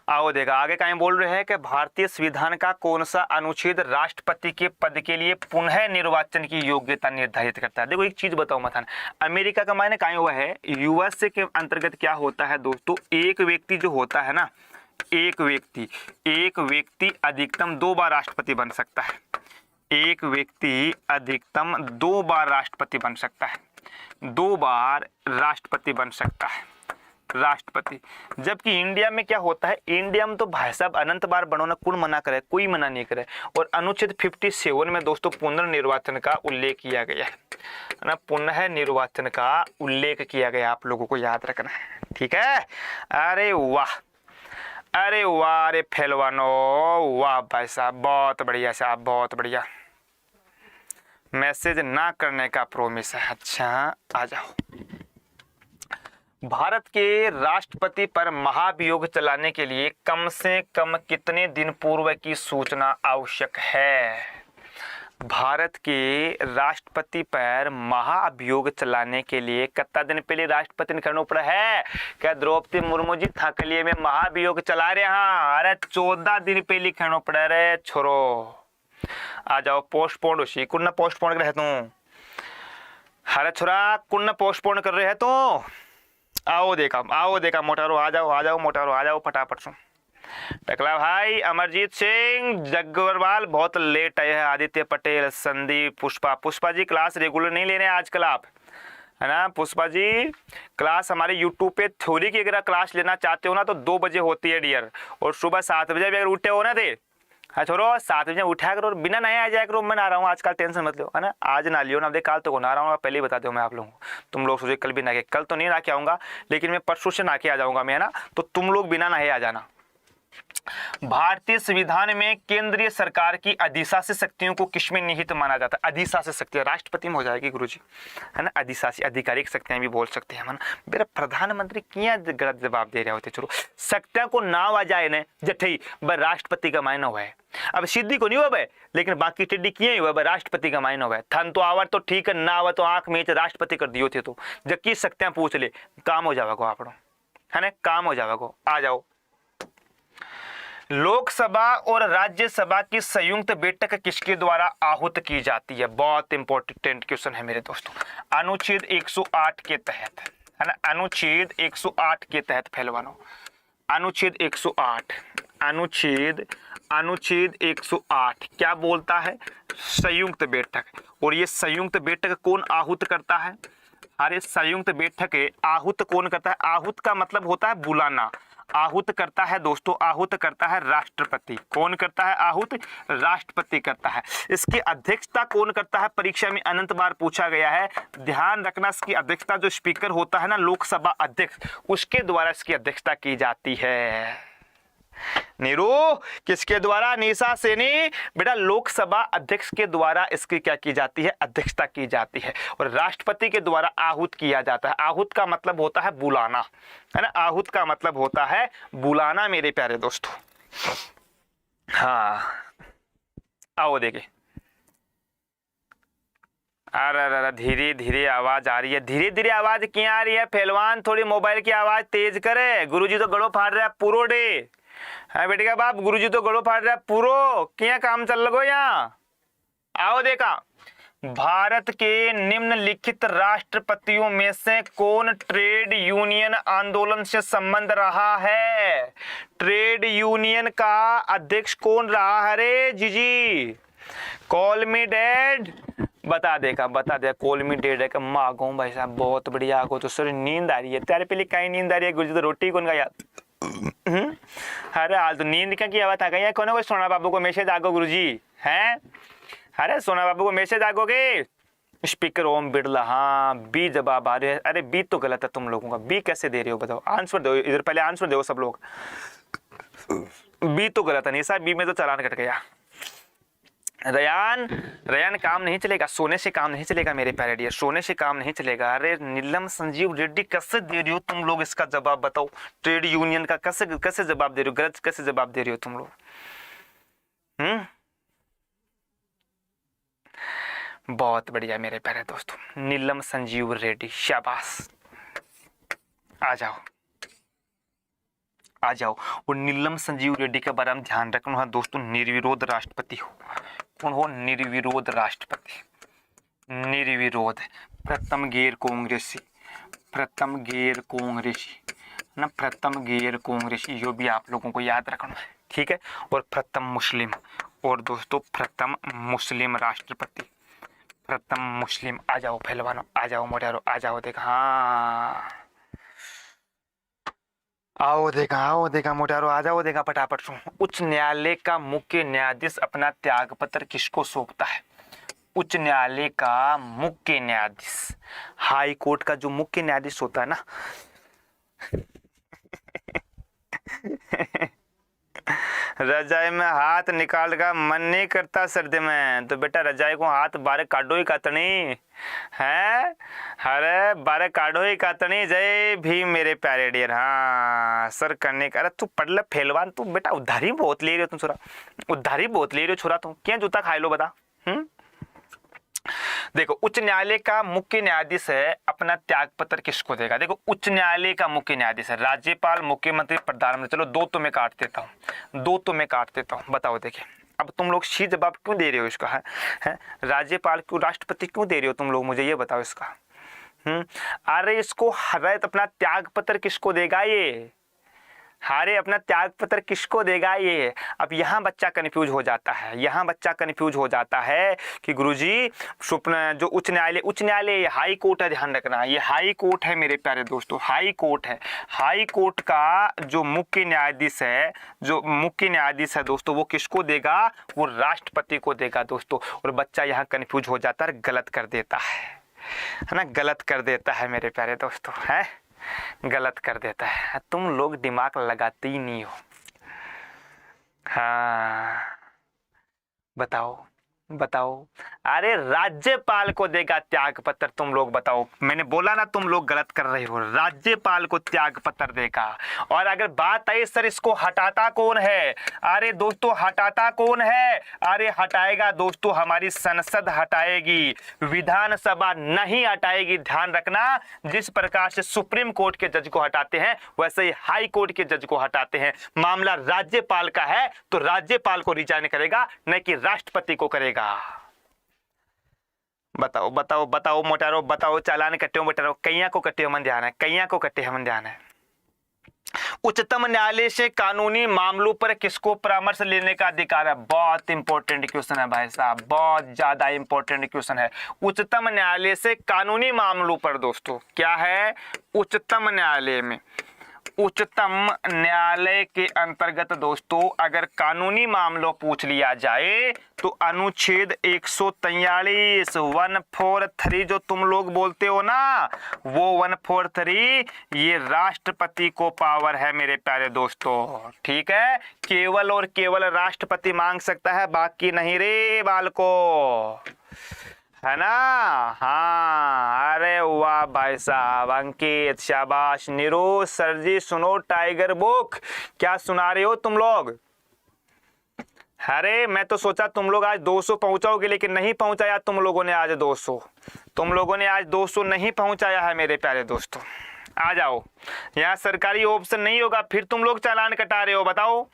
आओ देखा आगे कहीं बोल रहे हैं कि भारतीय संविधान का कौन सा अनुच्छेद राष्ट्रपति के पद के लिए पुनः निर्वाचन की योग्यता निर्धारित करता है? देखो एक चीज बताओ मथान, अमेरिका का मायने कहीं हुआ है, यूएसए के अंतर्गत क्या होता है दोस्तों, एक व्यक्ति जो होता है ना, एक व्यक्ति अधिकतम 2 बार राष्ट्रपति बन सकता है, एक व्यक्ति अधिकतम 2 बार राष्ट्रपति बन सकता है, 2 बार राष्ट्रपति बन सकता है राष्ट्रपति। जबकि इंडिया में क्या होता है, इंडिया में तो भाई साहब अनंत बार बनो ना, कौन मना करे, कोई मना नहीं करे। और अनुच्छेद 57 में दोस्तों पुनर्निर्वाचन का उल्लेख किया गया है ना, पुनः निर्वाचन का उल्लेख किया गया, आप लोगों को याद रखना है, ठीक है। अरे वाह, अरे वाह, अरे पहलवानो वाह भाई साहब, बहुत बढ़िया साहब, बहुत बढ़िया। मैसेज ना करने का प्रोमिस है, अच्छा आ जाओ। भारत के राष्ट्रपति पर महाभियोग चलाने के लिए कम से कम कितने दिन पूर्व की सूचना आवश्यक है? भारत के राष्ट्रपति पर महाभियोग चलाने के लिए कितना दिन पहले राष्ट्रपति ने करना पड़ा है? क्या द्रौपदी मुर्मू जी थाकलिए में महाभियोग चला रहे हैं? अरे 14 दिन पहले करना पड़ा रे छोरो। आ जाओ, पोस्टपोन उसी कुन पोस्टपोन कर रहे तू, अरे छोरा कुन पोस्टपोन कर रहे हैं तो आओ देखा मोटारो, आ जाओ मोटारो, आ जाओ फटाफट सुन। टकला भाई, अमरजीत सिंह, जग्गरवाल बहुत लेट आए हैं, आदित्य पटेल, संदीप, पुष्पा जी क्लास रेगुलर नहीं ले रहे हैं आजकल आप, है ना पुष्पा जी। क्लास हमारे यूट्यूब पे थ्योरी की अगर क्लास लेना चाहते हो ना तो 2 बजे होती है डियर, और सुबह 7 बजे भी अगर उठे हो ना थे, हाँ छोरो 7 बजे उठा करो, बिना नया आ जाया करो, मैं ना रहा हूँ आजकल, टेंशन मत लो, है ना। आज ना लियो ना, देख काल तो ना रहा हूँ, पहले ही बता दूँ मैं आप लोगों को। तुम लोग सोचे कल भी ना के, कल तो नहीं ना के आऊँगा, लेकिन मैं परसों से ना के आ जाऊँगा मैं, है ना। तो तुम लोग बिना नहाए आ जाना। भारतीय संविधान में केंद्रीय सरकार की अधिशासी शक्तियों को किसमें निहित माना जाता है? अधिशासी शक्तियां राष्ट्रपति में हो जाएगी गुरुजी, है ना। अधिशासी आधिकारिक शक्तियां भी बोल सकते हैं, है ना। मेरा प्रधानमंत्री क्या गलत जवाब दे रहे होते, चलो शक्तियां को नाव आ जाए ना जठई राष्ट्रपति का मायना हुआ है। अब सिद्धि को नहीं हुआ भाई, लेकिन बाकी टिड्डी किए हुआ भाई, राष्ट्रपति का मायना हुआ है। थन तो आवर तो ठीक है, ना आवा तो आंख में राष्ट्रपति कर दियो थे, तो जबकि शक्तियां पूछ ले, काम हो जाएगा आप, है ना, काम हो जाएगा। आ जाओ। लोकसभा और राज्यसभा की संयुक्त बैठक किसके द्वारा आहूत की जाती है? बहुत इंपॉर्टेंट क्वेश्चन है मेरे दोस्तों। अनुच्छेद 108 के तहत, है ना, अनुच्छेद 108 के तहत पहलवानों, अनुच्छेद 108, अनुच्छेद 108 क्या बोलता है? संयुक्त बैठक। और ये संयुक्त बैठक कौन आहूत करता है? अरे संयुक्त बैठक आहूत कौन करता है? आहूत का मतलब होता है बुलाना। आहूत करता है दोस्तों, आहूत करता है राष्ट्रपति। कौन करता है आहूत? राष्ट्रपति करता है। इसकी अध्यक्षता कौन करता है? परीक्षा में अनंत बार पूछा गया है, ध्यान रखना। इसकी अध्यक्षता जो स्पीकर होता है ना, लोकसभा अध्यक्ष, उसके द्वारा इसकी अध्यक्षता की जाती है। नीरू किसके द्वारा? निशा सेनी बेटा, लोकसभा अध्यक्ष के द्वारा इसकी क्या की जाती है? अध्यक्षता की जाती है। और राष्ट्रपति के द्वारा आहूत किया जाता है। आहूत का मतलब होता है बुलाना, है ना। आहूत का मतलब होता है बुलाना मेरे प्यारे दोस्तों। हाँ आओ देखे। अरे धीरे धीरे आवाज आ रही है, धीरे धीरे आवाज क्यों आ रही है? पहलवान थोड़ी मोबाइल की आवाज तेज करे, गुरुजी तो गड़ो फाड़ रहा है पूरो डे। है बेटे का बाप, गुरुजी तो गड़ो फाड़ रहा है पूरो, क्या काम चल लगो यहाँ। आओ देखा। भारत के निम्नलिखित राष्ट्रपतियों में से कौन ट्रेड यूनियन आंदोलन से संबंध रहा है? ट्रेड यूनियन का अध्यक्ष कौन रहा है रे जीजी? कॉल मी डैड बता देगा, बता दे। कॉल मी डैड है मागो भाई साहब, बहुत बढ़िया। आगो तो सर नींद आ रही है तेरे, पहले कहीं नींद आ रही है गुरुजी? तो रोटी कौन खाया? अरे हाल तो नींद का की आवाज आ गई है। कौन कोई सोना बाबू को मैसेज आगो गुरुजी हैं? अरे सोना बाबू को मैसेज आगोगे? स्पीकर ओम बिरला, हाँ बी जवाब आ रहे हैं। अरे बी तो गलत है तुम लोगों का, बी कैसे दे रहे हो बताओ? आंसर दो इधर, पहले आंसर दो सब लोग। बी तो गलत है निशा, बी में तो चालान कट गया। रयान काम नहीं चलेगा, सोने से काम नहीं चलेगा मेरे प्यारे डियर, सोने से काम नहीं चलेगा। अरे नीलम संजीव रेड्डी कैसे दे रही हो तुम लोग इसका जवाब बताओ? ट्रेड यूनियन का कैसे कैसे जवाब दे रही हो? गलत कैसे जवाब दे रही हो तुम लोग? बहुत बढ़िया मेरे प्यारे दोस्तों, नीलम संजीव रेड्डी, शाबाश। आ जाओ आ जाओ। और नीलम संजीव रेड्डी के बारे में ध्यान रखना है दोस्तों, निर्विरोध राष्ट्रपति हो। कौन हो? निर्विरोध राष्ट्रपति, निर्विरोध। प्रथम गैर कांग्रेसी, प्रथम गैर कांग्रेसी ना, प्रथम गैर कांग्रेसी, यो भी आप लोगों को याद रखना है, ठीक है। और प्रथम मुस्लिम, और दोस्तों प्रथम मुस्लिम राष्ट्रपति, प्रथम मुस्लिम। आ जाओ पहलवानों, आ जाओ मोटारो, आ जाओ देखा। हाँ आओ देखा मोटारो, आ जाओ देखा फटाफट सुन। उच्च न्यायालय का मुख्य न्यायाधीश अपना त्यागपत्र किसको सौंपता है? उच्च न्यायालय का मुख्य न्यायाधीश, हाई कोर्ट का जो मुख्य न्यायाधीश होता है ना रजाई में हाथ निकाल का मन नहीं करता सर्दी में, तो बेटा रजाई को हाथ बारे काटो ही काटनी है। अरे बारे काटो ही काटनी। जय भीम मेरे प्यारे डियर। हाँ सर करने का। अरे तू पढ़ ले पहलवान, तू बेटा उधारी बहुत ले रहे हो तुम छोरा, उधारी बहुत ले रहे हो छोरा तुम। क्या जूता खाए लो बता। देखो उच्च न्यायालय का मुख्य न्यायाधीश है, अपना त्याग पत्र किसको देगा? देखो उच्च न्यायालय का मुख्य न्यायाधीश है राज्यपाल, मुख्यमंत्री, प्रधानमंत्री। चलो दो तो मैं काट देता हूँ, दो तो मैं काट देता हूँ। बताओ देखिए, अब तुम लोग सी जवाब क्यों दे रहे हो इसका? है राज्यपाल क्यों, राष्ट्रपति क्यों दे रहे हो तुम लोग? मुझे ये बताओ इसका। अरे इसको अपना त्याग पत्र किसको देगा? ये अरे अपना त्याग पत्र किसको देगा ये? अब यहाँ बच्चा कंफ्यूज हो जाता है, यहाँ बच्चा कंफ्यूज हो जाता है कि गुरुजी जो उच्च न्यायालय हाई कोर्ट है, ध्यान रखना ये हाई कोर्ट है मेरे प्यारे दोस्तों, हाई कोर्ट है। हाई कोर्ट का जो मुख्य न्यायाधीश है दोस्तों, वो किसको देगा? वो राष्ट्रपति को देगा दोस्तों। और बच्चा यहाँ कंफ्यूज हो जाता है, गलत कर देता है ना, गलत कर देता है मेरे प्यारे दोस्तों, है गलत कर देता है। तुम लोग दिमाग लगाते ही नहीं हो। हाँ बताओ। अरे राज्यपाल को देगा त्याग पत्र, तुम लोग बताओ। मैंने बोला ना तुम लोग गलत कर रहे हो, राज्यपाल को त्याग पत्र देगा। और अगर बात आई सर इसको हटाता कौन है, अरे दोस्तों हटाता कौन है? अरे हटाएगा दोस्तों हमारी संसद हटाएगी, विधानसभा नहीं हटाएगी। ध्यान रखना, जिस प्रकार से सुप्रीम कोर्ट के जज को हटाते हैं वैसे ही हाई कोर्ट के जज को हटाते हैं। मामला राज्यपाल का है तो राज्यपाल को रिजाइन करेगा, न कि राष्ट्रपति को करेगा। बताओ मोटारो, बताओ चालान कट्टे हो मोटारो, कैया को कट्टे हो मन ध्यान है, कैया को कट्टे हो मन ध्यान है। उच्चतम न्यायालय से कानूनी मामलों पर किसको परामर्श लेने का अधिकार है? बहुत इंपॉर्टेंट क्वेश्चन है भाई साहब, बहुत ज्यादा इंपॉर्टेंट क्वेश्चन है। उच्चतम न्यायालय से कानूनी मामलों पर दोस्तों क्या है? उच्चतम न्यायालय के अंतर्गत दोस्तों अगर कानूनी मामलों पूछ लिया जाए तो अनुच्छेद 143 143 जो तुम लोग बोलते हो ना, वो 143 ये राष्ट्रपति को पावर है मेरे प्यारे दोस्तों, ठीक है। केवल और केवल राष्ट्रपति मांग सकता है, बाकी नहीं रे बालको, है ना। हाँ अरे वाह भाई साहब, अंकित शाबाश, निरोज सर जी सुनो टाइगर बुक, क्या सुना रहे हो तुम लोग? अरे मैं तो सोचा तुम लोग आज 200 पहुंचाओगे, लेकिन नहीं पहुंचाया तुम लोगों ने आज 200, तुम लोगों ने आज 200 नहीं पहुंचाया है मेरे प्यारे दोस्तों। आ जाओ, यहाँ सरकारी ऑप्शन नहीं होगा, फिर तुम लोग चालान कटा रहे हो, बताओ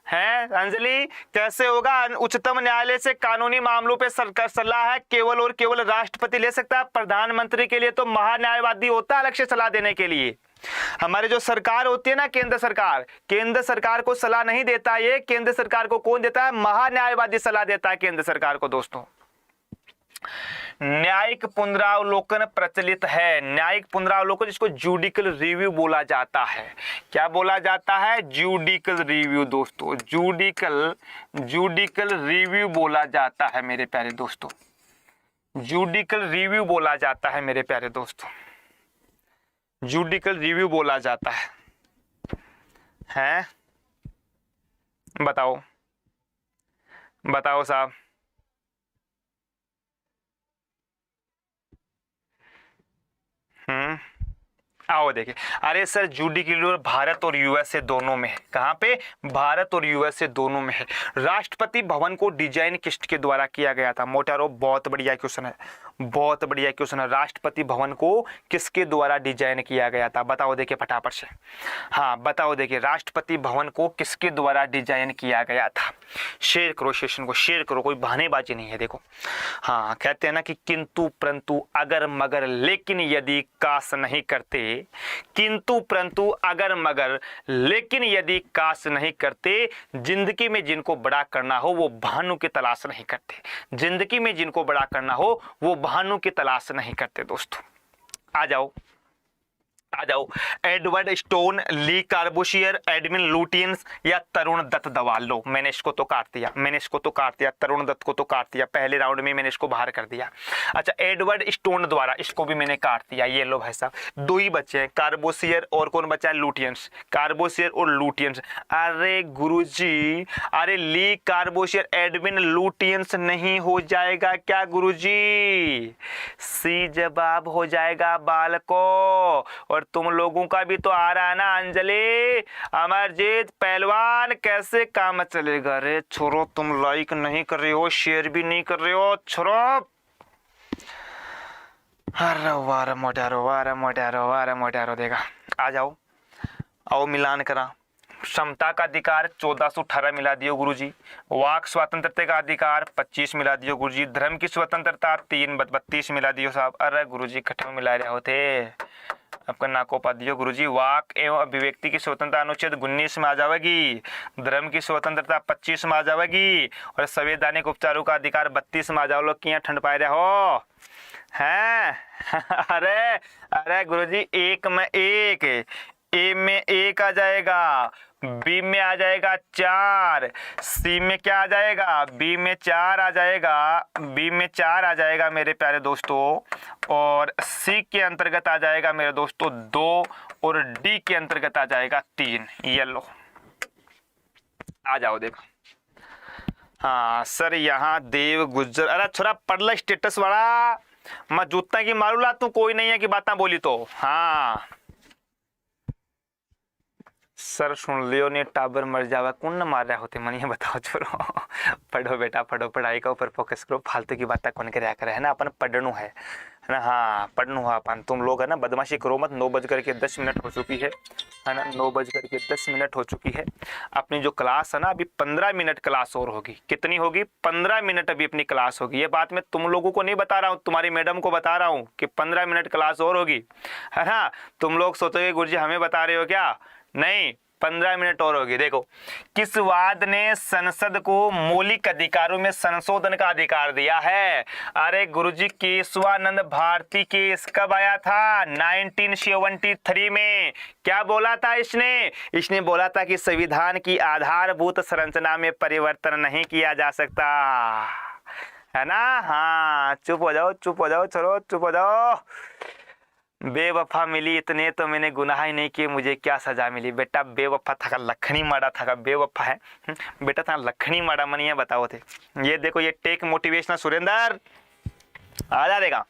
है अंजलि कैसे होगा? उच्चतम न्यायालय से कानूनी मामलों पे सरकार सलाह है केवल और केवल राष्ट्रपति ले सकता है। प्रधानमंत्री के लिए तो महान्यायवादी होता है अलग से सलाह देने के लिए। हमारी जो सरकार होती है ना केंद्र सरकार को सलाह नहीं देता ये, केंद्र सरकार को कौन देता है? महान्यायवादी सलाह देता है केंद्र सरकार को दोस्तों। न्यायिक पुनरावलोकन प्रचलित है, न्यायिक पुनरावलोकन जिसको जुडिकल रिव्यू बोला जाता है। क्या बोला जाता है? जुडिकल रिव्यू दोस्तों, जुडिकल रिव्यू बोला जाता है मेरे प्यारे दोस्तों, जुडिकल रिव्यू बोला जाता है मेरे प्यारे दोस्तों, जुडिकल रिव्यू बोला जाता है? बताओ साहब। आओ देखिए, अरे सर जुडिकल भारत और यूएसए दोनों में है। कहाँ पे? भारत और यूएसए दोनों में है। राष्ट्रपति भवन को डिजाइन किसके द्वारा किया गया था? मोटारो बहुत बढ़िया क्वेश्चन है, बहुत बढ़िया क्वेश्चन है। राष्ट्रपति भवन को किसके द्वारा डिजाइन किया गया था? बताओ देखिए फटाफट से। हाँ बताओ देखिए, राष्ट्रपति भवन को किसके द्वारा डिजाइन किया गया था? शेयर करो सेशन को, शेयर करो, कोई बहानेबाजी नहीं है। देखो हाँ कहते हैं ना कि किंतु परंतु अगर मगर लेकिन यदि काश नहीं करते, किंतु परंतु अगर मगर लेकिन यदि काश नहीं करते, जिंदगी में जिनको बड़ा करना हो वो भानु की तलाश नहीं करते, जिंदगी में जिनको बड़ा करना हो वो भानु की तलाश नहीं करते दोस्तों। आ जाओ एडवर्ड स्टोन, ली कार्बोशियर, एडमिन लुटियंस या तरुण दत्त दवाल। लो मैंने इसको तो काट दिया, तरुण दत्त को तो काट दिया, पहले राउंड में मैंने इसको बाहर कर दिया। अच्छा एडवर्ड स्टोन द्वारा, इसको भी मैंने काट दिया। ये लो भाई साहब, दो ही बच्चे हैं, कार्बोशियर और कौन बचा है? लुटियंस, कार्बोशियर और लुटियंस। अरे गुरुजी, अरे ली कार्बोशियर एडमिन लुटियंस नहीं हो जाएगा क्या गुरुजी? सी जवाब हो जाएगा बालको। और तुम लोगों का भी तो आ रहा है ना अंजलि, अमरजीत पहलवान, कैसे काम चलेगा रे छोरो? तुम लाइक नहीं कर रहे हो, शेयर भी नहीं कर रहे हो छोरो। अरे वारा मोटारो देगा। आ जाओ, आओ मिलान करा। क्षमता का अधिकार 1418 मिला दियो गुरुजी, वाक स्वतंत्रता का अधिकार 25 मिला दियो गुरुजी, धर्म की स्वतंत्रता 32 मिला दियो साहब। अरे गुरुजी कठिन मिला रहे होते, आपका नाकोपाध्याय गुरुजी। वाक एवं अभिव्यक्ति की स्वतंत्रता अनुच्छेद 19 में आ जाएगी, धर्म की स्वतंत्रता 25 में आ जाएगी, और संवैधानिक उपचारों का अधिकार 32 में आ जाओ। लोग किया ठंड पाए रहे हो हैं अरे अरे गुरुजी, एक में एक, ए में एक आ जाएगा, बी में आ जाएगा 4, सी में क्या आ जाएगा, बी में 4 आ जाएगा, बी में 4 आ जाएगा मेरे प्यारे दोस्तों, और सी के अंतर्गत आ जाएगा मेरे दोस्तों 2, और डी के अंतर्गत आ जाएगा 3। ये लो आ जाओ देखो। हाँ सर, यहाँ देव गुज्जर, अरे थोड़ा पढ़ ला स्टेटस वाला, मैं जूता की मारू ला, तू कोई नहीं है कि बातें बोली तो। हाँ सर सुन लियो ने, टाबर मर जावा, कौन न मार रहा होते, मन ये बताओ छोरो पढ़ो बेटा पढ़ो, पढ़ाई का ऊपर फोकस करो, फालतू की बातें कौन करे करे, है ना, अपन पढ़नू है ना। हाँ पढ़नू है अपन, तुम लोग है ना बदमाशी करो मत। 9:10 हो चुकी है ना, 9:10 हो चुकी है। अपनी जो क्लास है ना, अभी 15 मिनट क्लास और होगी। कितनी होगी? 15 मिनट अभी अपनी क्लास होगी। ये बात मैं तुम लोगों को नहीं बता रहा हूँ, तुम्हारी मैडम को बता रहा हूँ कि 15 मिनट क्लास और होगी, है ना। तुम लोग सोचोगे गुरुजी हमें बता रहे हो क्या, नहीं, 15 मिनट और होगी। देखो, किस वाद ने संसद को मौलिक अधिकारों में संशोधन का अधिकार दिया है? अरे गुरुजी, केशवानंद भारती केस कब आया था? 1973 में। क्या बोला था इसने बोला था कि संविधान की आधारभूत संरचना में परिवर्तन नहीं किया जा सकता, है ना। हाँ चुप हो जाओ छोरो, चुप हो जाओ। बेवफा मिली इतने तो मैंने गुनाह ही नहीं किए, मुझे क्या सजा मिली? बेटा बेवफा था, लखनी मारा था, बेवफा है बेटा था, लखनी मारा मनिया बताओ थे। ये देखो, ये टेक मोटिवेशनल सुरेंद्र आ जा देगा।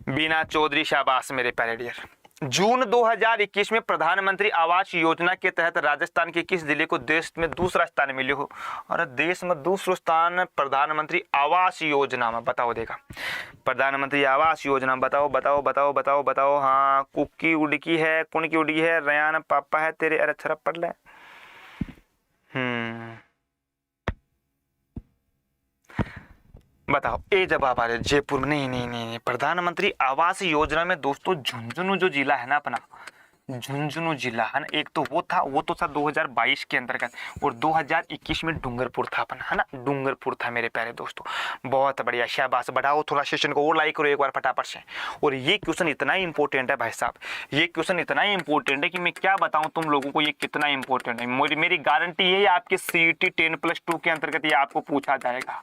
बीना चौधरी शाबाश मेरे प्यारे डियर। जून 2021 में प्रधानमंत्री आवास योजना के तहत राजस्थान के किस जिले को देश में दूसरा स्थान मिले हो? और देश में दूसरा स्थान प्रधानमंत्री आवास योजना में, बताओ देखा, प्रधानमंत्री आवास योजना, बताओ बताओ बताओ बताओ बताओ। हाँ कुकी उड़की है, कौन की उड़की है? रयान पापा है तेरे, अरे अच्छा पढ़ ले। बताओ, ए जवाब आ रहा है जयपुर में। नहीं, प्रधानमंत्री आवास योजना में दोस्तों झुंझुनू जो जिला है ना अपना, झुंझुनू जिला है ना, एक तो वो था 2022 के अंतर्गत, और 2021 में डूंगरपुर था अपना, है ना, डूंगरपुर था मेरे प्यारे दोस्तों। बहुत बढ़िया, शाबाश, बढ़ाओ थोड़ा सेशन को और लाइक करो एक बार फटाफट से। और ये क्वेश्चन इतना ही इंपॉर्टेंट है भाई साहब, ये क्वेश्चन इतना ही इंपॉर्टेंट है कि मैं क्या बताऊं तुम लोगों को ये कितना इंपॉर्टेंट है। मेरी गारंटी ये है आपके CET 10+2 के अंतर्गत ये आपको पूछा जाएगा,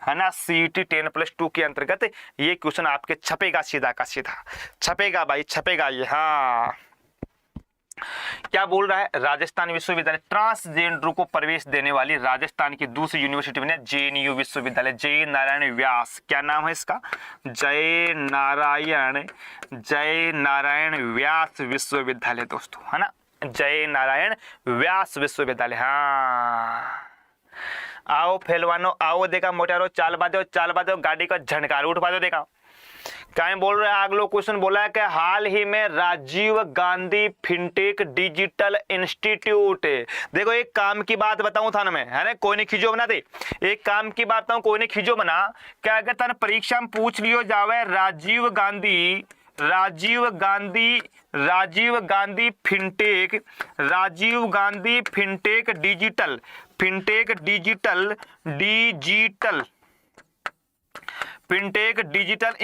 है ना। CET 10+2 के अंतर्गत ये क्वेश्चन आपके छपेगा, सीधा का सीधा छपेगा भाई, छपेगा ये। हाँ क्या बोल रहा है? राजस्थान विश्वविद्यालय ट्रांसजेंडर को प्रवेश देने वाली राजस्थान की दूसरी यूनिवर्सिटी में JNU विश्वविद्यालय, जय नारायण व्यास, क्या नाम है इसका? जय नारायण व्यास विश्वविद्यालय दोस्तों, है ना, जय नारायण व्यास विश्वविद्यालय। हाँ आओ पहलवानो आओ, देखा मोटारो, चाल बाजो, गाड़ी का झनकार उठ दो। देखा क्या बोल रहे हैं? अगला क्वेश्चन बोला है कि हाल ही में Rajiv Gandhi fintech digital institute, देखो एक काम की बात बताऊं थाना में, है ना, कोई नहीं खींचो बना दे, एक काम की बात बताऊं, कोई नहीं खींचो बना। क्या अगर तन परीक्षा में पूछ लियो जावे Rajiv Gandhi fintech digital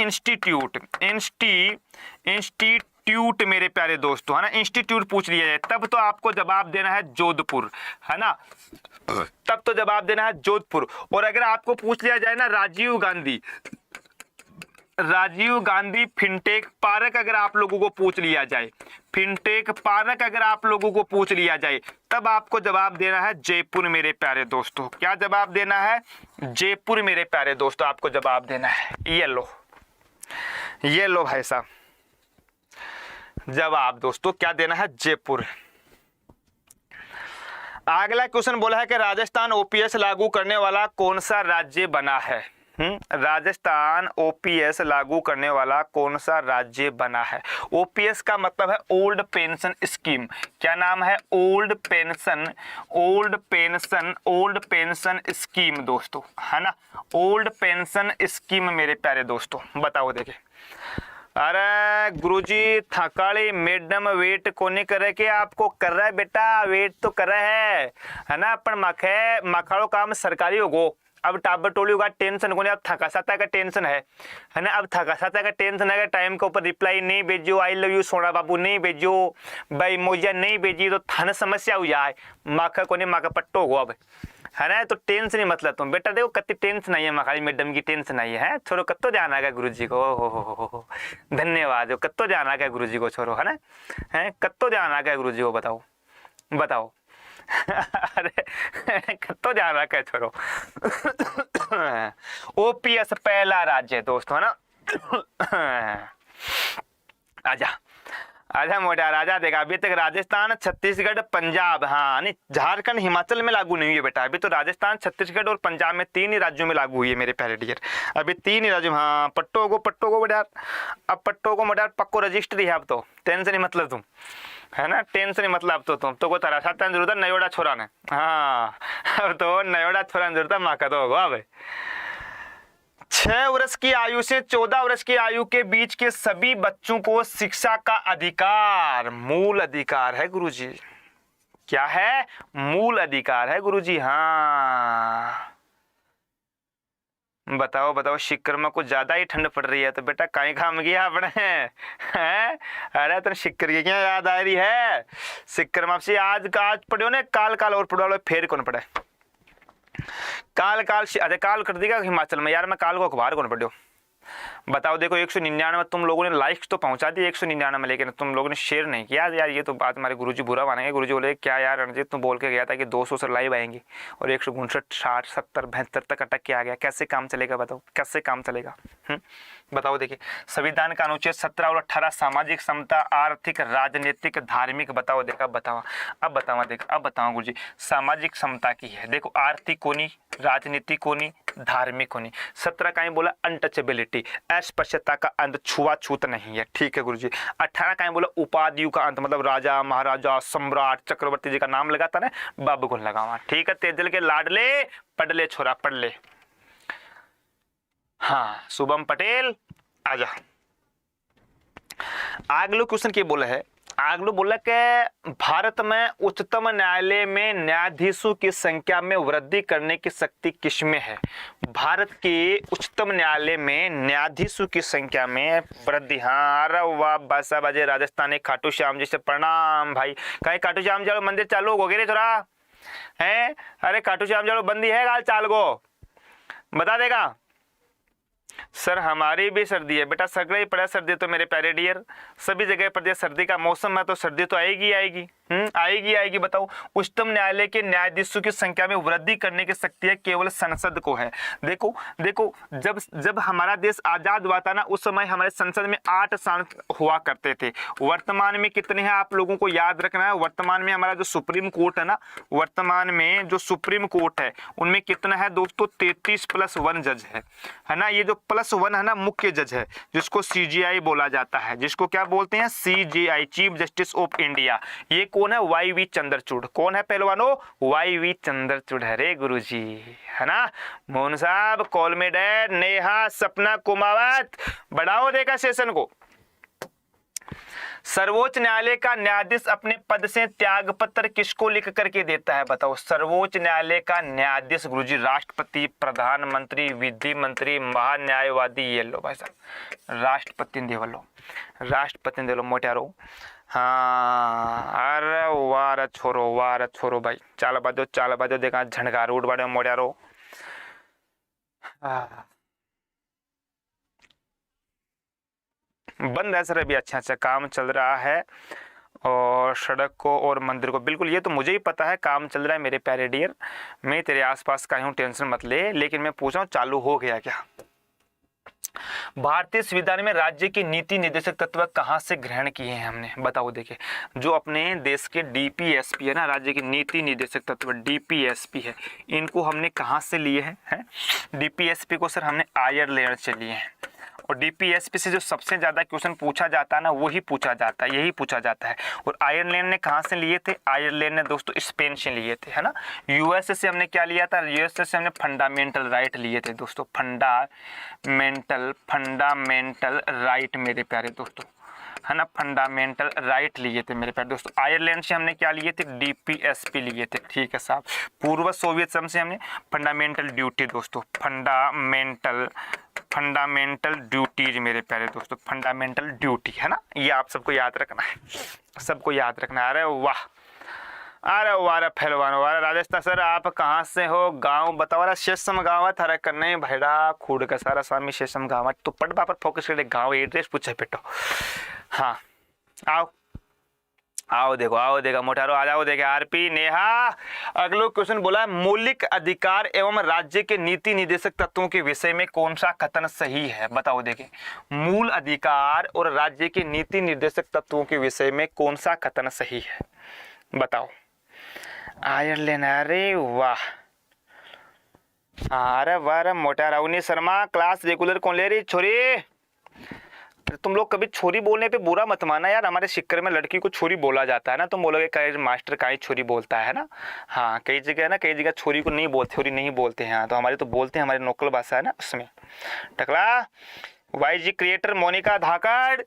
institute मेरे प्यारे दोस्तों, है ना, इंस्टीट्यूट पूछ लिया जाए तब तो आपको जवाब देना है जोधपुर, है ना, तब तो जवाब देना है जोधपुर। और अगर आपको पूछ लिया जाए ना राजीव गांधी फिनटेक पार्क, अगर आप लोगों को पूछ लिया जाए, फिनटेक पार्क अगर आप लोगों को पूछ लिया जाए, तब आपको जवाब देना है जयपुर मेरे प्यारे दोस्तों। क्या जवाब देना है? जयपुर मेरे प्यारे दोस्तों, आपको जवाब देना है। ये लो भाई साहब जवाब दोस्तों, क्या देना है? जयपुर। अगला क्वेश्चन बोला है कि राजस्थान OPS लागू करने वाला कौन सा राज्य बना है? राजस्थान OPS लागू करने वाला कौन सा राज्य बना है? OPS का मतलब है ओल्ड पेंशन स्कीम। क्या नाम है? ओल्ड पेंशन स्कीम दोस्तों, है ना, ओल्ड पेंशन स्कीम मेरे प्यारे दोस्तों। बताओ देखिए, अरे गुरुजी थकाली मैडम वेट कोने करे के आपको कर रहा है बेटा, वेट तो कर रहा है ना। अपन मखाड़ो काम सरकारी होगो, अब टाबर टोली होगा टेंशन को नहीं, अब थका साता का टेंशन है ना। अब थका साता का टेंशन है, टाइम के ऊपर रिप्लाई नहीं भेजो, आई लव यू सोना बाबू नहीं भेजो, भाई मोजा नहीं भेजी तो थाना समस्या हो जाए। माखा को नहीं माखा पट्टो हो अब है ना, तो टेंशन नहीं मतलब तुम बेटा देखो कत्ती टेंशन नहीं है, मखाली मैडम की टेंशन नहीं है। छोरो कत्तो ध्यान आ गया गुरु जी को, हो धन्यवाद। कत्तो ध्यान आ गया गुरु जी को छोरो, है ना, है कत्तो ध्यान आ गया गुरु जी को, बताओ बताओ अरे कत्तो ध्यान आ गया छोरो। ओपीएस पहला राज्य दोस्तों, है ना। आजा आजा मोटा राजा देखा, अभी तक राजस्थान छत्तीसगढ़ पंजाब, हाँ नहीं झारखंड हिमाचल में लागू नहीं हुई है बेटा। अभी तो राजस्थान छत्तीसगढ़ और पंजाब में 3 ही राज्यों में लागू हुई है मेरे प्यारे डियर, अभी 3 ही राज्यों। हाँ पट्टो को बेटा, अब पट्टो को बेटा पक्को रजिस्ट्री है अब तो, टेंशन नहीं मतलब तुम, है ना, टेंशन नहीं मतलब तो तुम तो को तरह साथ जरूरत है नयोड़ा छोरा ने। हाँ अब तो नयोड़ा छोरा जरूरत है माँ का तो होगा। अब 6 वर्ष की आयु से 14 वर्ष की आयु के बीच के सभी बच्चों को शिक्षा का अधिकार, मूल अधिकार है गुरुजी। क्या है? मूल अधिकार है गुरुजी। हाँ बताओ बताओ, शिक्कर में कुछ ज्यादा ही ठंड पड़ रही है तो बेटा कहीं काम गया अपने हैं? अरे तुम शिक्कर की क्या याद आ रही है? शिक्कर में आपसे आज पढ़ो ने, काल और पढ़ो, फिर कौन पढ़े? काल अरे काल कर देगा हिमाचल में यार, मैं काल को अखबार कौन पढ़ो बताओ। देखो 199 तुम लोगों ने लाइक्स तो पहुंचा दी 199 में, लेकिन तुम लोगों ने शेयर नहीं किया यार। ये तो बात हमारे गुरुजी बुरा मानेंगे। गुरुजी बोले क्या यार रणजीत, तुम बोल के गया था कि 200 से लाइव आएंगे और 159 60 70 72 तक अटक के आ गया, कैसे काम चलेगा बताओ, कैसे काम चलेगा? बताओ। देखिए संविधान का अनुच्छेद 17 और 18 सामाजिक समता, आर्थिक, राजनीतिक, धार्मिक, बताओ देखा बताओ। अब बताओ गुरुजी, सामाजिक समता की है देखो, आर्थिक कोनी, राजनीतिक कोनी, धार्मिक कोनी। 17 का ही बोला अनटचेबिलिटी, अस्पृश्यता का अंत, छुआछूत नहीं है, ठीक है गुरुजी। 18 का ही बोला उपाधियों का अंत, मतलब राजा महाराजा सम्राट चक्रवर्ती जी का नाम लगाता ना, बाबू को लगावा, ठीक है। तेजल के लाडले पढ़ ले छोरा पढ़ ले। हाँ शुभम पटेल आजा। अगला क्वेश्चन क्या बोला है? अगला बोला कि भारत में उच्चतम न्यायालय में न्यायाधीशों की संख्या में वृद्धि करने की शक्ति किसमें है? भारत के उच्चतम न्यायालय में न्यायाधीशों की संख्या में वृद्धि। हाँ अरे वाह बासा बाजे राजस्थानी खाटू श्याम जी से प्रणाम भाई। कहीं खाटू श्याम जाओ मंदिर चालू हो गए थोड़ा है? अरे खाटू श्याम जाओ बंदी है गाल चाल को बता देगा सर। हमारी भी सर्दी है बेटा, सगड़ा ही पड़ा सर्दी तो मेरे प्यारे डियर, सभी जगह पर दिया सर्दी का मौसम है तो सर्दी तो आएगी आएगी आएगी। बताओ उच्चतम न्यायालय के न्यायाधीशों की संख्या में वृद्धि करने की शक्ति है केवल संसद को है। देखो जब हमारा देश आजाद हुआ था ना, उस समय हमारे संसद में 8 सांसद हुआ करते थे। वर्तमान में कितने हैं आप लोगों को याद रखना है। वर्तमान में हमारा जो सुप्रीम कोर्ट है ना, वर्तमान में जो सुप्रीम कोर्ट है उनमें कितना है दोस्तों? 33+1 जज है ना। ये जो +1 है ना मुख्य जज है, जिसको CJI बोला जाता है, जिसको क्या बोलते हैं? CJI, chief justice of India. ये कौन है? YV चंद्रचूड़। कौन है पहलवानो? YV चंद्रचूड़ है रे गुरुजी, है ना। मोहन साहब कॉलमेडेट नेहा सपना कुमावत बढ़ाओ देखा सेशन को। सर्वोच्च न्यायालय का न्यायाधीश अपने पद से त्याग पत्र किसको लिख करके देता है बताओ? सर्वोच्च न्यायालय का न्यायाधीश गुरुजी राष्ट्रपति, प्रधानमंत्री, विधि मंत्री, महान्यायवादी, ये लो भाई साहब राष्ट्रपति दे लो मोटारो। हाँ अरे वार छोरो भाई चाल बाजो देखा झंडका रूट बाड़े मोटारो। बंद है सर अभी, अच्छा काम चल रहा है और सड़क को और मंदिर को बिल्कुल, ये तो मुझे ही पता है काम चल रहा है मेरे प्यारे डियर, मैं तेरे आसपास का हूँ टेंशन मत ले। लेकिन मैं पूछा हूँ चालू हो गया क्या? भारतीय संविधान में राज्य की नीति निर्देशक तत्व कहाँ से ग्रहण किए हैं हमने बताओ। देखिए जो अपने देश के DPSP है ना, राज्य की नीति निर्देशक तत्व DPSP है, इनको हमने कहाँ से लिए हैं? DPSP को सर हमने आयरलैंड से लिए हैं। और डीपीएसपी से जो सबसे ज़्यादा क्वेश्चन पूछा जाता है ना वही पूछा जाता है, यही पूछा जाता है। और आयरलैंड ने कहाँ से लिए थे? आयरलैंड ने दोस्तों स्पेन से लिए थे, है ना। यूएसए से हमने क्या लिया था? यूएसए से हमने फंडामेंटल राइट लिए थे दोस्तों, फंडामेंटल राइट मेरे प्यारे दोस्तों, है ना, फंडामेंटल राइट लिए थे मेरे प्यारे दोस्तों। आयरलैंड से हमने क्या लिए थे? डीपीएसपी लिए थे, ठीक है साहब। पूर्व सोवियत संघ से हमने फंडामेंटल ड्यूटी दोस्तों, फंडामेंटल ड्यूटीज मेरे प्यारे दोस्तों, फंडामेंटल ड्यूटी, है ना। ये आप सबको याद रखना है, सबको याद रखना है। अरे वाह, अरे वाह पहलवान, वाह राजस्थान सर, आप कहाँ से हो? गांव बताओ। अरे शेषम गाँव थारा कन्ने भैड़ा खूड का सारा स्वामी शेषम गाँव तो पढ़ पर फोकस करे, गाँव एड्रेस पूछे बेटो। हाँ आओ देखो मोटारो आ जाओ। देखे आरपी नेहा, अगला क्वेश्चन बोला मौलिक अधिकार एवं राज्य के नीति निर्देशक तत्वों के विषय में कौन सा कथन सही है? बताओ। देखें, मूल अधिकार और राज्य के नीति निर्देशक तत्वों के विषय में कौन सा कथन सही है? बताओ। आयरलैंड, अरे वाह, अरे वाह मोटा राउनी शर्मा, क्लास रेगुलर कौन ले रही? छोरी, तुम लोग कभी छोरी बोलने पे बुरा मत माना यार। हमारे सिक्कर में लड़की को छोरी बोला जाता है ना, तुम बोलोगे कई मास्टर का ही छोरी बोलता है ना। हाँ, कई जगह है ना, कई जगह छोरी को नहीं बोलते, छोरी नहीं बोलते हैं। हाँ, तो हमारे तो बोलते हैं, हमारी लोकल भाषा है ना उसमें। टकला वाईजी क्रिएटर मोनिका धाकड़,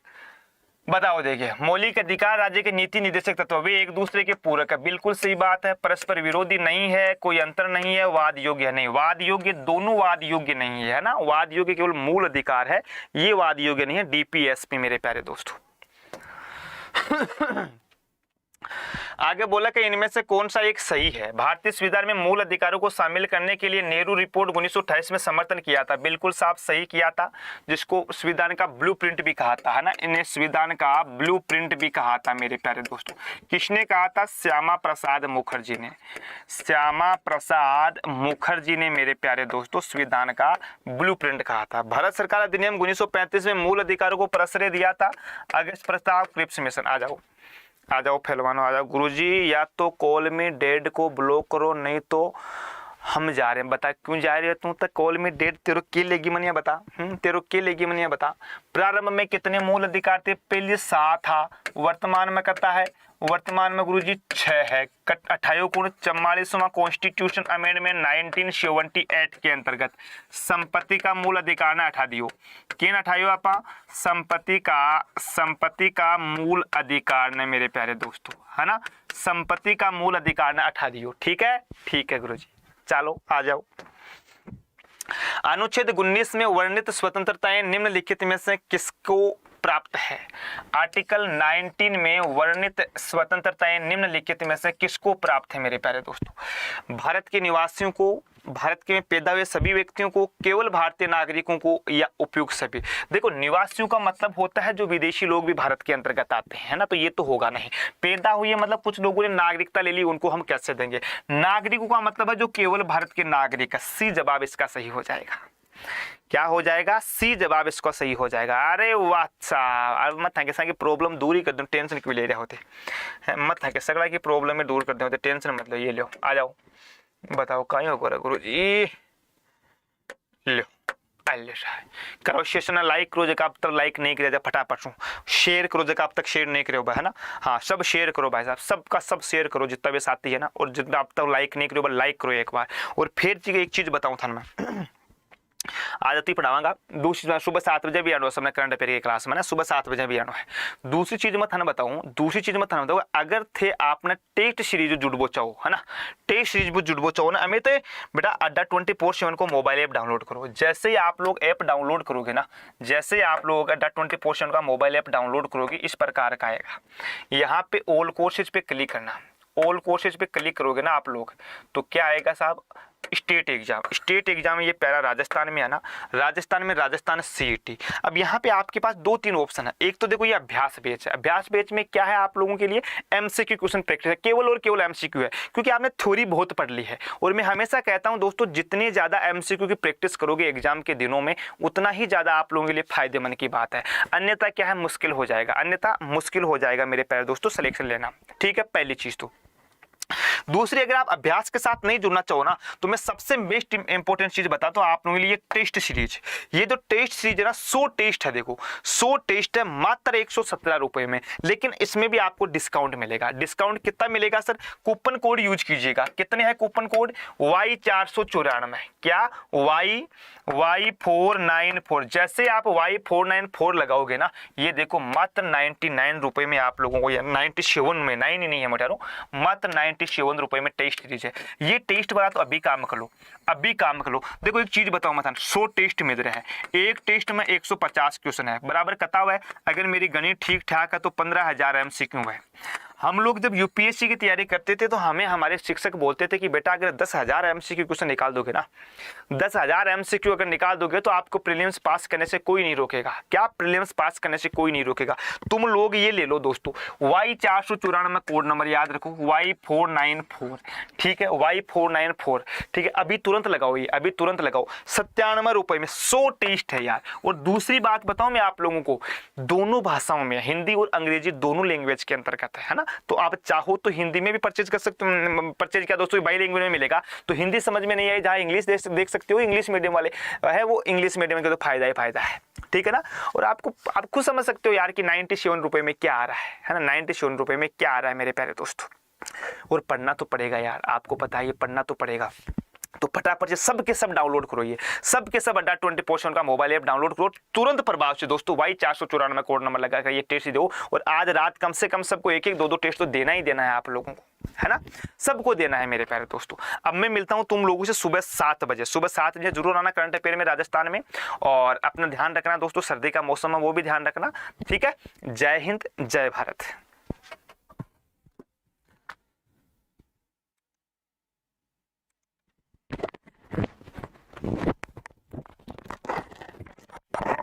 बताओ। देखिए, मौलिक अधिकार राज्य के नीति निर्देशक तत्व वे एक दूसरे के पूरक है, बिल्कुल सही बात है। परस्पर विरोधी नहीं है, कोई अंतर नहीं है, वाद योग्य नहीं। वाद योग्य, दोनों वाद योग्य नहीं है ना। वाद योग्य केवल मूल अधिकार है, ये वाद योग्य नहीं है। डीपीएसपी मेरे प्यारे दोस्तों। आगे बोला कि इनमें से कौन सा एक सही है? भारतीय संविधान में मूल अधिकारों को शामिल करने के लिए नेहरू रिपोर्ट 1928 में समर्थन किया था, बिल्कुल साफ सही किया था, जिसको संविधान का ब्लूप्रिंट भी कहा था, है ना। इन्हें संविधान का ब्लूप्रिंट भी कहा था मेरे प्यारे दोस्तों। किसने कहा था? श्यामा प्रसाद मुखर्जी ने, श्यामा प्रसाद मुखर्जी ने मेरे प्यारे दोस्तों संविधान का ब्लूप्रिंट कहा था। भारत सरकार अधिनियम 1935 में मूल अधिकारों को प्रश्रय दिया था। अगस्त प्रस्ताव, क्रिप्स मिशन। आ जाओ पहलवानो, आ जाओ। गुरुजी, या तो कॉल में डेड को ब्लॉक करो, नहीं तो हम जा रहे हैं। बता क्यों जा रहे हो तू? तक कॉल में डेड तेरे के लेगी मनिया, बता। तेरे के लेगी मनिया, बता। प्रारंभ में कितने मूल अधिकार थे? पहले 7 था, वर्तमान में कहता है, वर्तमान में गुरुजी 6 है। 28 कॉन्स्टिट्यूशन अमेंडमेंट 1978 के अंतर्गत संपत्ति का मूल अधिकार ने हटा दियो। किन हटायो आपा? संपत्ति का मूल अधिकार ने मेरे प्यारे दोस्तों, है ना। संपत्ति का मूल अधिकार ने हटा दियो। ठीक है गुरुजी, चलो आ जाओ। अनुच्छेद 19 में वर्णित स्वतंत्रताएं निम्नलिखित में से किसको प्राप्त है? आर्टिकल 19 में वर्णित स्वतंत्रताएं निम्नलिखित में से किसको प्राप्त है मेरे प्यारे दोस्तों? भारत के निवासियों को, भारत के पैदा हुए सभी व्यक्तियों को, केवल भारतीय नागरिकों को, या उपयुक्त सभी? देखो, निवासियों का मतलब होता है जो विदेशी लोग भी भारत के अंतर्गत आते हैं, है ना। तो ये तो होगा नहीं। पैदा हुए मतलब कुछ लोगों ने नागरिकता ले ली, उनको हम कैसे देंगे? नागरिकों का मतलब है जो केवल भारत के नागरिक है। सी जवाब इसका सही हो जाएगा। क्या हो जाएगा? सी जवाब इसका सही हो जाएगा। अरे वाह, अब मत है कि प्रॉब्लम दूर ही कर दो, टेंशन क्यों ले रहे होते? मत है कि सगड़ा की प्रॉब्लम में दूर कर दे होते, टेंशन मतलब। ये लो, आ जाओ, बताओ कहीं होगा गुरु जी। लो करो सेशन लाइक करो, जगह अब तक लाइक नहीं करे फटाफट से शेयर करो, जगह अब तक शेयर नहीं करे है ना। हाँ, सब शेयर करो भाई साहब, सबका सब शेयर करो जितना भी साथी है ना। और जितना अब तक लाइक नहीं करो लाइक करो एक बार। और फिर एक चीज बताऊँ था मैं, आज तो पढ़ाऊंगा। दूसरी सुबह 7 बजे भी आना है, करंट अफेयर की क्लास में ना, सुबह 7 बजे भी आना है। दूसरी चीज मैं थाना बताऊं, अगर थे आपने टेस्ट सीरीज जुड़बो चाहो, है ना, टेस्ट सीरीज जुड़बो चाहो ना, हमें तो बेटा अड्डा 24/7 को मोबाइल ऐप डाउनलोड करो। जैसे ही आप लोग ऐप डाउनलोड करोगे ना, जैसे आप लोग अड्डा 24/7 का मोबाइल ऐप डाउनलोड करोगे, इस प्रकार का आएगा। यहाँ पे ऑल कोर्सेज पे क्लिक करना। ऑल कोर्सेज पे क्लिक करोगे ना आप लोग, तो क्या आएगा साहब? State exam. ये पहला राजस्थान में है ना, राजस्थान सीईटी। अब यहाँ पे आपके पास 2-3 ऑप्शन है। एक तो देखो ये अभ्यास बैच है। अभ्यास बैच में क्या है आप लोगों के लिए? एमसीक्यू क्वेश्चन प्रैक्टिस है, केवल और केवल एमसीक्यू है, क्योंकि आपने थ्योरी बहुत पढ़ ली है। और मैं हमेशा कहता हूँ दोस्तों, जितनी ज्यादा एमसीक्यू की प्रैक्टिस करोगे एग्जाम के दिनों में, उतना ही ज्यादा आप लोगों के लिए फायदेमंद की बात है। अन्यथा क्या है? मुश्किल हो जाएगा मेरे प्यारे दोस्तों सिलेक्शन लेना। ठीक है, पहली चीज। तो दूसरी, अगर आप अभ्यास के साथ नहीं जुड़ना चाहो ना, तो मैं सबसे बेस्ट इंपॉर्टेंट चीज बताता हूँ आप लोगों के लिए, टेस्ट सीरीज। ये जो टेस्ट सीरीज है ना, 100 टेस्ट है, देखो 100 टेस्ट है मात्र 117 रुपए में, लेकिन इसमें भी आपको डिस्काउंट मिलेगा। डिस्काउंट कितना मिलेगा सर? कूपन कोड यूज कीजिएगा। कितने है कूपन कोड? Y494। क्या? Y494। जैसे आप Y494 लगाओगे ना, ये देखो मात्र 99 रुपए में आप लोगों को, या 97 में, 9 ही नहीं है मैं बता रहा हूँ, मात्र 97 रुपए में टेस्ट सीरीज है। ये टेस्ट वाला तो अभी काम कर लो, अभी काम कर लो। देखो एक चीज बताओ, मतलब 100 टेस्ट मिल रहे हैं, एक टेस्ट में 150 क्वेश्चन है, बराबर कटा हुआ है। अगर मेरी गणित ठीक ठाक है तो 15,000 MCQ है। हम लोग जब यूपीएससी की तैयारी करते थे तो हमें हमारे शिक्षक बोलते थे कि बेटा अगर 10,000 MCQ क्वेश्चन निकाल दोगे ना, 10,000 MCQ अगर निकाल दोगे तो आपको प्रीलिम्स पास करने से कोई नहीं रोकेगा। क्या? प्रीलिम्स पास करने से कोई नहीं रोकेगा। तुम लोग ये ले लो दोस्तों, Y494 कोड नंबर याद रखो, Y494, ठीक है, Y494, ठीक है। अभी तुरंत लगाओ, ये अभी तुरंत लगाओ, 97 रुपए में 100 टेस्ट है यार। और दूसरी बात बताऊं मैं आप लोगों को, दोनों भाषाओं में, हिंदी और अंग्रेजी दोनों लैंग्वेज के अंतर्गत है ना। तो आप चाहो तो हिंदी में भी परचेज कर सकते हो, परचेज क्या दोस्तों, बाई लैंग्वेज में मिलेगा। तो हिंदी समझ में नहीं आई, जहाँ इंग्लिश देख सकते हो, इंग्लिश मीडियम वाले है वो इंग्लिश मीडियम का तो फायदा ही फायदा है, ठीक है ना। और आप खुद समझ सकते हो यार कि 97 रुपए में क्या आ रहा है ना, 97 रुपए में क्या आ रहा है मेरे प्यारे दोस्तों। और पढ़ना तो पड़ेगा यार, आपको पता है ये पढ़ना तो पड़ेगा। तो फटाफट से सब के सब डाउनलोड करो, ये सब के सब अड्डा 24 का मोबाइल ऐप डाउनलोड करो तुरंत प्रभाव से दोस्तों। Y494 कोड नंबर लगाकर ये टेस्ट दो, और आज रात कम से कम सबको एक एक दो टेस्ट तो देना ही देना है आप लोगों को, है ना, सबको देना है मेरे प्यारे दोस्तों। अब मैं मिलता हूं तुम लोगों से सुबह 7 बजे, सुबह 7 बजे जरूर आना करंट अफेयर में राजस्थान में। और अपना ध्यान रखना दोस्तों, सर्दी का मौसम है वो भी ध्यान रखना, ठीक है। जय हिंद, जय भारत।